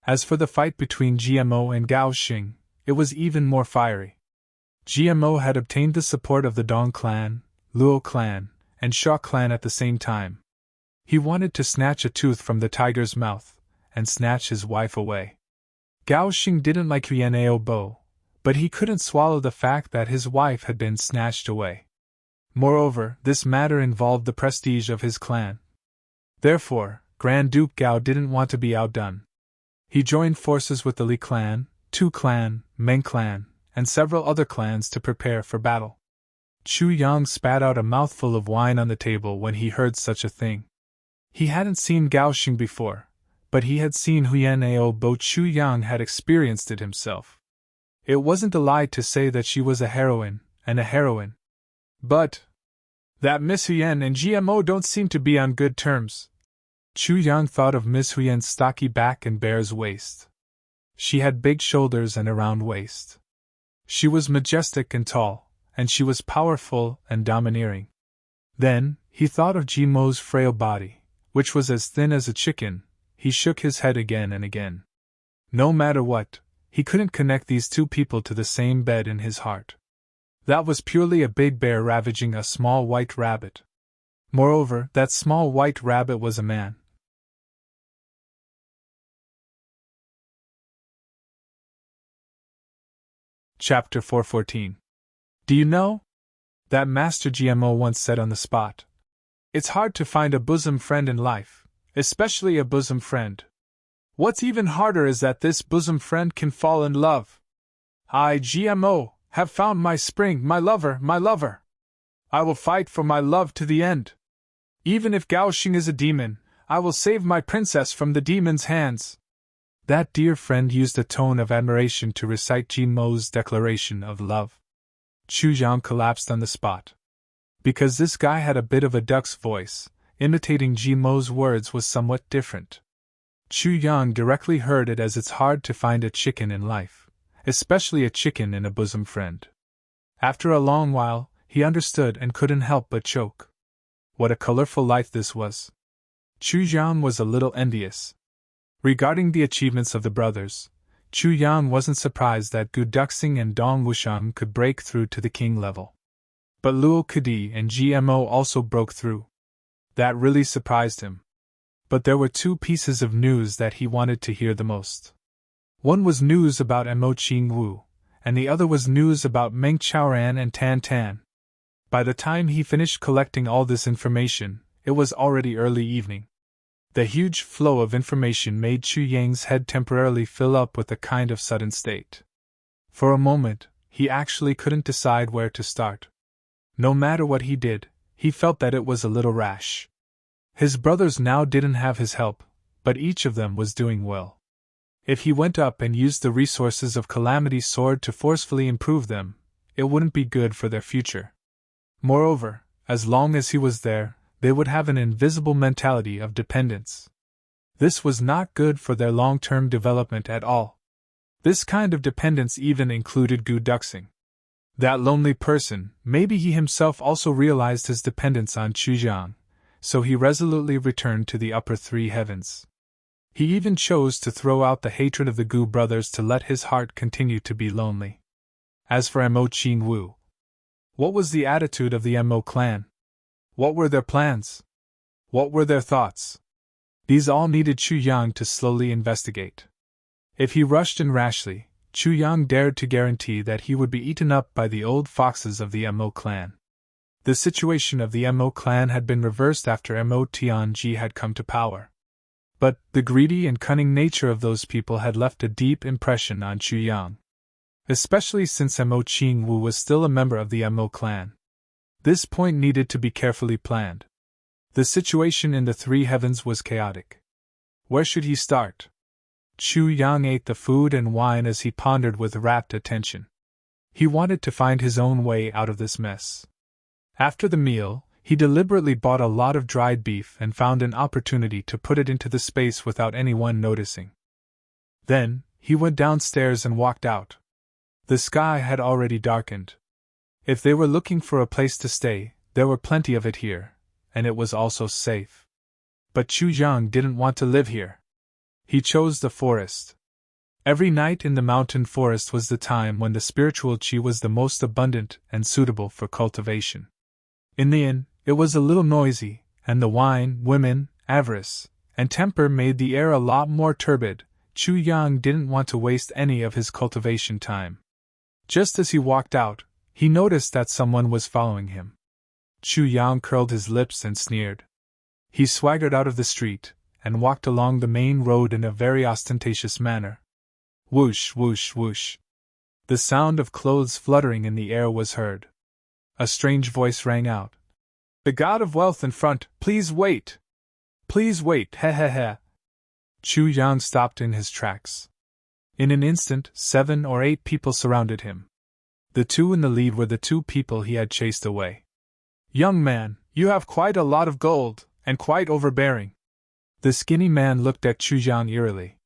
As for the fight between GMO and Gao Xing, it was even more fiery. GMO had obtained the support of the Dong clan, Luo clan, and Sha clan at the same time. He wanted to snatch a tooth from the tiger's mouth, and snatch his wife away. Gao Xing didn't like Yuan Bo, but he couldn't swallow the fact that his wife had been snatched away. Moreover, this matter involved the prestige of his clan. Therefore, Grand Duke Gao didn't want to be outdone. He joined forces with the Li clan, Tu clan, Meng clan, and several other clans to prepare for battle. Chu Yang spat out a mouthful of wine on the table when he heard such a thing. He hadn't seen Gao Xing before, but he had seen Huyan Bo. Chu Yang had experienced it himself. It wasn't a lie to say that she was a heroine, and a heroine. But that Miss Huyan and GMO don't seem to be on good terms. Chu Yang thought of Miss Huyan's stocky back and bear's waist. She had big shoulders and a round waist. She was majestic and tall, and she was powerful and domineering. Then, he thought of GMO's frail body, which was as thin as a chicken. He shook his head again and again. No matter what, he couldn't connect these two people to the same bed in his heart. That was purely a big bear ravaging a small white rabbit. Moreover, that small white rabbit was a man. Chapter 414. Do you know? That Master GMO once said on the spot. It's hard to find a bosom friend in life, especially a bosom friend. What's even harder is that this bosom friend can fall in love. I, GMO, have found my spring, my lover, my lover. I will fight for my love to the end. Even if Gao Xing is a demon, I will save my princess from the demon's hands. That dear friend used a tone of admiration to recite GMO's declaration of love. Chu Yang collapsed on the spot. Because this guy had a bit of a duck's voice, imitating GMO's words was somewhat different. Chu Yang directly heard it as it's hard to find a chicken in life, especially a chicken in a bosom friend. After a long while, he understood and couldn't help but choke. What a colorful life this was. Chu Yang was a little envious. Regarding the achievements of the brothers, Chu Yang wasn't surprised that Gu Duxing and Dong Wushang could break through to the king level. But Luo Kadi and GMO also broke through. That really surprised him. But there were 2 pieces of news that he wanted to hear the most. One was news about Mo Qing Wu, and the other was news about Meng Chaoran and Tan Tan. By the time he finished collecting all this information, it was already early evening. The huge flow of information made Chu Yang's head temporarily fill up with a kind of sudden state. For a moment, he actually couldn't decide where to start. No matter what he did, he felt that it was a little rash. His brothers now didn't have his help, but each of them was doing well. If he went up and used the resources of Calamity's sword to forcefully improve them, it wouldn't be good for their future. Moreover, as long as he was there, they would have an invisible mentality of dependence. This was not good for their long-term development at all. This kind of dependence even included Gu Duxing. That lonely person, maybe he himself also realized his dependence on Chu Yang, so he resolutely returned to the upper 3 heavens. He even chose to throw out the hatred of the Gu brothers to let his heart continue to be lonely. As for Mo Qing Wu, what was the attitude of the Mo clan? What were their plans? What were their thoughts? These all needed Chu Yang to slowly investigate. If he rushed in rashly, Chu Yang dared to guarantee that he would be eaten up by the old foxes of the Mo clan. The situation of the Mo clan had been reversed after Mo Tianji had come to power. But the greedy and cunning nature of those people had left a deep impression on Chu Yang, especially since Mo Qingwu was still a member of the Mo clan. This point needed to be carefully planned. The situation in the Three Heavens was chaotic. Where should he start? Chu Yang ate the food and wine as he pondered with rapt attention. He wanted to find his own way out of this mess. After the meal, he deliberately bought a lot of dried beef and found an opportunity to put it into the space without anyone noticing. Then, he went downstairs and walked out. The sky had already darkened. If they were looking for a place to stay, there were plenty of it here, and it was also safe. But Chu Yang didn't want to live here. He chose the forest. Every night in the mountain forest was the time when the spiritual qi was the most abundant and suitable for cultivation. In the inn, it was a little noisy, and the wine, women, avarice, and temper made the air a lot more turbid. Chu Yang didn't want to waste any of his cultivation time. Just as he walked out, he noticed that someone was following him. Chu Yang curled his lips and sneered. He swaggered out of the street, and walked along the main road in a very ostentatious manner. Whoosh, whoosh, whoosh. The sound of clothes fluttering in the air was heard. A strange voice rang out. The god of wealth in front, please wait! Please wait, he he he. Chu Yang stopped in his tracks. In an instant, 7 or 8 people surrounded him. The two in the lead were the 2 people he had chased away. Young man, you have quite a lot of gold, and quite overbearing. The skinny man looked at Chu Yang eerily.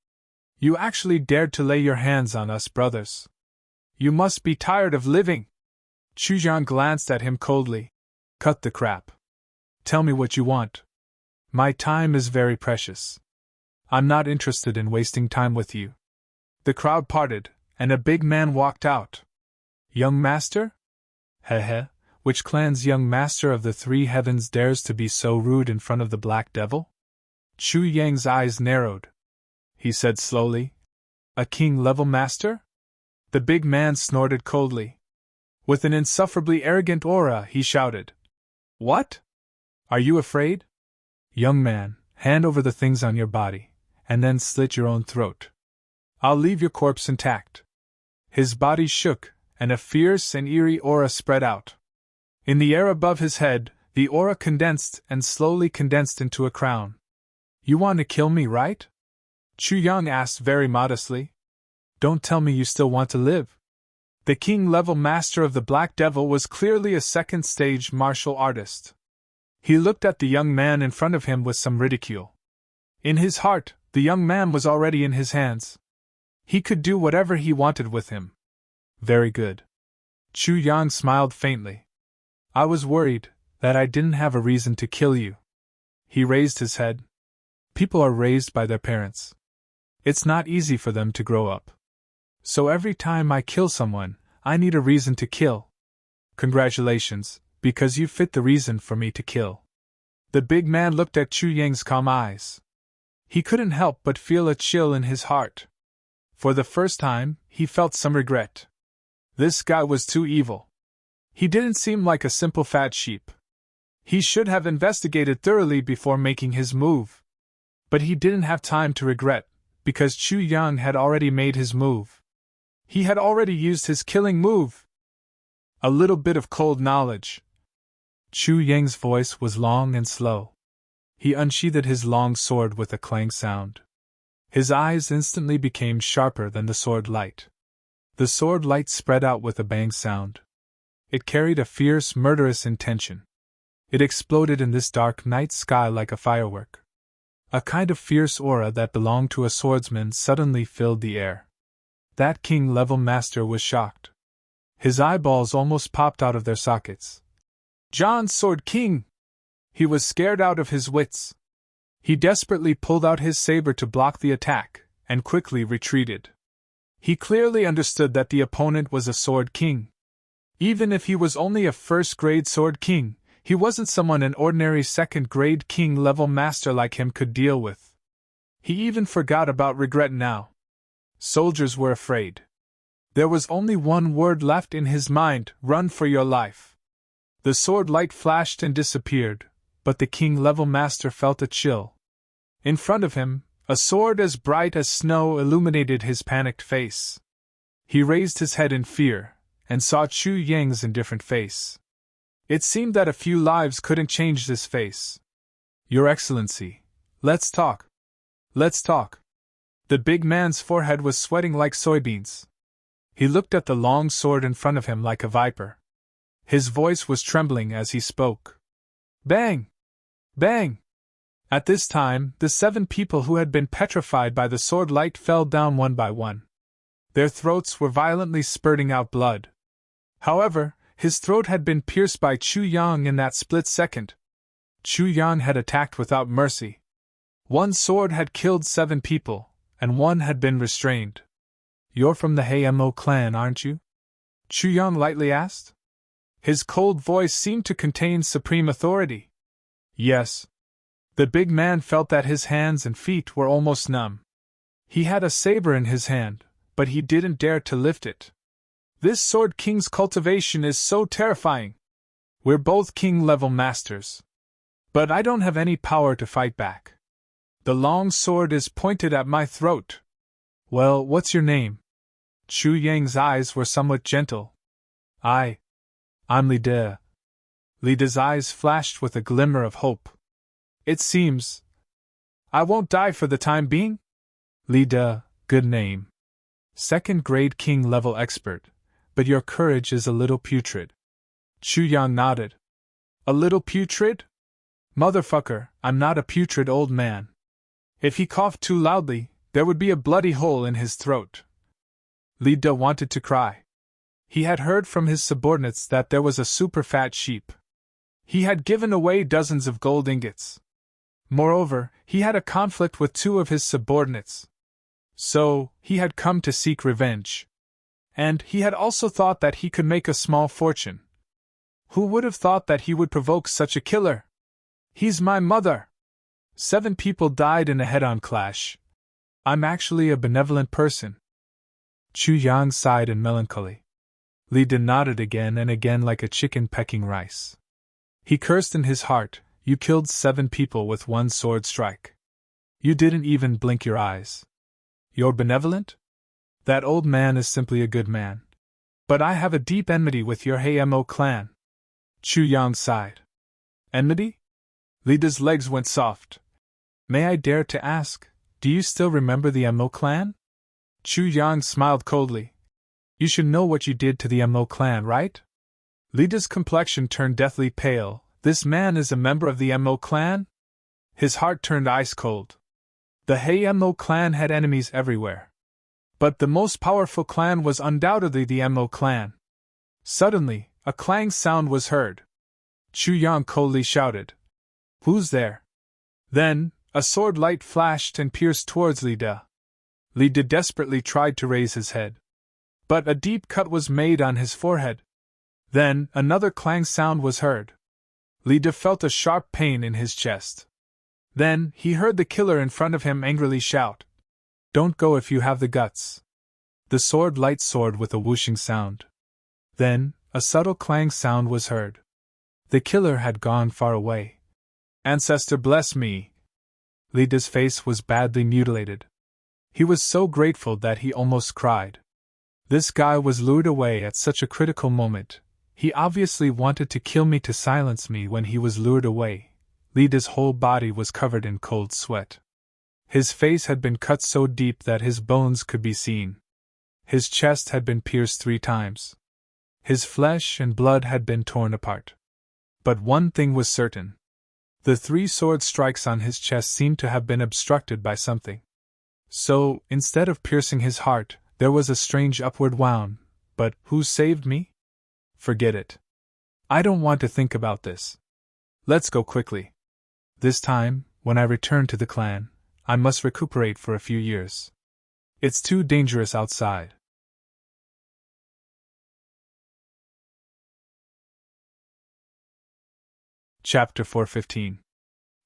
You actually dared to lay your hands on us, brothers. You must be tired of living. Chu Yang glanced at him coldly. Cut the crap. Tell me what you want. My time is very precious. I'm not interested in wasting time with you. The crowd parted, and a big man walked out. Young master? Heh. Which clan's young master of the Three Heavens dares to be so rude in front of the Black Devil? Chu Yang's eyes narrowed. He said slowly, A king-level master? The big man snorted coldly. With an insufferably arrogant aura, he shouted, What? Are you afraid? Young man, hand over the things on your body, and then slit your own throat. I'll leave your corpse intact. His body shook, and a fierce and eerie aura spread out. In the air above his head, the aura condensed and slowly condensed into a crown. You want to kill me, right? Chu Yang asked very modestly. Don't tell me you still want to live. The king-level master of the Black Devil was clearly a second-stage martial artist. He looked at the young man in front of him with some ridicule. In his heart, the young man was already in his hands. He could do whatever he wanted with him. Very good. Chu Yang smiled faintly. I was worried that I didn't have a reason to kill you. He raised his head. People are raised by their parents. It's not easy for them to grow up. So every time I kill someone, I need a reason to kill. Congratulations, because you fit the reason for me to kill. The big man looked at Chu Yang's calm eyes. He couldn't help but feel a chill in his heart. For the first time, he felt some regret. This guy was too evil. He didn't seem like a simple fat sheep. He should have investigated thoroughly before making his move. But he didn't have time to regret, because Chu Yang had already made his move. He had already used his killing move. A little bit of cold knowledge. Chu Yang's voice was long and slow. He unsheathed his long sword with a clang sound. His eyes instantly became sharper than the sword light. The sword light spread out with a bang sound. It carried a fierce, murderous intention. It exploded in this dark night sky like a firework. A kind of fierce aura that belonged to a swordsman suddenly filled the air. That king-level master was shocked. His eyeballs almost popped out of their sockets. John's Sword King! He was scared out of his wits. He desperately pulled out his saber to block the attack, and quickly retreated. He clearly understood that the opponent was a Sword King. Even if he was only a first-grade Sword King, he wasn't someone an ordinary second-grade king-level master like him could deal with. He even forgot about regret now. Soldiers were afraid. There was only one word left in his mind: run for your life. The sword light flashed and disappeared, but the king-level master felt a chill. In front of him, a sword as bright as snow illuminated his panicked face. He raised his head in fear, and saw Chu Yang's indifferent face. It seemed that a few lives couldn't change this face. Your Excellency, let's talk. Let's talk. The big man's forehead was sweating like soybeans. He looked at the long sword in front of him like a viper. His voice was trembling as he spoke. Bang! Bang! At this time, the 7 people who had been petrified by the sword light fell down one by one. Their throats were violently spurting out blood. However, his throat had been pierced by Chu Yang in that split second. Chu Yang had attacked without mercy. One sword had killed 7 people, and one had been restrained. You're from the Hamo clan, aren't you? Chu Yang lightly asked. His cold voice seemed to contain supreme authority. Yes. The big man felt that his hands and feet were almost numb. He had a saber in his hand, but he didn't dare to lift it. This Sword King's cultivation is so terrifying. We're both king-level masters. But I don't have any power to fight back. The long sword is pointed at my throat. Well, what's your name? Chu Yang's eyes were somewhat gentle. I'm Li De. Li De's eyes flashed with a glimmer of hope. It seems I won't die for the time being? Li De, good name. 2nd grade king-level expert, but your courage is a little putrid. Chu Yang nodded. A little putrid? Motherfucker, I'm not a putrid old man. If he coughed too loudly, there would be a bloody hole in his throat. Li De wanted to cry. He had heard from his subordinates that there was a super fat sheep. He had given away dozens of gold ingots. Moreover, he had a conflict with 2 of his subordinates. So, he had come to seek revenge. And he had also thought that he could make a small fortune. Who would have thought that he would provoke such a killer? He's my mother! 7 people died in a head-on clash. I'm actually a benevolent person. Chu Yang sighed in melancholy. Li De nodded again and again like a chicken pecking rice. He cursed in his heart, you killed 7 people with one sword strike. You didn't even blink your eyes. You're benevolent? That old man is simply a good man. But I have a deep enmity with your Hamo clan. Chu Yang sighed. Enmity? Li De's legs went soft. May I dare to ask, do you still remember the Mo clan? Chu Yang smiled coldly. You should know what you did to the Mo clan, right? Li De's complexion turned deathly pale. This man is a member of the Mo clan? His heart turned ice cold. The Mo clan had enemies everywhere. But the most powerful clan was undoubtedly the Mo clan. Suddenly, a clang sound was heard. Chu Yang coldly shouted, Who's there? Then, a sword light flashed and pierced towards Li De. Li De desperately tried to raise his head. But a deep cut was made on his forehead. Then, another clang sound was heard. Li De felt a sharp pain in his chest. Then, he heard the killer in front of him angrily shout, Don't go if you have the guts. The sword light soared with a whooshing sound. Then, a subtle clang sound was heard. The killer had gone far away. Ancestor bless me! Li De's face was badly mutilated. He was so grateful that he almost cried. This guy was lured away at such a critical moment. He obviously wanted to kill me to silence me when he was lured away. Li De's whole body was covered in cold sweat. His face had been cut so deep that his bones could be seen. His chest had been pierced 3 times. His flesh and blood had been torn apart. But one thing was certain. The 3 sword strikes on his chest seemed to have been obstructed by something. So, instead of piercing his heart, there was a strange upward wound. But who saved me? Forget it. I don't want to think about this. Let's go quickly. This time, when I return to the clan, I must recuperate for a few years. It's too dangerous outside. Chapter 415.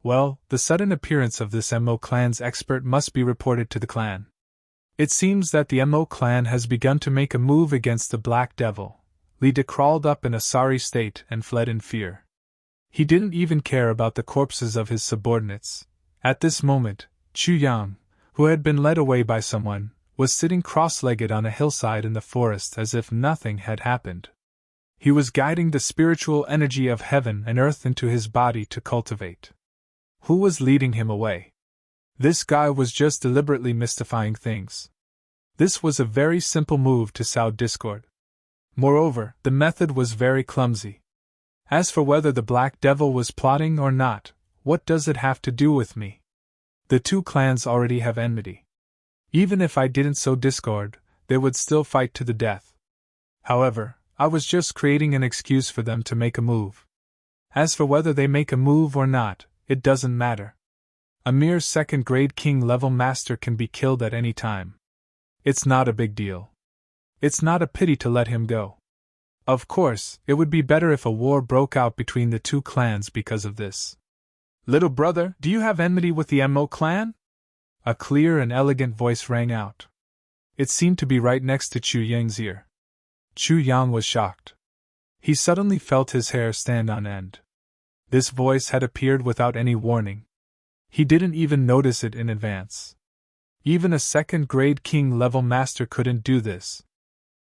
Well, the sudden appearance of this Mo clan's expert must be reported to the clan. It seems that the Mo clan has begun to make a move against the Black Devil. Lida crawled up in a sorry state and fled in fear. He didn't even care about the corpses of his subordinates. At this moment, Chu Yang, who had been led away by someone, was sitting cross-legged on a hillside in the forest as if nothing had happened. He was guiding the spiritual energy of heaven and earth into his body to cultivate. Who was leading him away? This guy was just deliberately mystifying things. This was a very simple move to sow discord. Moreover, the method was very clumsy. As for whether the Black Devil was plotting or not, what does it have to do with me? The two clans already have enmity. Even if I didn't sow discord, they would still fight to the death. However, I was just creating an excuse for them to make a move. As for whether they make a move or not, it doesn't matter. A mere second-grade king-level master can be killed at any time. It's not a big deal. It's not a pity to let him go. Of course, it would be better if a war broke out between the two clans because of this. Little brother, do you have enmity with the Mo clan? A clear and elegant voice rang out. It seemed to be right next to Chu Yang's ear. Chu Yang was shocked. He suddenly felt his hair stand on end. This voice had appeared without any warning. He didn't even notice it in advance. Even a second-grade king-level master couldn't do this.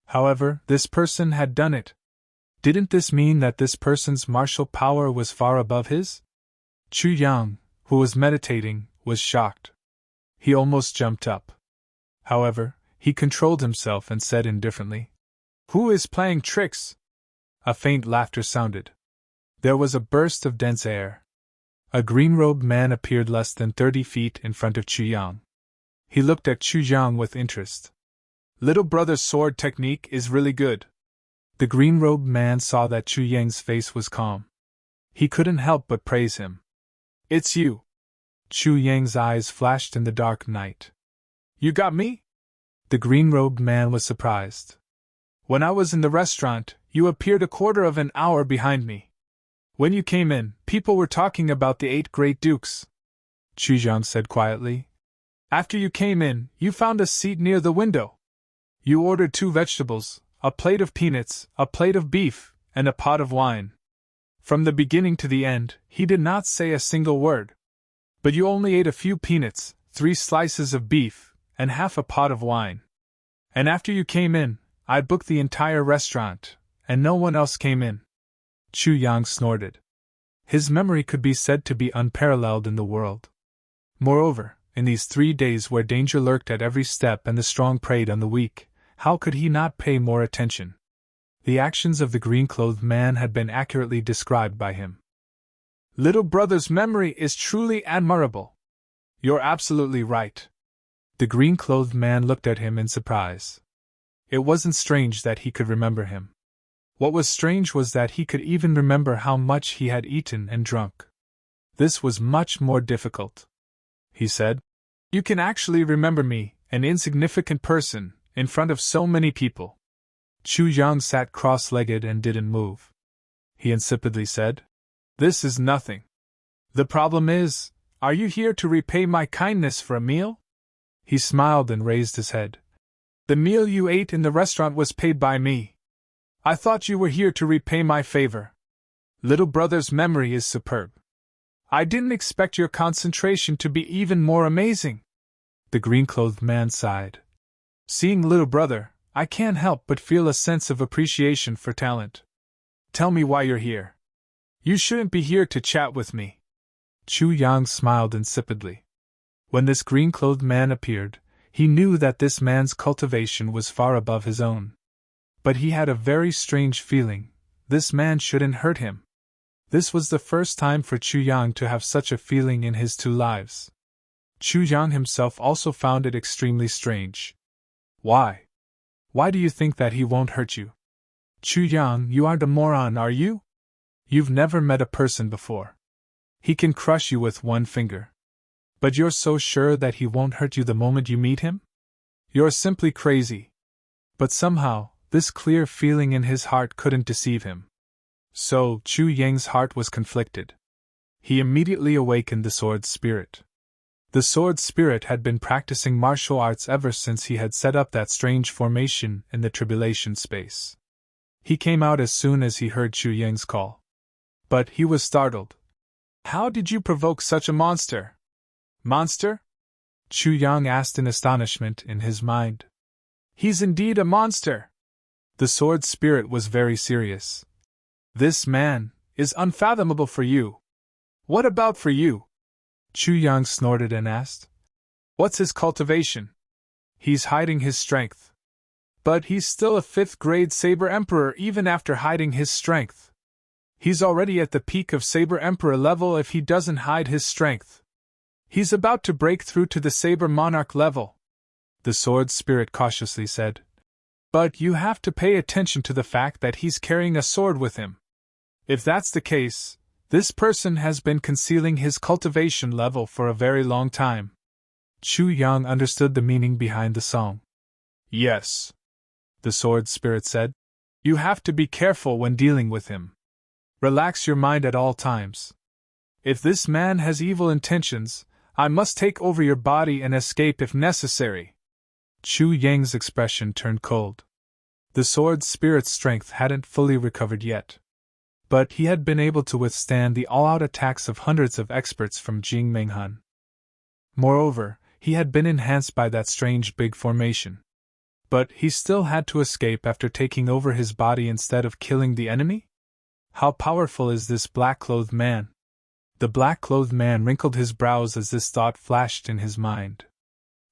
However, this person had done it. Didn't this mean that this person's martial power was far above his? Chu Yang, who was meditating, was shocked. He almost jumped up. However, he controlled himself and said indifferently, "Who is playing tricks?" A faint laughter sounded. There was a burst of dense air. A green-robed man appeared less than 30 feet in front of Chu Yang. He looked at Chu Yang with interest. "Little brother's sword technique is really good." The green-robed man saw that Chu Yang's face was calm. He couldn't help but praise him. "It's you." Chu Yang's eyes flashed in the dark night. "You got me?" The green-robed man was surprised. "When I was in the restaurant, you appeared a quarter of an hour behind me. When you came in, people were talking about the 8 great dukes," Chu Yang said quietly. "After you came in, you found a seat near the window. You ordered 2 vegetables, a plate of peanuts, a plate of beef, and a pot of wine. From the beginning to the end, he did not say a single word. But you only ate a few peanuts, 3 slices of beef, and half a pot of wine. And after you came in, I booked the entire restaurant, and no one else came in." Chu Yang snorted. His memory could be said to be unparalleled in the world. Moreover, in these 3 days where danger lurked at every step and the strong preyed on the weak, how could he not pay more attention? The actions of the green-clothed man had been accurately described by him. "Little brother's memory is truly admirable." "You're absolutely right." The green-clothed man looked at him in surprise. It wasn't strange that he could remember him. What was strange was that he could even remember how much he had eaten and drunk. This was much more difficult. He said, "You can actually remember me, an insignificant person, in front of so many people." Chu Yang sat cross-legged and didn't move. He insipidly said, "This is nothing. The problem is, are you here to repay my kindness for a meal?" He smiled and raised his head. "The meal you ate in the restaurant was paid by me. I thought you were here to repay my favor. Little brother's memory is superb. I didn't expect your concentration to be even more amazing." The green-clothed man sighed. "Seeing little brother, I can't help but feel a sense of appreciation for talent. Tell me why you're here. You shouldn't be here to chat with me." Chu Yang smiled insipidly. When this green-clothed man appeared, he knew that this man's cultivation was far above his own. But he had a very strange feeling. This man shouldn't hurt him. This was the first time for Chu Yang to have such a feeling in his 2 lives. Chu Yang himself also found it extremely strange. "Why? Why do you think that he won't hurt you? Chu Yang, you aren't a moron, are you? You've never met a person before. He can crush you with 1 finger. But you're so sure that he won't hurt you the moment you meet him? You're simply crazy." But somehow, this clear feeling in his heart couldn't deceive him. So, Chu Yang's heart was conflicted. He immediately awakened the sword spirit. The sword spirit had been practicing martial arts ever since he had set up that strange formation in the tribulation space. He came out as soon as he heard Chu Yang's call. But he was startled. How did you provoke such a monster? Monster? Chu Yang asked in astonishment in his mind. He's indeed a monster. The sword spirit was very serious. This man is unfathomable for you. What about for you? Chu Yang snorted and asked. What's his cultivation? He's hiding his strength. But he's still a 5th grade Saber Emperor even after hiding his strength. He's already at the peak of Saber Emperor level if he doesn't hide his strength. He's about to break through to the Saber Monarch level, the sword spirit cautiously said. But you have to pay attention to the fact that he's carrying a sword with him. If that's the case, this person has been concealing his cultivation level for a very long time. Chu Yang understood the meaning behind the song. Yes, the sword spirit said. You have to be careful when dealing with him. Relax your mind at all times. If this man has evil intentions, I must take over your body and escape if necessary. Chu Yang's expression turned cold. The sword spirit's strength hadn't fully recovered yet. But he had been able to withstand the all-out attacks of hundreds of experts from Jing Menghan. Moreover, he had been enhanced by that strange big formation. But he still had to escape after taking over his body instead of killing the enemy? How powerful is this black-clothed man? The black-clothed man wrinkled his brows as this thought flashed in his mind.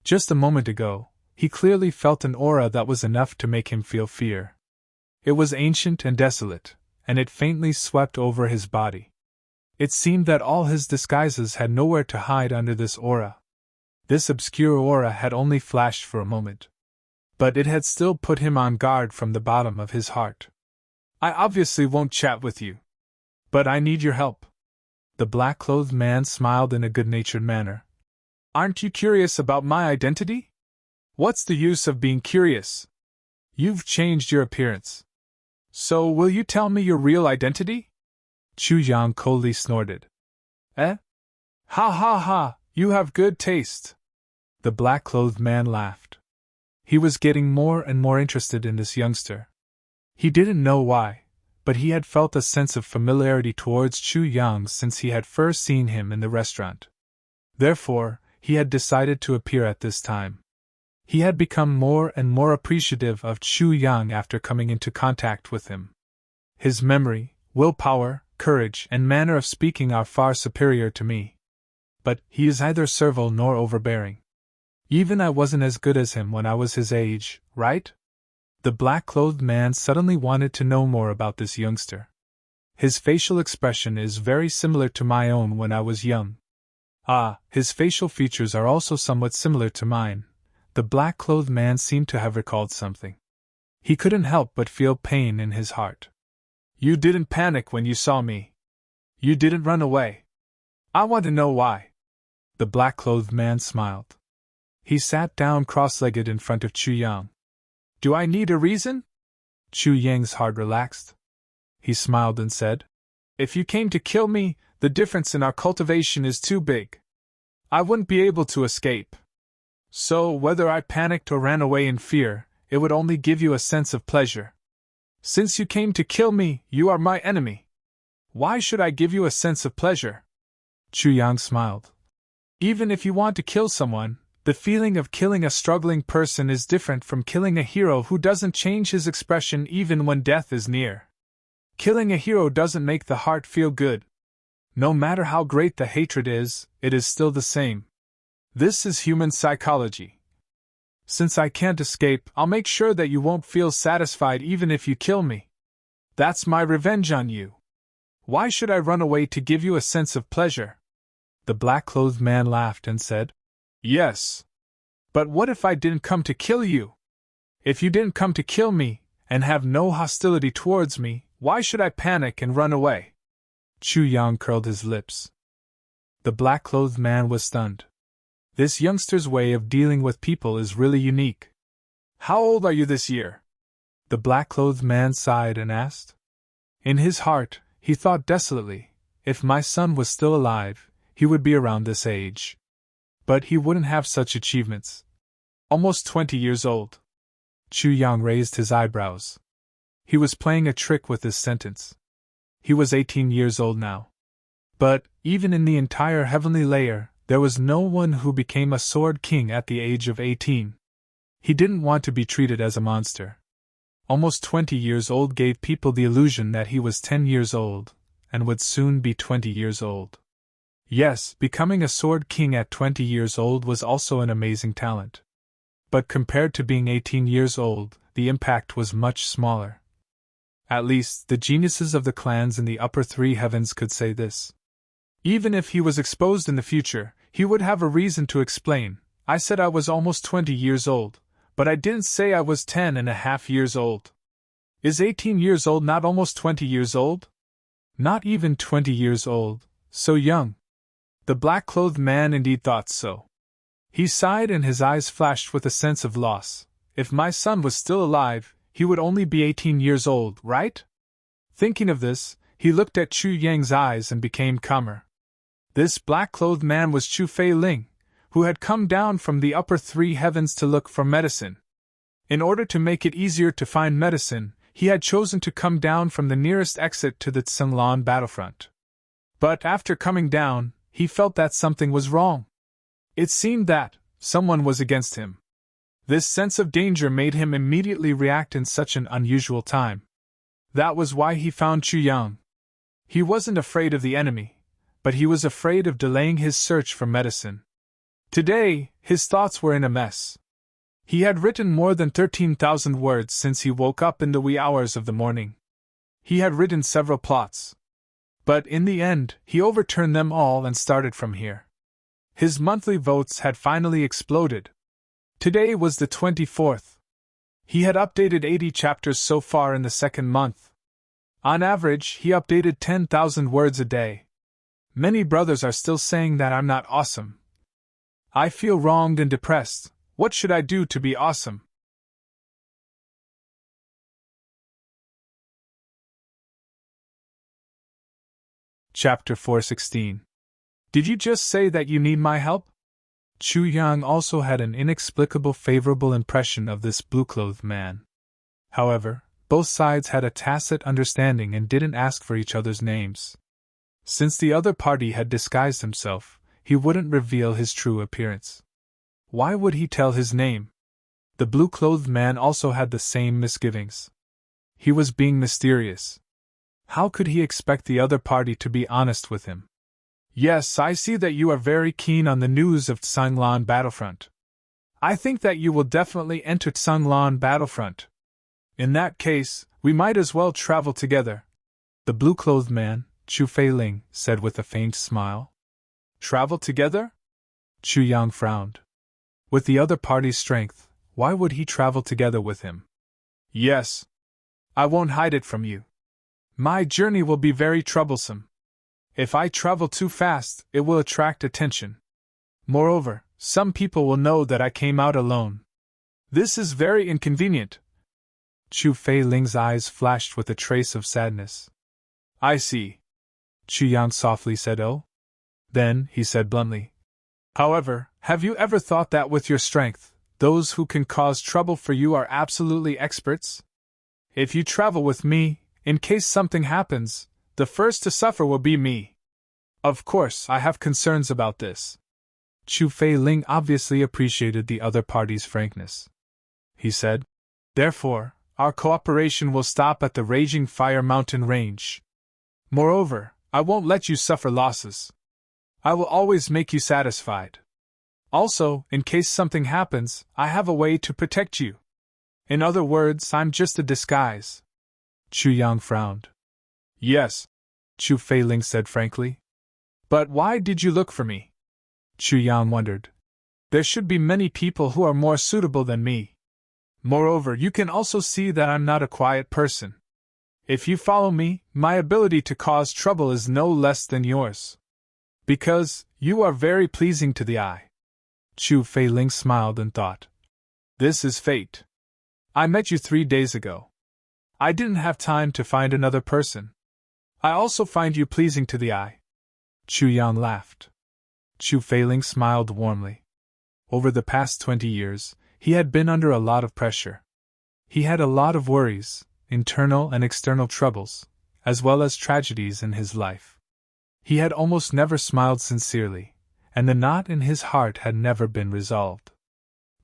Just a moment ago, he clearly felt an aura that was enough to make him feel fear. It was ancient and desolate, and it faintly swept over his body. It seemed that all his disguises had nowhere to hide under this aura. This obscure aura had only flashed for a moment. But it had still put him on guard from the bottom of his heart. I obviously won't chat with you. But I need your help. The black-clothed man smiled in a good-natured manner. Aren't you curious about my identity? What's the use of being curious? You've changed your appearance. So will you tell me your real identity? Chu Yang coldly snorted. Eh? Ha ha ha, you have good taste. The black-clothed man laughed. He was getting more and more interested in this youngster. He didn't know why, but he had felt a sense of familiarity towards Chu Yang since he had first seen him in the restaurant. Therefore, he had decided to appear at this time. He had become more and more appreciative of Chu Yang after coming into contact with him. His memory, willpower, courage, and manner of speaking are far superior to me. But he is neither servile nor overbearing. Even I wasn't as good as him when I was his age, right? The black-clothed man suddenly wanted to know more about this youngster. His facial expression is very similar to my own when I was young. Ah, his facial features are also somewhat similar to mine. The black-clothed man seemed to have recalled something. He couldn't help but feel pain in his heart. You didn't panic when you saw me. You didn't run away. I want to know why. The black-clothed man smiled. He sat down cross-legged in front of Chu Yang. Do I need a reason? Chu Yang's heart relaxed. He smiled and said, If you came to kill me, the difference in our cultivation is too big. I wouldn't be able to escape. So, whether I panicked or ran away in fear, it would only give you a sense of pleasure. Since you came to kill me, you are my enemy. Why should I give you a sense of pleasure? Chu Yang smiled. Even if you want to kill someone, the feeling of killing a struggling person is different from killing a hero who doesn't change his expression even when death is near. Killing a hero doesn't make the heart feel good. No matter how great the hatred is, it is still the same. This is human psychology. Since I can't escape, I'll make sure that you won't feel satisfied even if you kill me. That's my revenge on you. Why should I run away to give you a sense of pleasure? The black-clothed man laughed and said, Yes. But what if I didn't come to kill you? If you didn't come to kill me, and have no hostility towards me, why should I panic and run away? Chu Yang curled his lips. The black-clothed man was stunned. This youngster's way of dealing with people is really unique. How old are you this year? The black-clothed man sighed and asked. In his heart, he thought desolately, if my son was still alive, he would be around this age. But he wouldn't have such achievements. Almost 20 years old. Chu Yang raised his eyebrows. He was playing a trick with this sentence. He was 18 years old now. But, even in the entire heavenly layer, there was no one who became a sword king at the age of 18. He didn't want to be treated as a monster. Almost 20 years old gave people the illusion that he was 10 years old, and would soon be 20 years old. Yes, becoming a sword king at 20 years old was also an amazing talent. But compared to being 18 years old, the impact was much smaller. At least, the geniuses of the clans in the upper three heavens could say this. Even if he was exposed in the future, he would have a reason to explain. I said I was almost 20 years old, but I didn't say I was 10.5 years old. Is 18 years old not almost 20 years old? Not even 20 years old, so young. The black-clothed man indeed thought so. He sighed and his eyes flashed with a sense of loss. If my son was still alive, he would only be 18 years old, right? Thinking of this, he looked at Chu Yang's eyes and became calmer. This black-clothed man was Chu Fei Ling, who had come down from the upper three heavens to look for medicine. In order to make it easier to find medicine, he had chosen to come down from the nearest exit to the Tsenglan battlefront. But after coming down, he felt that something was wrong. It seemed that someone was against him. This sense of danger made him immediately react in such an unusual time. That was why he found Chu Yang. He wasn't afraid of the enemy, but he was afraid of delaying his search for medicine. Today, his thoughts were in a mess. He had written more than 13,000 words since he woke up in the wee hours of the morning. He had written several plots. But in the end, he overturned them all and started from here. His monthly votes had finally exploded. Today was the 24th. He had updated 80 chapters so far in the second month. On average, he updated 10,000 words a day. Many brothers are still saying that I'm not awesome. I feel wronged and depressed. What should I do to be awesome? Chapter 416. Did you just say that you need my help? Chu Yang also had an inexplicable favorable impression of this blue-clothed man. However, both sides had a tacit understanding and didn't ask for each other's names. Since the other party had disguised himself, he wouldn't reveal his true appearance. Why would he tell his name? The blue-clothed man also had the same misgivings. He was being mysterious. How could he expect the other party to be honest with him? Yes, I see that you are very keen on the news of Tsenglan battlefront. I think that you will definitely enter Tsenglan battlefront. In that case, we might as well travel together. The blue-clothed man, Chu Fei Ling, said with a faint smile. Travel together? Chu Yang frowned. With the other party's strength, why would he travel together with him? Yes. I won't hide it from you. My journey will be very troublesome. If I travel too fast, it will attract attention. Moreover, some people will know that I came out alone. This is very inconvenient. Chu Fei Ling's eyes flashed with a trace of sadness. I see. Chu Yang softly said, Oh. Then, he said bluntly. However, have you ever thought that with your strength, those who can cause trouble for you are absolutely experts? If you travel with me, in case something happens, the first to suffer will be me. Of course, I have concerns about this. Chu Fei Ling obviously appreciated the other party's frankness. He said, Therefore, our cooperation will stop at the Raging Fire Mountain range. Moreover, I won't let you suffer losses. I will always make you satisfied. Also, in case something happens, I have a way to protect you. In other words, I'm just a disguise. Chu Yang frowned. Yes, Chu Fei Ling said frankly. But why did you look for me? Chu Yang wondered. There should be many people who are more suitable than me. Moreover, you can also see that I'm not a quiet person. If you follow me, my ability to cause trouble is no less than yours. Because you are very pleasing to the eye. Chu Fei Ling smiled and thought. This is fate. I met you 3 days ago. I didn't have time to find another person. I also find you pleasing to the eye. Chu Yang laughed. Chu Feiling smiled warmly. Over the past 20 years, he had been under a lot of pressure. He had a lot of worries, internal and external troubles, as well as tragedies in his life. He had almost never smiled sincerely, and the knot in his heart had never been resolved.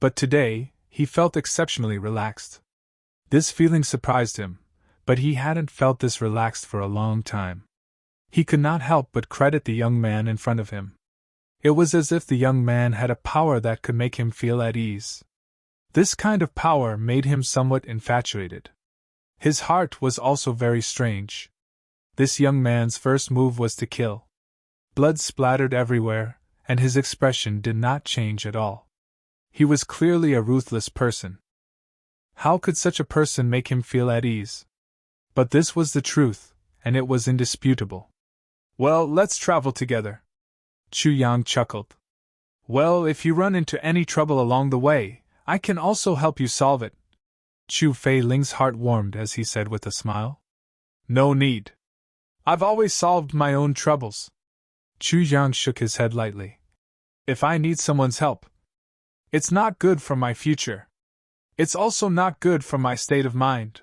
But today, he felt exceptionally relaxed. This feeling surprised him, but he hadn't felt this relaxed for a long time. He could not help but credit the young man in front of him. It was as if the young man had a power that could make him feel at ease. This kind of power made him somewhat infatuated. His heart was also very strange. This young man's first move was to kill. Blood splattered everywhere, and his expression did not change at all. He was clearly a ruthless person. How could such a person make him feel at ease? But this was the truth, and it was indisputable. Well, let's travel together. Chu Yang chuckled. Well, if you run into any trouble along the way, I can also help you solve it. Chu Feiling's heart warmed as he said with a smile. No need. I've always solved my own troubles. Chu Yang shook his head lightly. If I need someone's help, it's not good for my future. It's also not good for my state of mind.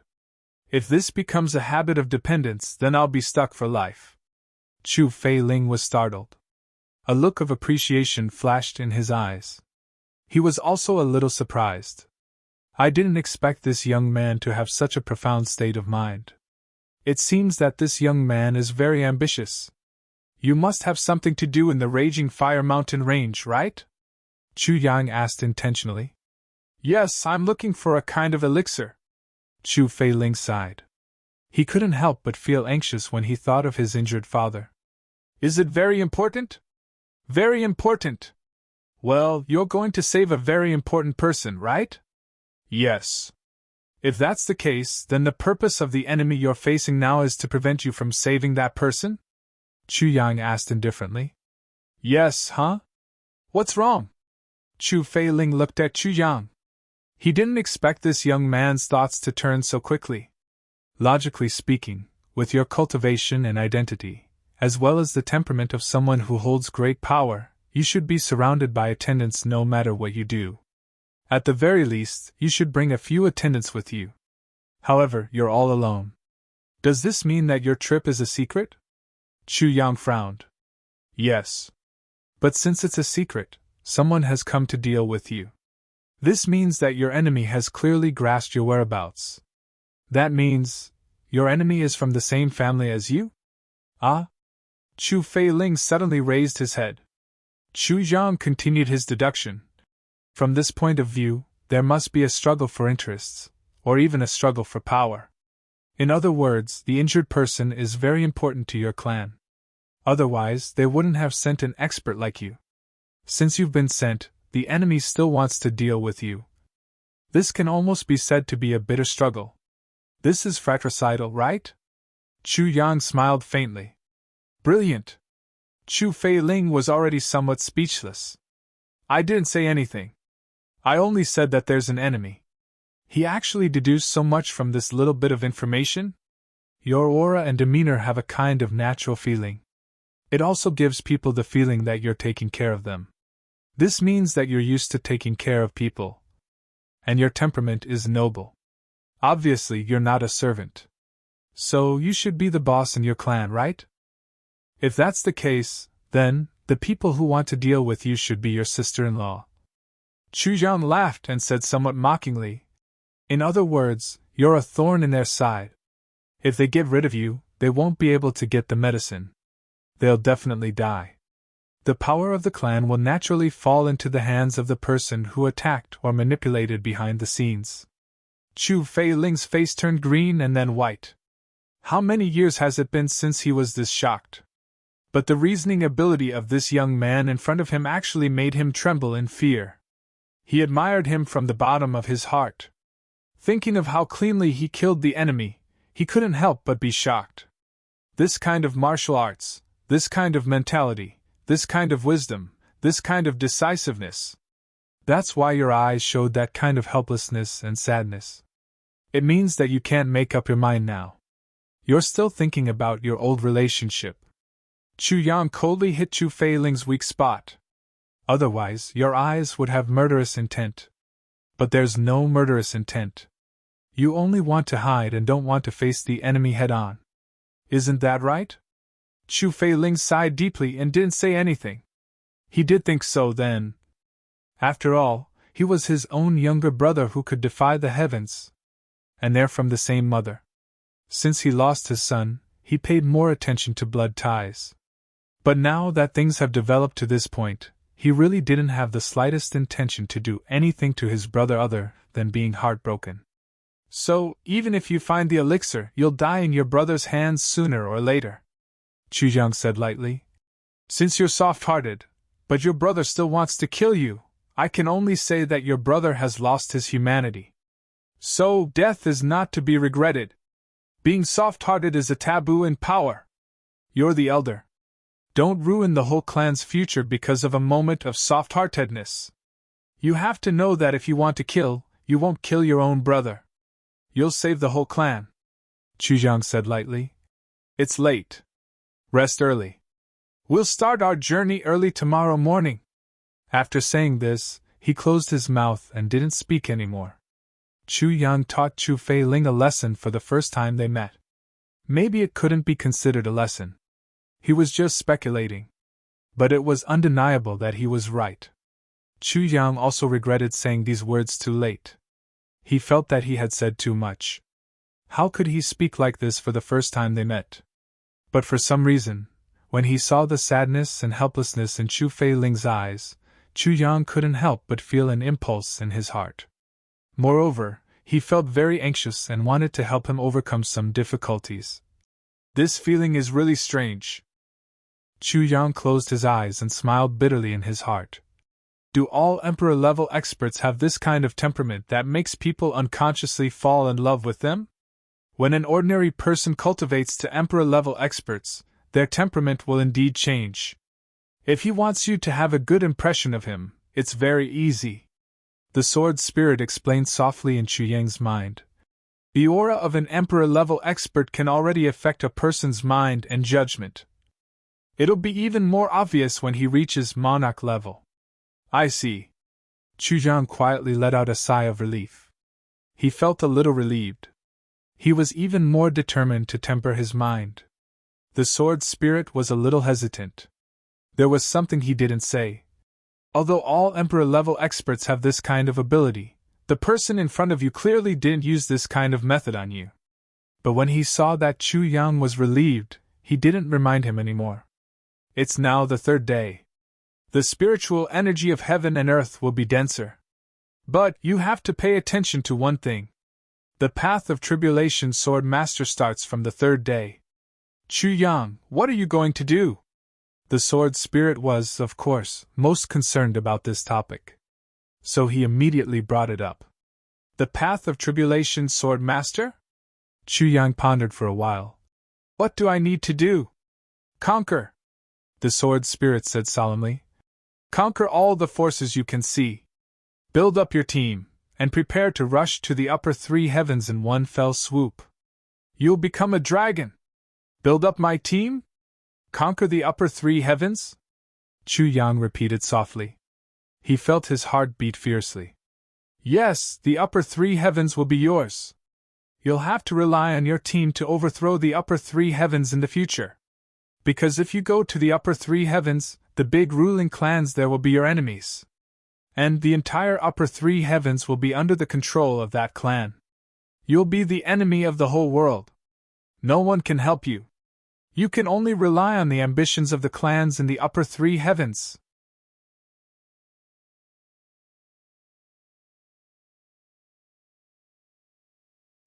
If this becomes a habit of dependence, then I'll be stuck for life. Chu Feiling was startled. A look of appreciation flashed in his eyes. He was also a little surprised. I didn't expect this young man to have such a profound state of mind. It seems that this young man is very ambitious. You must have something to do in the Raging Fire Mountain Range, right? Chu Yang asked intentionally. Yes, I'm looking for a kind of elixir. Chu Feiling sighed. He couldn't help but feel anxious when he thought of his injured father. Is it very important? Very important. Well, you're going to save a very important person, right? Yes. If that's the case, then the purpose of the enemy you're facing now is to prevent you from saving that person? Chu Yang asked indifferently. Yes, huh? What's wrong? Chu Feiling looked at Chu Yang. He didn't expect this young man's thoughts to turn so quickly. Logically speaking, with your cultivation and identity, as well as the temperament of someone who holds great power, you should be surrounded by attendants no matter what you do. At the very least, you should bring a few attendants with you. However, you're all alone. Does this mean that your trip is a secret? Chu Yang frowned. Yes. But since it's a secret, someone has come to deal with you. This means that your enemy has clearly grasped your whereabouts. That means, your enemy is from the same family as you? Ah? Chu Feiling suddenly raised his head. Chu Yang continued his deduction. From this point of view, there must be a struggle for interests, or even a struggle for power. In other words, the injured person is very important to your clan. Otherwise, they wouldn't have sent an expert like you. Since you've been sent, the enemy still wants to deal with you. This can almost be said to be a bitter struggle. This is fratricidal, right? Chu Yang smiled faintly. Brilliant. Chu Feiling was already somewhat speechless. I didn't say anything. I only said that there's an enemy. He actually deduced so much from this little bit of information? Your aura and demeanor have a kind of natural feeling. It also gives people the feeling that you're taking care of them. This means that you're used to taking care of people. And your temperament is noble. Obviously, you're not a servant. So you should be the boss in your clan, right? If that's the case, then, the people who want to deal with you should be your sister-in-law. Chu Yang laughed and said somewhat mockingly, in other words, you're a thorn in their side. If they get rid of you, they won't be able to get the medicine. They'll definitely die. The power of the clan will naturally fall into the hands of the person who attacked or manipulated behind the scenes. Chu Feiling's face turned green and then white. How many years has it been since he was this shocked? But the reasoning ability of this young man in front of him actually made him tremble in fear. He admired him from the bottom of his heart. Thinking of how cleanly he killed the enemy, he couldn't help but be shocked. This kind of martial arts, this kind of mentality, this kind of wisdom, this kind of decisiveness. That's why your eyes showed that kind of helplessness and sadness. It means that you can't make up your mind now. You're still thinking about your old relationship. Chu Yang coldly hit Chu Feiling's weak spot. Otherwise, your eyes would have murderous intent. But there's no murderous intent. You only want to hide and don't want to face the enemy head on. Isn't that right? Chu Feiling sighed deeply and didn't say anything. He did think so then. After all, he was his own younger brother who could defy the heavens. And they're from the same mother. Since he lost his son, he paid more attention to blood ties. But now that things have developed to this point, he really didn't have the slightest intention to do anything to his brother other than being heartbroken. So, even if you find the elixir, you'll die in your brother's hands sooner or later, Chu Yang said lightly. Since you're soft-hearted, but your brother still wants to kill you, I can only say that your brother has lost his humanity. So, death is not to be regretted. Being soft-hearted is a taboo in power. You're the elder. Don't ruin the whole clan's future because of a moment of soft-heartedness. You have to know that if you want to kill, you won't kill your own brother. You'll save the whole clan, Chu Yang said lightly. It's late. Rest early. We'll start our journey early tomorrow morning. After saying this, he closed his mouth and didn't speak anymore. Chu Yang taught Chu Feiling a lesson for the first time they met. Maybe it couldn't be considered a lesson. He was just speculating. But it was undeniable that he was right. Chu Yang also regretted saying these words too late. He felt that he had said too much. How could he speak like this for the first time they met? But for some reason, when he saw the sadness and helplessness in Chu Feiling's eyes, Chu Yang couldn't help but feel an impulse in his heart. Moreover, he felt very anxious and wanted to help him overcome some difficulties. This feeling is really strange. Chu Yang closed his eyes and smiled bitterly in his heart. Do all Emperor-level experts have this kind of temperament that makes people unconsciously fall in love with them? When an ordinary person cultivates to Emperor-level experts, their temperament will indeed change. If he wants you to have a good impression of him, it's very easy. The sword spirit explained softly in Chu Yang's mind. The aura of an Emperor-level expert can already affect a person's mind and judgment. It'll be even more obvious when he reaches monarch level. I see. Chu Yang quietly let out a sigh of relief. He felt a little relieved. He was even more determined to temper his mind. The sword spirit was a little hesitant. There was something he didn't say. Although all Emperor-level experts have this kind of ability, the person in front of you clearly didn't use this kind of method on you. But when he saw that Chu Yang was relieved, he didn't remind him anymore. It's now the third day. The spiritual energy of heaven and earth will be denser. But you have to pay attention to one thing. The path of tribulation sword master starts from the third day. Chu Yang, what are you going to do? The sword spirit was, of course, most concerned about this topic. So he immediately brought it up. The path of tribulation sword master? Chu Yang pondered for a while. What do I need to do? Conquer, the sword spirit said solemnly. Conquer all the forces you can see. Build up your team, and prepare to rush to the upper three heavens in one fell swoop. You'll become a dragon. Build up my team? Conquer the upper three heavens? Chu Yang repeated softly. He felt his heart beat fiercely. Yes, the upper three heavens will be yours. You'll have to rely on your team to overthrow the upper three heavens in the future. Because if you go to the upper three heavens, the big ruling clans there will be your enemies. And the entire upper three heavens will be under the control of that clan. You'll be the enemy of the whole world. No one can help you. You can only rely on the ambitions of the clans in the upper three heavens.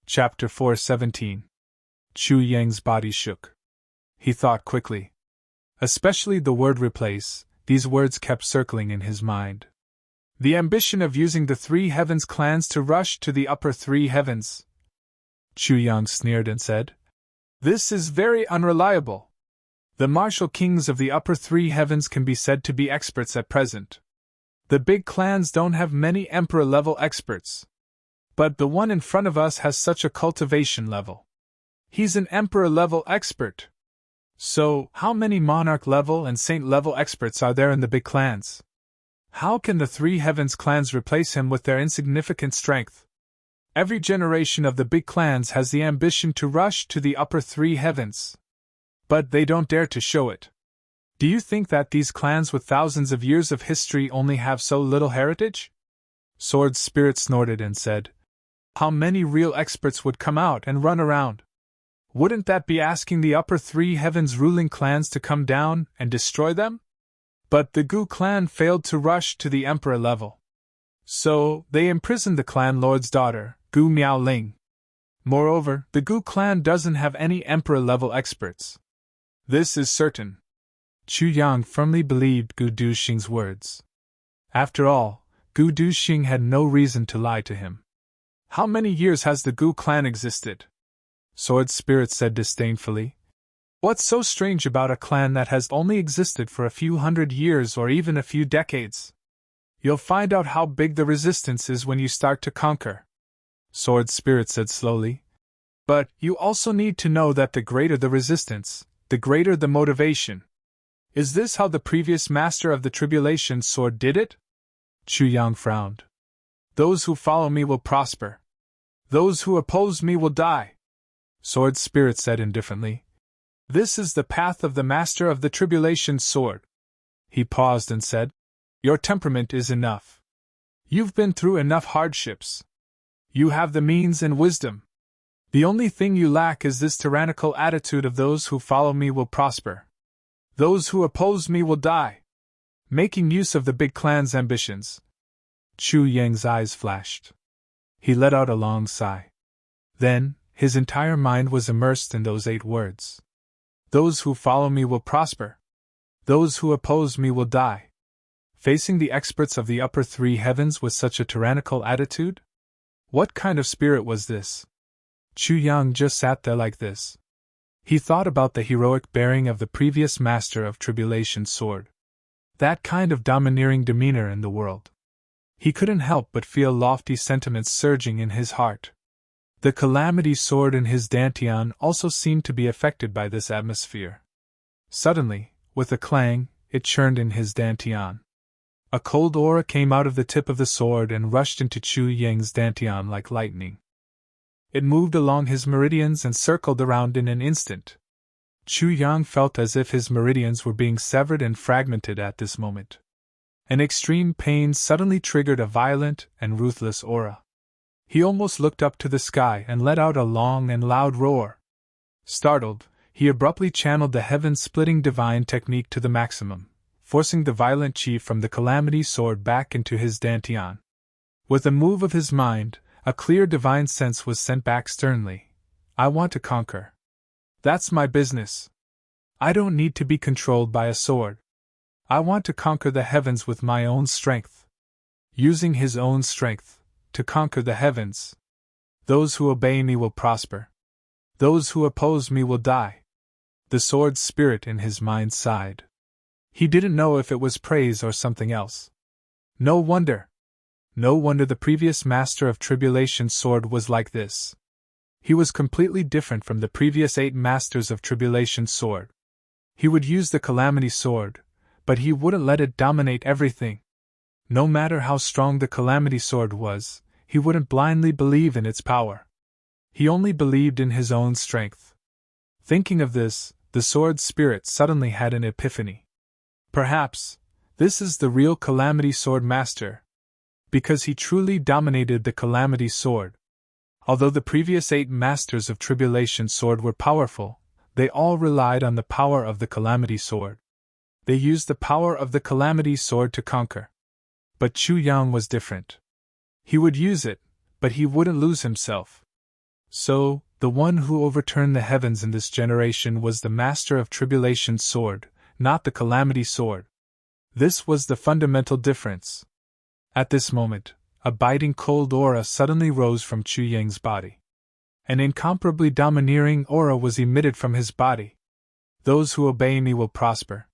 Chapter 4:17. Chu Yang's body shook. He thought quickly. Especially the word replace, these words kept circling in his mind. The ambition of using the three heavens clans to rush to the upper three heavens. Chu Yang sneered and said, This is very unreliable. The martial kings of the upper three heavens can be said to be experts at present. The big clans don't have many emperor-level experts. But the one in front of us has such a cultivation level. He's an emperor-level expert. So, how many monarch-level and saint-level experts are there in the big clans? How can the three heavens clans replace him with their insignificant strength? Every generation of the big clans has the ambition to rush to the upper three heavens. But they don't dare to show it. Do you think that these clans with thousands of years of history only have so little heritage? Sword Spirit snorted and said, How many real experts would come out and run around? Wouldn't that be asking the upper three heavens ruling clans to come down and destroy them? But the Gu clan failed to rush to the emperor level. So, they imprisoned the clan lord's daughter, Gu Miaoling. Moreover, the Gu clan doesn't have any emperor-level experts. This is certain. Chu Yang firmly believed Gu Duxing's words. After all, Gu Duxing had no reason to lie to him. How many years has the Gu clan existed? Sword Spirit said disdainfully. What's so strange about a clan that has only existed for a few hundred years or even a few decades? You'll find out how big the resistance is when you start to conquer. Sword Spirit said slowly. But you also need to know that the greater the resistance, the greater the motivation. Is this how the previous master of the Tribulation Sword did it? Chu Yang frowned. Those who follow me will prosper. Those who oppose me will die. Sword Spirit said indifferently. This is the path of the master of the Tribulation Sword. He paused and said, Your temperament is enough. You've been through enough hardships. You have the means and wisdom. The only thing you lack is this tyrannical attitude of those who follow me will prosper. Those who oppose me will die. Making use of the big clan's ambitions. Chu Yang's eyes flashed. He let out a long sigh. Then, his entire mind was immersed in those 8 words. Those who follow me will prosper. Those who oppose me will die. Facing the experts of the upper 3 heavens with such a tyrannical attitude? What kind of spirit was this? Chu Yang just sat there like this. He thought about the heroic bearing of the previous master of Tribulation Sword. That kind of domineering demeanor in the world. He couldn't help but feel lofty sentiments surging in his heart. The Calamity Sword in his dantian also seemed to be affected by this atmosphere. Suddenly, with a clang, it churned in his dantian. A cold aura came out of the tip of the sword and rushed into Chu Yang's dantian like lightning. It moved along his meridians and circled around in an instant. Chu Yang felt as if his meridians were being severed and fragmented at this moment. An extreme pain suddenly triggered a violent and ruthless aura. He almost looked up to the sky and let out a long and loud roar. Startled, he abruptly channeled the heaven-splitting divine technique to the maximum, forcing the violent chi from the Calamity Sword back into his dantian. With a move of his mind, a clear divine sense was sent back sternly. I want to conquer. That's my business. I don't need to be controlled by a sword. I want to conquer the heavens with my own strength. Using his own strength, to conquer the heavens. Those who obey me will prosper. Those who oppose me will die. The sword spirit in his mind sighed. He didn't know if it was praise or something else. No wonder. No wonder the previous master of Tribulation Sword was like this. He was completely different from the previous 8 masters of Tribulation Sword. He would use the Calamity Sword, but he wouldn't let it dominate everything. No matter how strong the Calamity Sword was, he wouldn't blindly believe in its power. He only believed in his own strength. Thinking of this, the sword spirit suddenly had an epiphany. Perhaps, this is the real Calamity Sword Master. Because he truly dominated the Calamity Sword. Although the previous 8 masters of Tribulation Sword were powerful, they all relied on the power of the Calamity Sword. They used the power of the Calamity Sword to conquer. But Chu Yang was different. He would use it, but he wouldn't lose himself. So, the one who overturned the heavens in this generation was the master of Tribulation Sword, not the Calamity Sword. This was the fundamental difference. At this moment, a biting cold aura suddenly rose from Chu Yang's body. An incomparably domineering aura was emitted from his body. Those who obey me will prosper.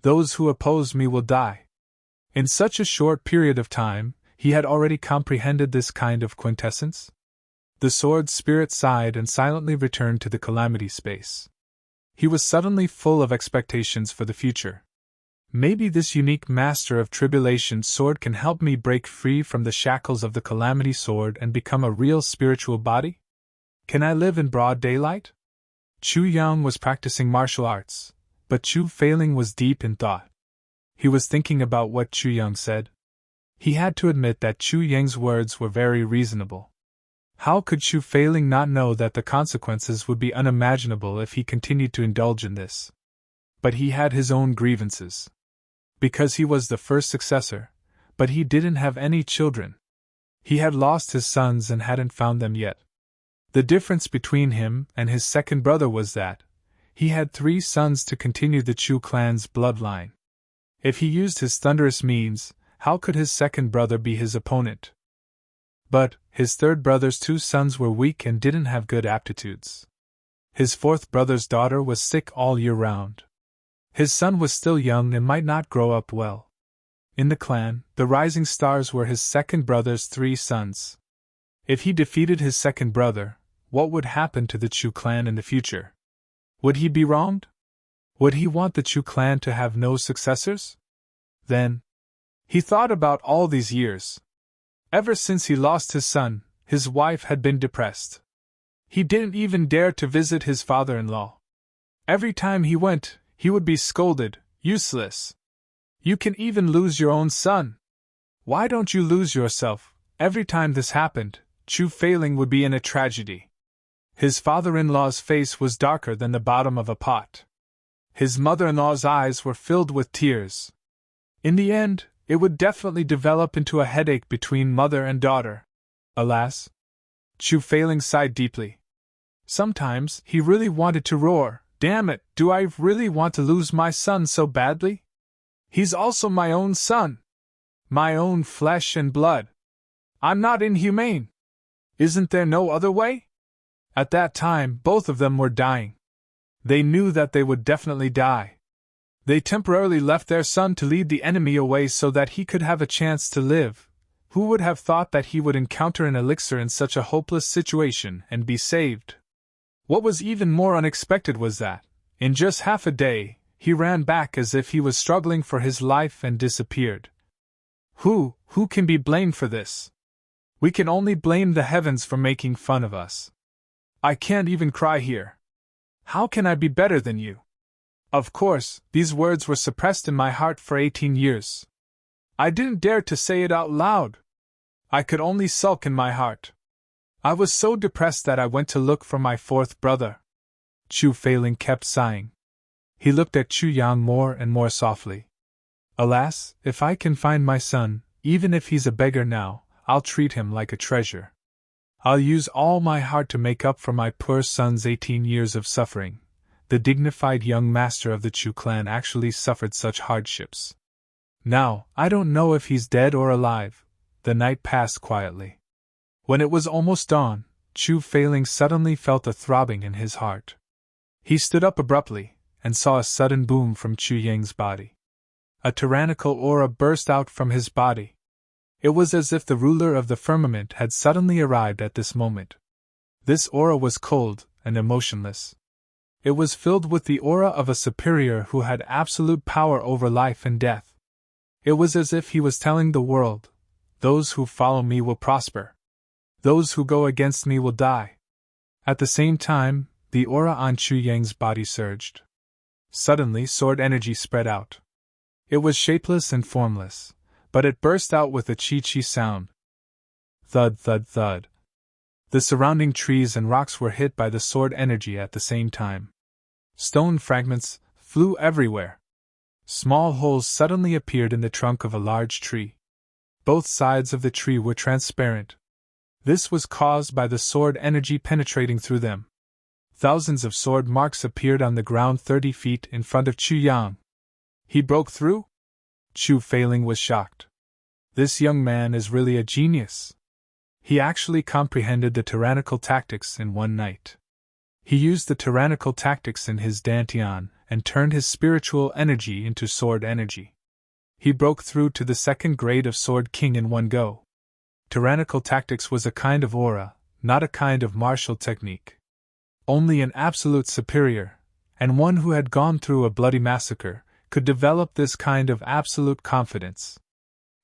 Those who oppose me will die. In such a short period of time, he had already comprehended this kind of quintessence. The sword spirit sighed and silently returned to the Calamity space. He was suddenly full of expectations for the future. Maybe this unique master of tribulation sword can help me break free from the shackles of the calamity sword and become a real spiritual body? Can I live in broad daylight? Chu Yang was practicing martial arts, but Chu Feiling was deep in thought. He was thinking about what Chu Yang said. He had to admit that Chu Yang's words were very reasonable. How could Chu Feiling not know that the consequences would be unimaginable if he continued to indulge in this? But he had his own grievances. Because he was the first successor, but he didn't have any children. He had lost his sons and hadn't found them yet. The difference between him and his second brother was that he had 3 sons to continue the Chu clan's bloodline. If he used his thunderous means, how could his second brother be his opponent? But his third brother's 2 sons were weak and didn't have good aptitudes. His fourth brother's daughter was sick all year round. His son was still young and might not grow up well. In the clan, the rising stars were his second brother's 3 sons. If he defeated his second brother, what would happen to the Chu clan in the future? Would he be wronged? Would he want the Chu clan to have no successors? Then, he thought about all these years. Ever since he lost his son, his wife had been depressed. He didn't even dare to visit his father-in-law. Every time he went, he would be scolded, useless. You can even lose your own son. Why don't you lose yourself? Every time this happened, Chu Feiling would be in a tragedy. His father-in-law's face was darker than the bottom of a pot. His mother-in-law's eyes were filled with tears. In the end, it would definitely develop into a headache between mother and daughter. Alas! Chu Feiling sighed deeply. Sometimes he really wanted to roar, "Damn it, do I really want to lose my son so badly? He's also my own son. My own flesh and blood. I'm not inhumane. Isn't there no other way?" At that time, both of them were dying. They knew that they would definitely die. They temporarily left their son to lead the enemy away so that he could have a chance to live. Who would have thought that he would encounter an elixir in such a hopeless situation and be saved? What was even more unexpected was that, in just half a day, he ran back as if he was struggling for his life and disappeared. Who can be blamed for this? We can only blame the heavens for making fun of us. I can't even cry here. How can I be better than you? Of course, these words were suppressed in my heart for 18 years. I didn't dare to say it out loud. I could only sulk in my heart. I was so depressed that I went to look for my fourth brother. Chu Feiling kept sighing. He looked at Chu Yang more and more softly. Alas, if I can find my son, even if he's a beggar now, I'll treat him like a treasure. I'll use all my heart to make up for my poor son's 18 years of suffering. The dignified young master of the Chu clan actually suffered such hardships. Now, I don't know if he's dead or alive. The night passed quietly. When it was almost dawn, Chu Feiling suddenly felt a throbbing in his heart. He stood up abruptly, and saw a sudden boom from Chu Yang's body. A tyrannical aura burst out from his body. It was as if the ruler of the firmament had suddenly arrived at this moment. This aura was cold and emotionless. It was filled with the aura of a superior who had absolute power over life and death. It was as if he was telling the world, "Those who follow me will prosper. Those who go against me will die." At the same time, the aura on Chu Yang's body surged. Suddenly, sword energy spread out. It was shapeless and formless, but it burst out with a chi-chi sound. Thud, thud, thud. The surrounding trees and rocks were hit by the sword energy at the same time. Stone fragments flew everywhere. Small holes suddenly appeared in the trunk of a large tree. Both sides of the tree were transparent. This was caused by the sword energy penetrating through them. Thousands of sword marks appeared on the ground 30 feet in front of Chu Yang. He broke through? Chu Feiling was shocked. This young man is really a genius. He actually comprehended the tyrannical tactics in one night. He used the tyrannical tactics in his dantian and turned his spiritual energy into sword energy. He broke through to the second grade of Sword King in one go. Tyrannical tactics was a kind of aura, not a kind of martial technique. Only an absolute superior, and one who had gone through a bloody massacre, could develop this kind of absolute confidence.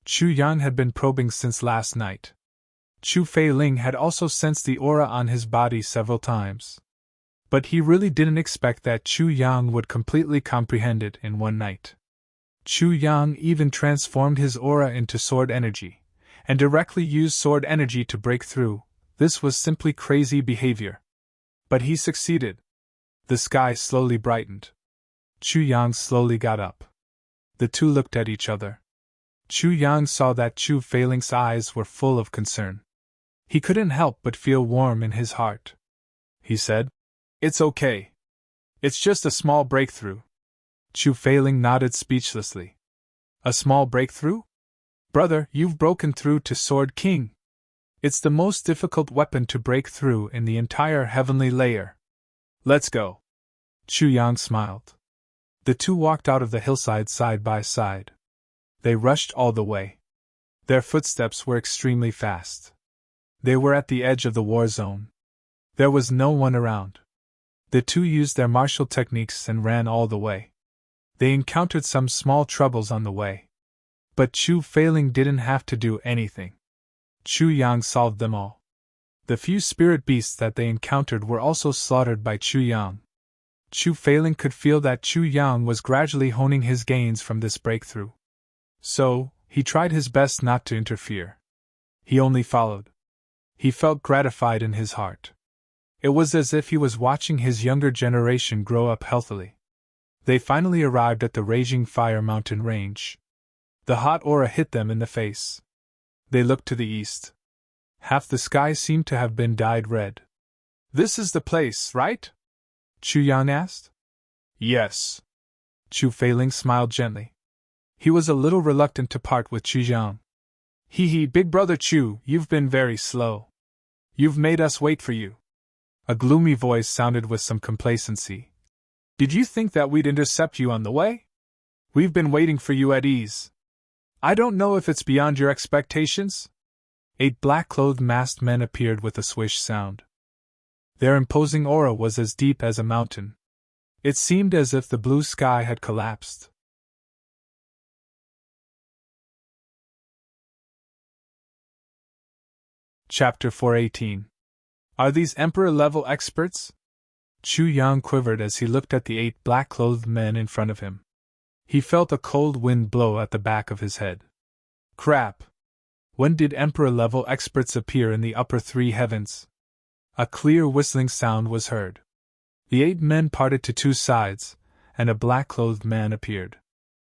Chu Yang had been probing since last night. Chu Feiling had also sensed the aura on his body several times. But he really didn't expect that Chu Yang would completely comprehend it in one night. Chu Yang even transformed his aura into sword energy, and directly used sword energy to break through. This was simply crazy behavior. But he succeeded. The sky slowly brightened. Chu Yang slowly got up. The two looked at each other. Chu Yang saw that Chu Feiling's eyes were full of concern. He couldn't help but feel warm in his heart. He said, "It's okay. It's just a small breakthrough." Chu Feiling nodded speechlessly. "A small breakthrough? Brother, you've broken through to Sword King. It's the most difficult weapon to break through in the entire heavenly layer. Let's go." Chu Yang smiled. The two walked out of the hillside side by side. They rushed all the way. Their footsteps were extremely fast. They were at the edge of the war zone. There was no one around. The two used their martial techniques and ran all the way. They encountered some small troubles on the way. But Chu Feiling didn't have to do anything. Chu Yang solved them all. The few spirit beasts that they encountered were also slaughtered by Chu Yang. Chu Feiling could feel that Chu Yang was gradually honing his gains from this breakthrough. So, he tried his best not to interfere. He only followed. He felt gratified in his heart. It was as if he was watching his younger generation grow up healthily. They finally arrived at the Raging Fire Mountain range. The hot aura hit them in the face. They looked to the east. Half the sky seemed to have been dyed red. "This is the place, right?" Chu Yang asked. "Yes." Chu Feiling smiled gently. He was a little reluctant to part with Chu Yang. "Hee, big brother Chu, you've been very slow. You've made us wait for you." A gloomy voice sounded with some complacency. "Did you think that we'd intercept you on the way? We've been waiting for you at ease. I don't know if it's beyond your expectations." 8 black-clothed masked men appeared with a swish sound. Their imposing aura was as deep as a mountain. It seemed as if the blue sky had collapsed. Chapter 418. Are these Emperor-level experts? Chu Yang quivered as he looked at the 8 black-clothed men in front of him. He felt a cold wind blow at the back of his head. Crap! When did Emperor-level experts appear in the upper 3 heavens? A clear whistling sound was heard. The 8 men parted to 2 sides, and a black-clothed man appeared.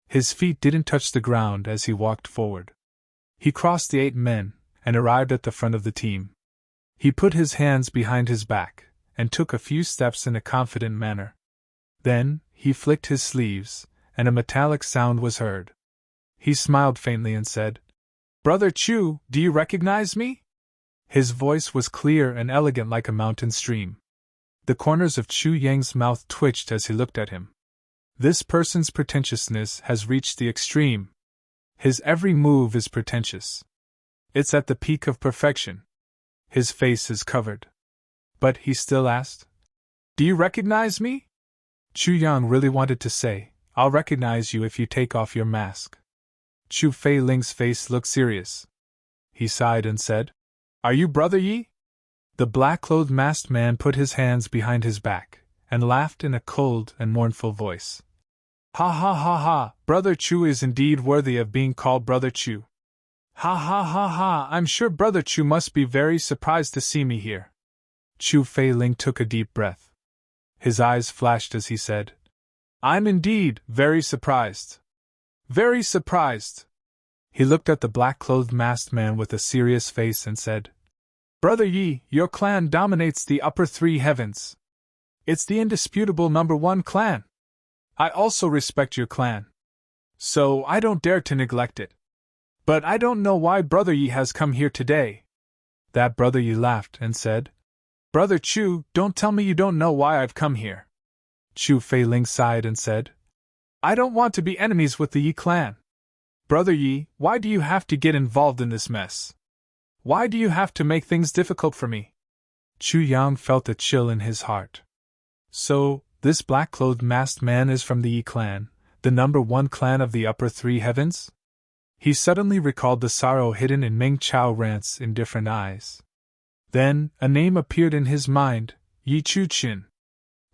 His feet didn't touch the ground as he walked forward. He crossed the 8 men, and arrived at the front of the team. He put his hands behind his back, and took a few steps in a confident manner. Then, he flicked his sleeves, and a metallic sound was heard. He smiled faintly and said, "Brother Chu, do you recognize me?" His voice was clear and elegant like a mountain stream. The corners of Chu Yang's mouth twitched as he looked at him. This person's pretentiousness has reached the extreme. His every move is pretentious. It's at the peak of perfection. His face is covered. But he still asked, "Do you recognize me?" Chu Yang really wanted to say, "I'll recognize you if you take off your mask." Chu Feiling's face looked serious. He sighed and said, "Are you Brother Yi?" The black-clothed masked man put his hands behind his back, and laughed in a cold and mournful voice. "Ha ha ha ha, Brother Chu is indeed worthy of being called Brother Chu. Ha ha ha ha, I'm sure Brother Chu must be very surprised to see me here." Chu Feiling took a deep breath. His eyes flashed as he said, "I'm indeed very surprised. Very surprised." He looked at the black-clothed masked man with a serious face and said, "Brother Yi, your clan dominates the upper 3 heavens. It's the indisputable #1 clan. I also respect your clan. So I don't dare to neglect it. But I don't know why Brother Yi has come here today." That Brother Yi laughed and said, "Brother Chu, don't tell me you don't know why I've come here." Chu Feiling sighed and said, "I don't want to be enemies with the Yi clan. Brother Yi, why do you have to get involved in this mess? Why do you have to make things difficult for me?" Chu Yang felt a chill in his heart. So, this black-clothed masked man is from the Yi clan, The #1 clan of the upper three heavens? He suddenly recalled the sorrow hidden in Meng Chao Ran's indifferent eyes. Then, a name appeared in his mind, Yi Chu-chin.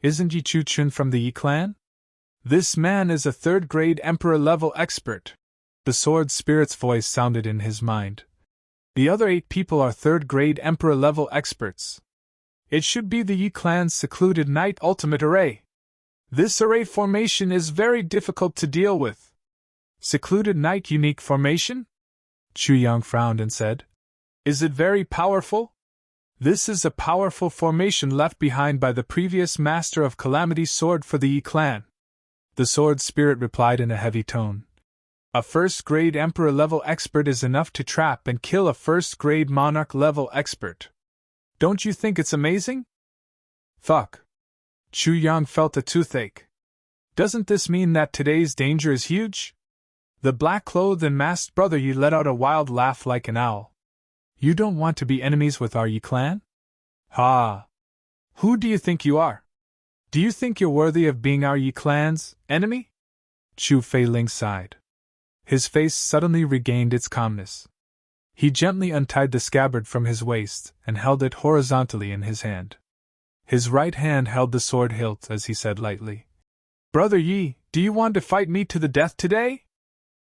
Isn't Yi Chu-chin from the Yi clan? This man is a third-grade Emperor-level expert. The sword spirit's voice sounded in his mind. The other 8 people are third-grade Emperor-level experts. It should be the Yi clan's secluded night ultimate array. This array formation is very difficult to deal with. Secluded night unique formation? Chu Yang frowned and said. Is it very powerful? This is a powerful formation left behind by the previous master of Calamity's sword for the Yi clan. The sword spirit replied in a heavy tone. A first-grade Emperor-level expert is enough to trap and kill a first-grade Monarch-level expert. Don't you think it's amazing? Fuck. Chu Yang felt a toothache. Doesn't this mean that today's danger is huge? The black-clothed and masked brother Yi let out a wild laugh like an owl. You don't want to be enemies with our Yi clan? Ha! Who do you think you are? Do you think you're worthy of being our Yi clan's enemy? Chu Fei-ling sighed. His face suddenly regained its calmness. He gently untied the scabbard from his waist and held it horizontally in his hand. His right hand held the sword hilt as he said lightly, Brother Yi, do you want to fight me to the death today?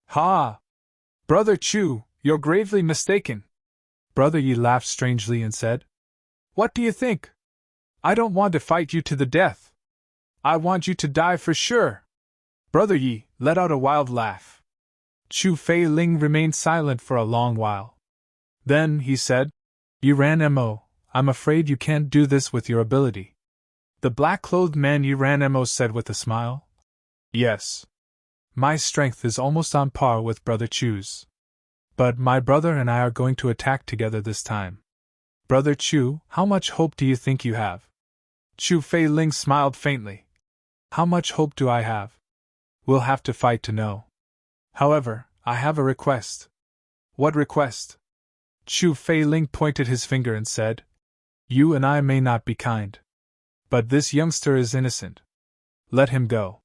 Ha! Brother Chu, you're gravely mistaken. Brother Yi laughed strangely and said, What do you think? I don't want to fight you to the death. I want you to die for sure. Brother Yi let out a wild laugh. Chu Fei-ling remained silent for a long while. Then he said, You ran Mo, I'm afraid you can't do this with your ability. The black-clothed man you ran Mo said with a smile. Yes. My strength is almost on par with Brother Chu's. But my brother and I are going to attack together this time. Brother Chu, how much hope do you think you have? Chu Fei-ling smiled faintly. How much hope do I have? We'll have to fight to know. However, I have a request. What request? Chu Fei-ling pointed his finger and said, You and I may not be kind. But this youngster is innocent. Let him go.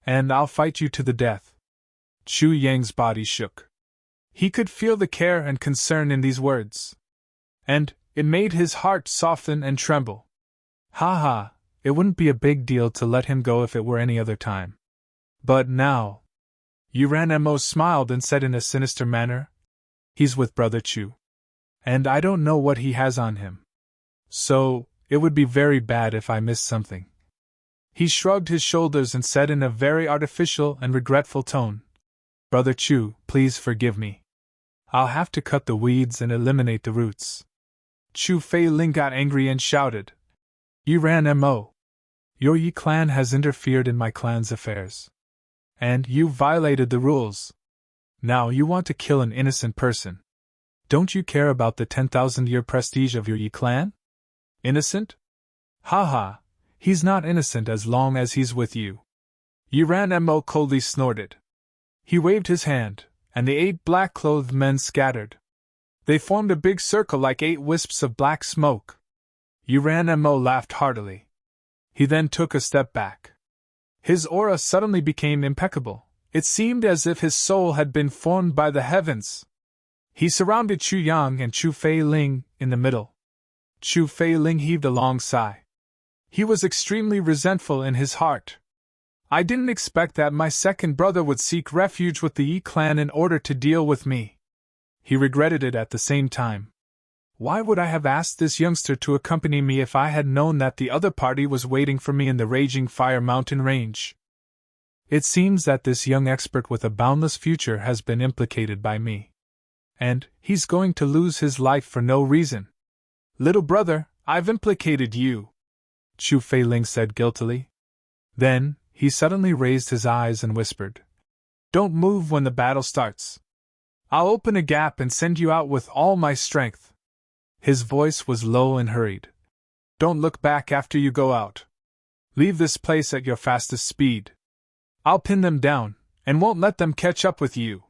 And I'll fight you to the death. Chu Yang's body shook. He could feel the care and concern in these words. And it made his heart soften and tremble. Ha ha, it wouldn't be a big deal to let him go if it were any other time. But now... Yuran Mo smiled and said in a sinister manner, He's with Brother Chu. And I don't know what he has on him. So, it would be very bad if I missed something. He shrugged his shoulders and said in a very artificial and regretful tone, Brother Chu, please forgive me. I'll have to cut the weeds and eliminate the roots. Chu Fei-ling got angry and shouted, Yuran Mo! Your Yi clan has interfered in my clan's affairs. And you violated the rules. Now you want to kill an innocent person. Don't you care about the 10,000-year prestige of your Yi clan? Innocent? Ha ha, he's not innocent as long as he's with you. Yuran Mo coldly snorted. He waved his hand, and the 8 black-clothed men scattered. They formed a big circle like 8 wisps of black smoke. Yuran Mo laughed heartily. He then took a step back. His aura suddenly became impeccable. It seemed as if his soul had been formed by the heavens. He surrounded Chu Yang and Chu Fei-ling in the middle. Chu Fei-ling heaved a long sigh. He was extremely resentful in his heart. I didn't expect that my second brother would seek refuge with the Yi clan in order to deal with me. He regretted it at the same time. Why would I have asked this youngster to accompany me if I had known that the other party was waiting for me in the Raging Fire Mountain range? It seems that this young expert with a boundless future has been implicated by me. And he's going to lose his life for no reason. Little brother, I've implicated you, Chu Fei-ling said guiltily. Then, he suddenly raised his eyes and whispered, Don't move when the battle starts. I'll open a gap and send you out with all my strength. His voice was low and hurried. Don't look back after you go out. Leave this place at your fastest speed. I'll pin them down, and won't let them catch up with you.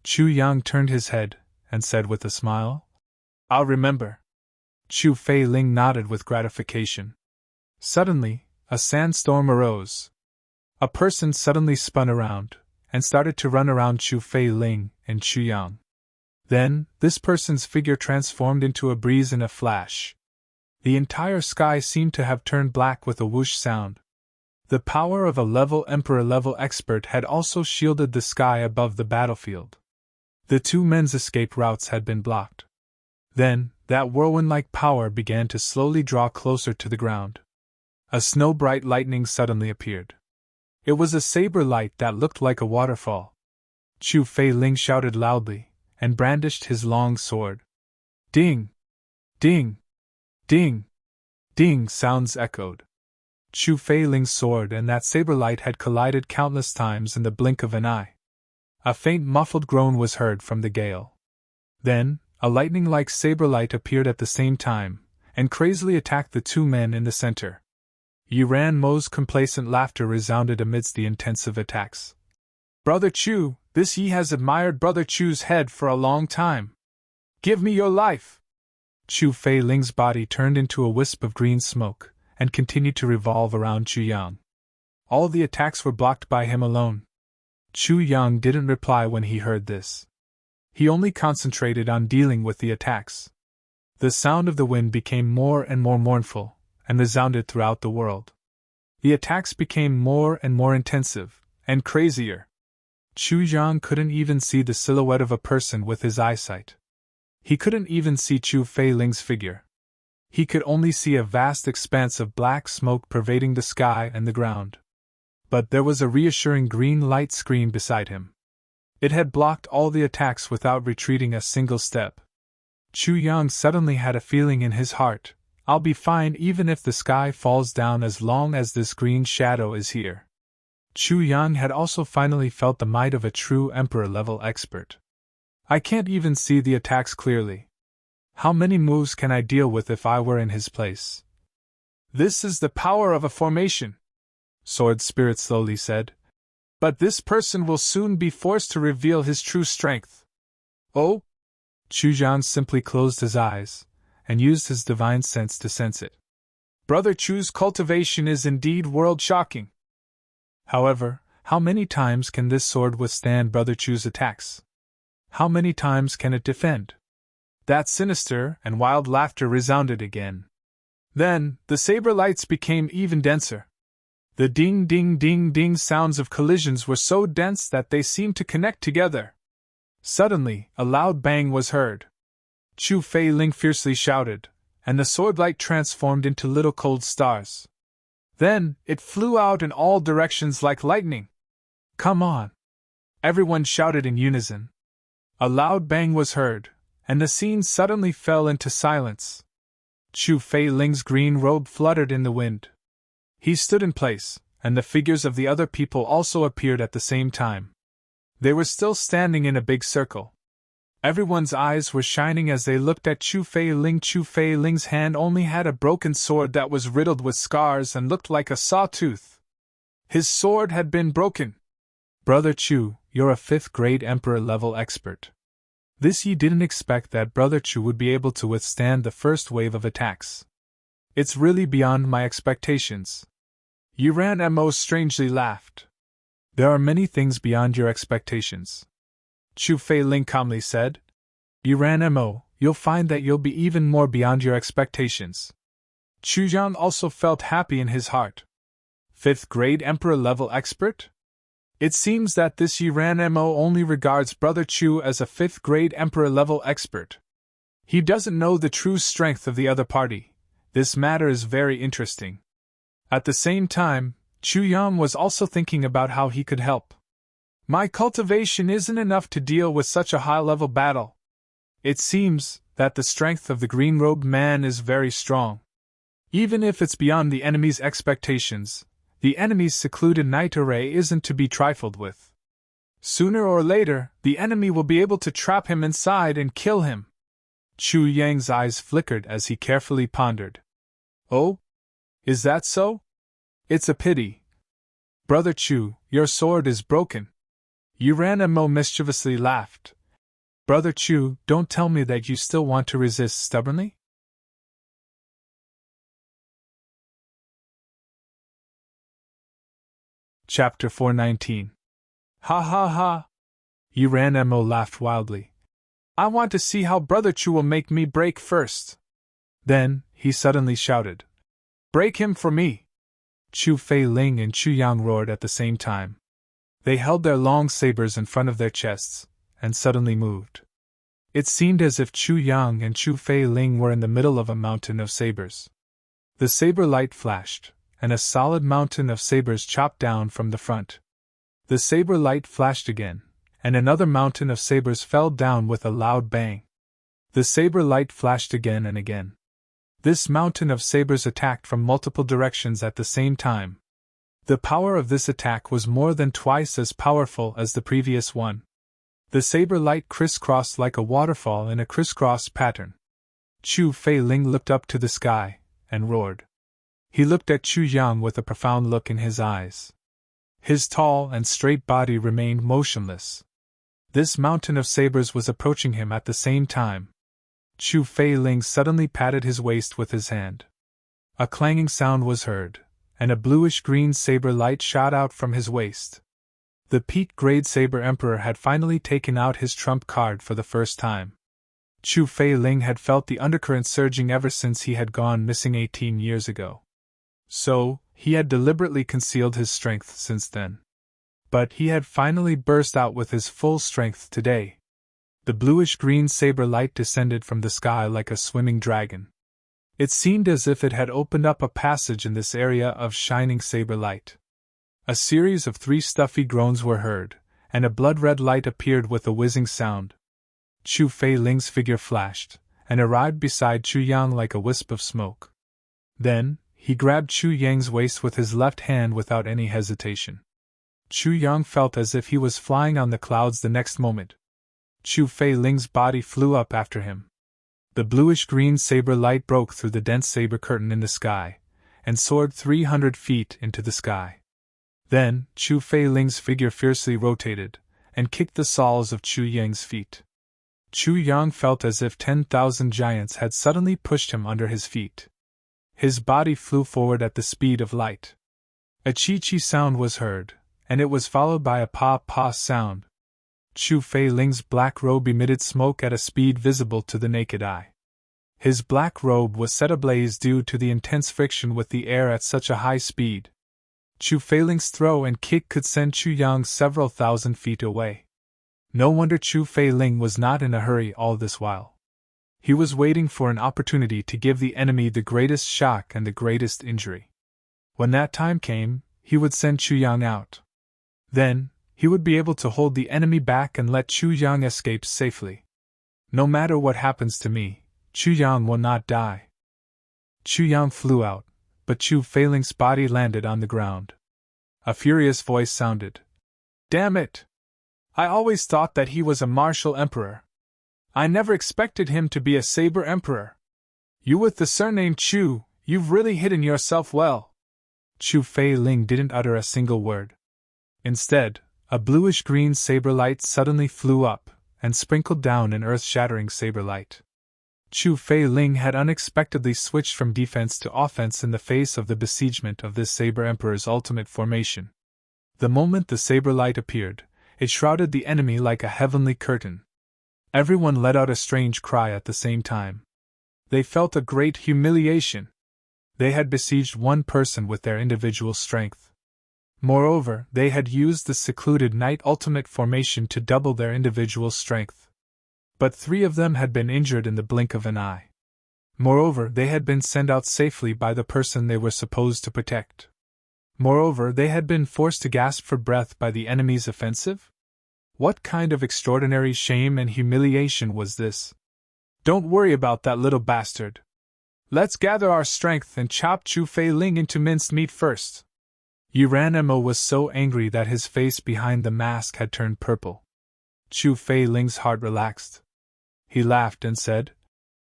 Chu Yang turned his head, and said with a smile, I'll remember. Chu Fei-ling nodded with gratification. Suddenly, a sandstorm arose. A person suddenly spun around and started to run around Chu Fei Ling and Chu Yang. Then, this person's figure transformed into a breeze in a flash. The entire sky seemed to have turned black with a whoosh sound. The power of a level emperor-level expert had also shielded the sky above the battlefield. The two men's escape routes had been blocked. Then, that whirlwind-like power began to slowly draw closer to the ground. A snow-bright lightning suddenly appeared. It was a saber light that looked like a waterfall. Chu Fei Ling shouted loudly, and brandished his long sword. Ding! Ding! Ding! Ding! Sounds echoed. Chu Fei Ling's sword and that saber light had collided countless times in the blink of an eye. A faint muffled groan was heard from the gale. Then, a lightning-like saber light appeared at the same time, and crazily attacked the two men in the center. Yuran Mo's complacent laughter resounded amidst the intensive attacks. Brother Chu, this Yi has admired Brother Chu's head for a long time. Give me your life! Chu Fei Ling's body turned into a wisp of green smoke, and continued to revolve around Chu Yang. All the attacks were blocked by him alone. Chu Yang didn't reply when he heard this. He only concentrated on dealing with the attacks. The sound of the wind became more and more mournful, and resounded throughout the world. The attacks became more and more intensive, and crazier. Chu Yang couldn't even see the silhouette of a person with his eyesight. He couldn't even see Chu Fei Ling's figure. He could only see a vast expanse of black smoke pervading the sky and the ground. But there was a reassuring green light screen beside him. It had blocked all the attacks without retreating a single step. Chu Yang suddenly had a feeling in his heart, I'll be fine even if the sky falls down as long as this green shadow is here. Chu Yang had also finally felt the might of a true emperor-level expert. I can't even see the attacks clearly. How many moves can I deal with if I were in his place? This is the power of a formation, Sword Spirit slowly said. But this person will soon be forced to reveal his true strength. Oh? Chu Yang simply closed his eyes, and used his divine sense to sense it. Brother Chu's cultivation is indeed world-shocking. However, how many times can this sword withstand Brother Chu's attacks? How many times can it defend? That sinister and wild laughter resounded again. Then, the saber lights became even denser. The ding-ding-ding-ding sounds of collisions were so dense that they seemed to connect together. Suddenly, a loud bang was heard. Chu Fei Ling fiercely shouted, and the sword light transformed into little cold stars. Then, it flew out in all directions like lightning. Come on! Everyone shouted in unison. A loud bang was heard, and the scene suddenly fell into silence. Chu Fei Ling's green robe fluttered in the wind. He stood in place, and the figures of the other people also appeared at the same time. They were still standing in a big circle. Everyone's eyes were shining as they looked at Chu Fei Ling. Chu Fei Ling's hand only had a broken sword that was riddled with scars and looked like a sawtooth. His sword had been broken. Brother Chu, you're a 5th grade emperor-level expert. This Yi didn't expect that Brother Chu would be able to withstand the first wave of attacks. It's really beyond my expectations. Yuran Mo strangely laughed. There are many things beyond your expectations. Chu Fei Ling calmly said. Yuran Mo, you'll find that you'll be even more beyond your expectations. Chu Yang also felt happy in his heart. 5th grade emperor-level expert? It seems that this Yuran Mo only regards Brother Chu as a 5th grade emperor-level expert. He doesn't know the true strength of the other party. This matter is very interesting. At the same time, Chu Yang was also thinking about how he could help. My cultivation isn't enough to deal with such a high-level battle. It seems that the strength of the green-robed man is very strong. Even if it's beyond the enemy's expectations, the enemy's secluded night array isn't to be trifled with. Sooner or later, the enemy will be able to trap him inside and kill him. Chu Yang's eyes flickered as he carefully pondered. Oh? Is that so? It's a pity. Brother Chu, your sword is broken. Yuran Mo mischievously laughed. Brother Chu, don't tell me that you still want to resist stubbornly? Chapter 419. Ha ha ha! Yuran-mo laughed wildly. I want to see how Brother Chu will make me break first. Then, he suddenly shouted. Break him for me! Chu Fei-ling and Chu Yang roared at the same time. They held their long sabers in front of their chests, and suddenly moved. It seemed as if Chu Yang and Chu Fei-ling were in the middle of a mountain of sabers. The saber light flashed, and a solid mountain of sabers chopped down from the front. The saber light flashed again, and another mountain of sabers fell down with a loud bang. The saber light flashed again and again. This mountain of sabers attacked from multiple directions at the same time. The power of this attack was more than twice as powerful as the previous one. The saber light crisscrossed like a waterfall in a crisscross pattern. Chu Fei-ling looked up to the sky, and roared. He looked at Chu Yang with a profound look in his eyes. His tall and straight body remained motionless. This mountain of sabers was approaching him at the same time. Chu Fei-ling suddenly patted his waist with his hand. A clanging sound was heard, and a bluish-green saber light shot out from his waist. The peat-grade saber emperor had finally taken out his trump card for the first time. Chu Fei-ling had felt the undercurrent surging ever since he had gone missing 18 years ago. So, he had deliberately concealed his strength since then. But he had finally burst out with his full strength today. The bluish-green saber light descended from the sky like a swimming dragon. It seemed as if it had opened up a passage in this area of shining saber light. A series of 3 stuffy groans were heard, and a blood-red light appeared with a whizzing sound. Chu Fei-ling's figure flashed, and arrived beside Chu Yang like a wisp of smoke. Then, he grabbed Chu Yang's waist with his left hand without any hesitation. Chu Yang felt as if he was flying on the clouds the next moment. Chu Fei-ling's body flew up after him. The bluish-green saber light broke through the dense saber curtain in the sky, and soared 300 feet into the sky. Then, Chu Fei-ling's figure fiercely rotated, and kicked the soles of Chu Yang's feet. Chu Yang felt as if 10,000 giants had suddenly pushed him under his feet. His body flew forward at the speed of light. A chi-chi sound was heard, and it was followed by a pa-pa sound. Chu Fei-ling's black robe emitted smoke at a speed visible to the naked eye. His black robe was set ablaze due to the intense friction with the air at such a high speed. Chu Fei-ling's throw and kick could send Chu Yang several thousand feet away. No wonder Chu Fei-ling was not in a hurry all this while. He was waiting for an opportunity to give the enemy the greatest shock and the greatest injury. When that time came, he would send Chu Yang out. Then, he would be able to hold the enemy back and let Chu Yang escape safely. No matter what happens to me, Chu Yang will not die. Chu Yang flew out, but Chu Fei-ling's body landed on the ground. A furious voice sounded. Damn it! I always thought that he was a martial emperor. I never expected him to be a saber emperor. You with the surname Chu, you've really hidden yourself well. Chu Fei-ling didn't utter a single word. Instead, a bluish-green saber light suddenly flew up, and sprinkled down an earth-shattering saber light. Chu Fei-ling had unexpectedly switched from defense to offense in the face of the besiegement of this saber emperor's ultimate formation. The moment the saber light appeared, it shrouded the enemy like a heavenly curtain. Everyone let out a strange cry at the same time. They felt a great humiliation. They had besieged one person with their individual strength. Moreover, they had used the secluded night ultimate formation to double their individual strength. But 3 of them had been injured in the blink of an eye. Moreover, they had been sent out safely by the person they were supposed to protect. Moreover, they had been forced to gasp for breath by the enemy's offensive? What kind of extraordinary shame and humiliation was this? Don't worry about that little bastard. Let's gather our strength and chop Chu Fei-ling into minced meat first. Yuran-mo was so angry that his face behind the mask had turned purple. Chu Fei-ling's heart relaxed. He laughed and said,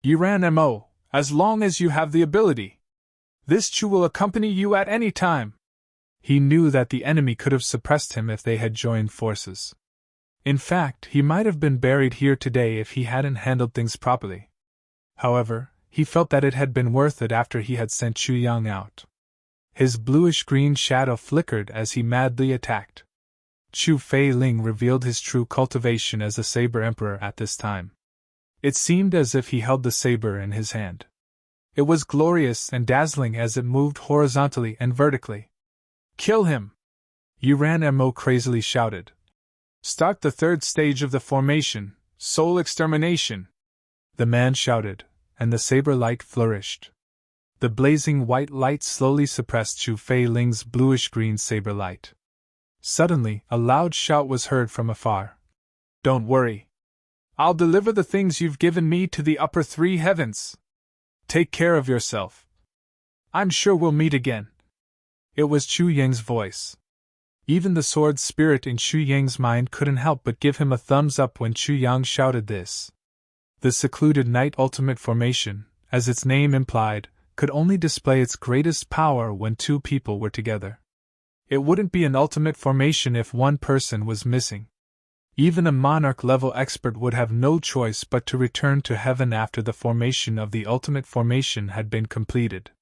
Yuran-mo, as long as you have the ability. This Chu will accompany you at any time. He knew that the enemy could have suppressed him if they had joined forces. In fact, he might have been buried here today if he hadn't handled things properly. However, he felt that it had been worth it after he had sent Chu Yang out. His bluish-green shadow flickered as he madly attacked. Chu Fei Ling revealed his true cultivation as a saber emperor at this time. It seemed as if he held the saber in his hand. It was glorious and dazzling as it moved horizontally and vertically. "Kill him!" Yuran Mo crazily shouted. "Start the third stage of the formation, soul extermination!" The man shouted, and the saber light flourished. The blazing white light slowly suppressed Chu Fei Ling's bluish-green saber light. Suddenly, a loud shout was heard from afar. "Don't worry. I'll deliver the things you've given me to the upper three heavens. Take care of yourself. I'm sure we'll meet again." It was Chu Yang's voice. Even the sword spirit in Chu Yang's mind couldn't help but give him a thumbs up when Chu Yang shouted this. The secluded night ultimate formation, as its name implied, could only display its greatest power when two people were together. It wouldn't be an ultimate formation if one person was missing. Even a monarch-level expert would have no choice but to return to heaven after the formation of the ultimate formation had been completed.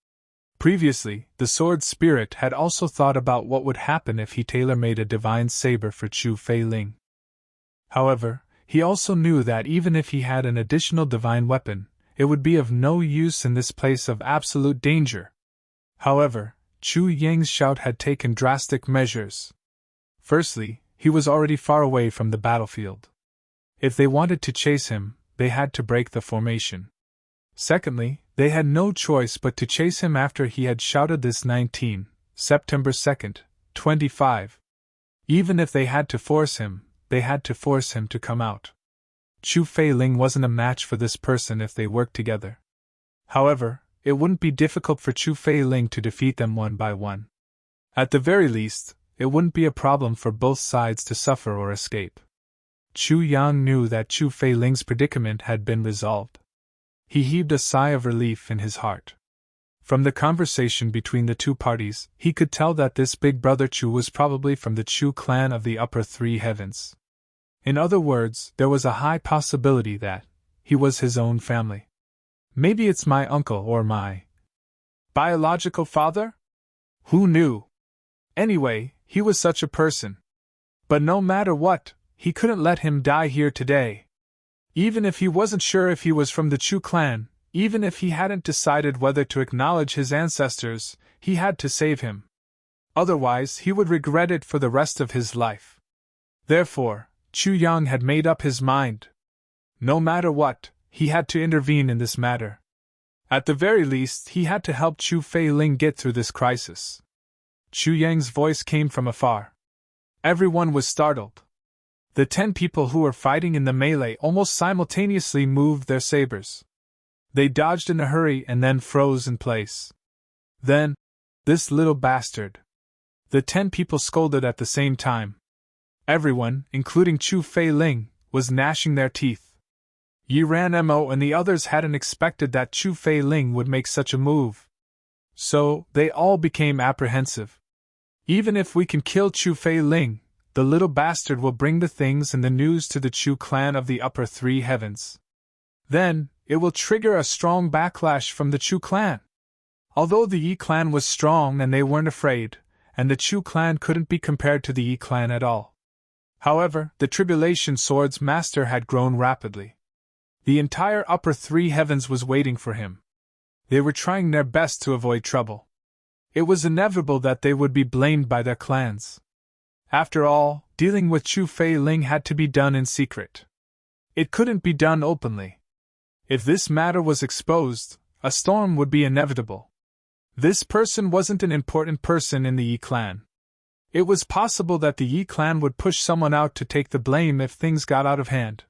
Previously, the sword spirit had also thought about what would happen if he tailor-made a divine saber for Chu Fei Ling. However, he also knew that even if he had an additional divine weapon, it would be of no use in this place of absolute danger. However, Chu Yang's shout had taken drastic measures. Firstly, he was already far away from the battlefield. If they wanted to chase him, they had to break the formation. Secondly, they had no choice but to chase him after he had shouted this 19, September 2nd, 25. Even if they had to force him, they had to force him to come out. Chu Fei Ling wasn't a match for this person if they worked together. However, it wouldn't be difficult for Chu Fei Ling to defeat them one by one. At the very least, it wouldn't be a problem for both sides to suffer or escape. Chu Yang knew that Chu Fei Ling's predicament had been resolved. He heaved a sigh of relief in his heart. From the conversation between the two parties, he could tell that this big brother Chu was probably from the Chu clan of the upper three heavens. In other words, there was a high possibility that he was his own family. Maybe it's my uncle or my biological father? Who knew? Anyway, he was such a person. But no matter what, he couldn't let him die here today. Even if he wasn't sure if he was from the Chu clan, even if he hadn't decided whether to acknowledge his ancestors, he had to save him. Otherwise, he would regret it for the rest of his life. Therefore, Chu Yang had made up his mind. No matter what, he had to intervene in this matter. At the very least, he had to help Chu Fei Ling get through this crisis. Chu Yang's voice came from afar. Everyone was startled. The 10 people who were fighting in the melee almost simultaneously moved their sabers. They dodged in a hurry and then froze in place. Then, this little bastard. The 10 people scolded at the same time. Everyone, including Chu Fei Ling, was gnashing their teeth. Yuran Mo and the others hadn't expected that Chu Fei Ling would make such a move. So, they all became apprehensive. Even if we can kill Chu Fei Ling, the little bastard will bring the things and the news to the Chu clan of the upper three heavens. Then, it will trigger a strong backlash from the Chu clan. Although the Yi clan was strong and they weren't afraid, and the Chu clan couldn't be compared to the Yi clan at all. However, the Tribulation Sword's master had grown rapidly. The entire upper three heavens was waiting for him. They were trying their best to avoid trouble. It was inevitable that they would be blamed by their clans. After all, dealing with Chu Fei Ling had to be done in secret. It couldn't be done openly. If this matter was exposed, a storm would be inevitable. This person wasn't an important person in the Yi clan. It was possible that the Yi clan would push someone out to take the blame if things got out of hand.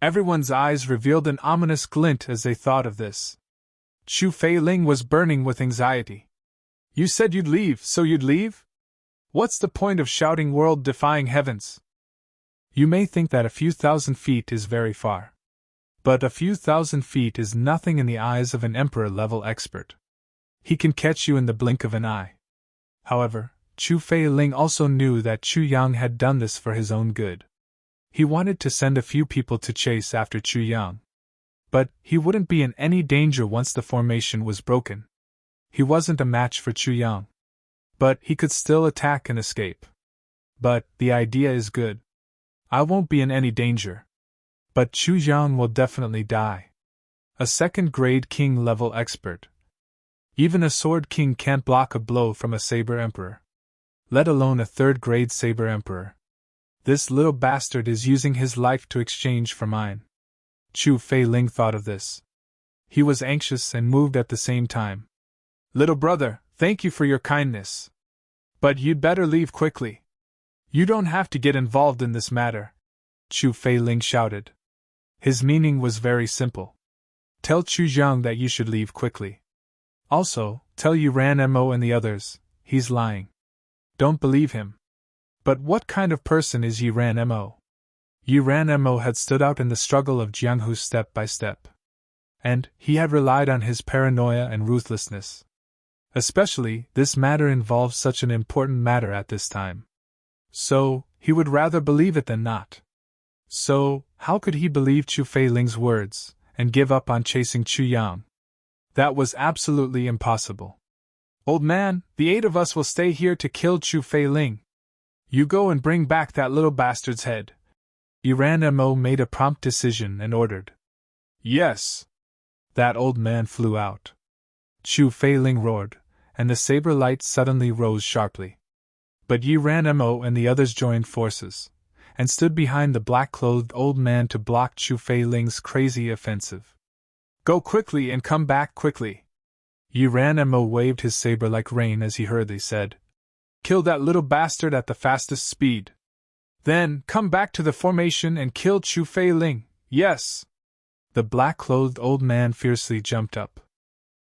Everyone's eyes revealed an ominous glint as they thought of this. Chu Fei Ling was burning with anxiety. You said you'd leave, so you'd leave? What's the point of shouting world-defying heavens? You may think that a few thousand feet is very far. But a few thousand feet is nothing in the eyes of an emperor-level expert. He can catch you in the blink of an eye. However, Chu Fei Ling also knew that Chu Yang had done this for his own good. He wanted to send a few people to chase after Chu Yang. But he wouldn't be in any danger once the formation was broken. He wasn't a match for Chu Yang. But he could still attack and escape. But the idea is good. I won't be in any danger. But Chu Jiang will definitely die. A second-grade king-level expert. Even a sword king can't block a blow from a saber emperor. Let alone a third-grade saber emperor. This little bastard is using his life to exchange for mine. Chu Feiling thought of this. He was anxious and moved at the same time. Little brother, thank you for your kindness. But you'd better leave quickly. You don't have to get involved in this matter, Chu Feiling shouted. His meaning was very simple. Tell Chu Jiang that you should leave quickly. Also, tell Yuran Mo and the others, he's lying. Don't believe him. But what kind of person is Yuran Mo? Yuran Mo had stood out in the struggle of Jianghu step by step. And he had relied on his paranoia and ruthlessness. Especially, this matter involved such an important matter at this time. So, he would rather believe it than not. So, how could he believe Chu Feiling's words, and give up on chasing Chu Yang? That was absolutely impossible. Old man, the 8 of us will stay here to kill Chu Feiling. You go and bring back that little bastard's head. Yuran Mo made a prompt decision and ordered. Yes. That old man flew out. Chu Feiling roared, and the saber light suddenly rose sharply. But Yuran Mo and the others joined forces, and stood behind the black-clothed old man to block Chu Feiling's crazy offensive. Go quickly and come back quickly. Yuran Mo waved his saber like rain as he hurriedly said. Kill that little bastard at the fastest speed. Then, come back to the formation and kill Chu Feiling, yes! The black-clothed old man fiercely jumped up.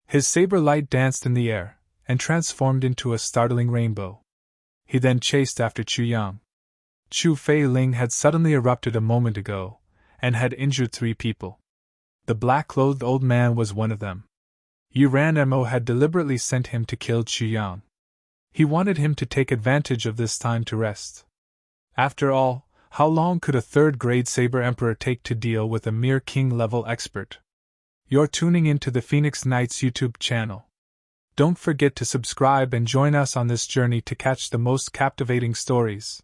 His saber light danced in the air, and transformed into a startling rainbow. He then chased after Chu Yang. Chu Feiling had suddenly erupted a moment ago, and had injured 3 people. The black-clothed old man was one of them. Yuran Mo had deliberately sent him to kill Chu Yang. He wanted him to take advantage of this time to rest. After all, how long could a third-grade saber emperor take to deal with a mere king-level expert? You're tuning into the Phoenix Knights YouTube channel. Don't forget to subscribe and join us on this journey to catch the most captivating stories.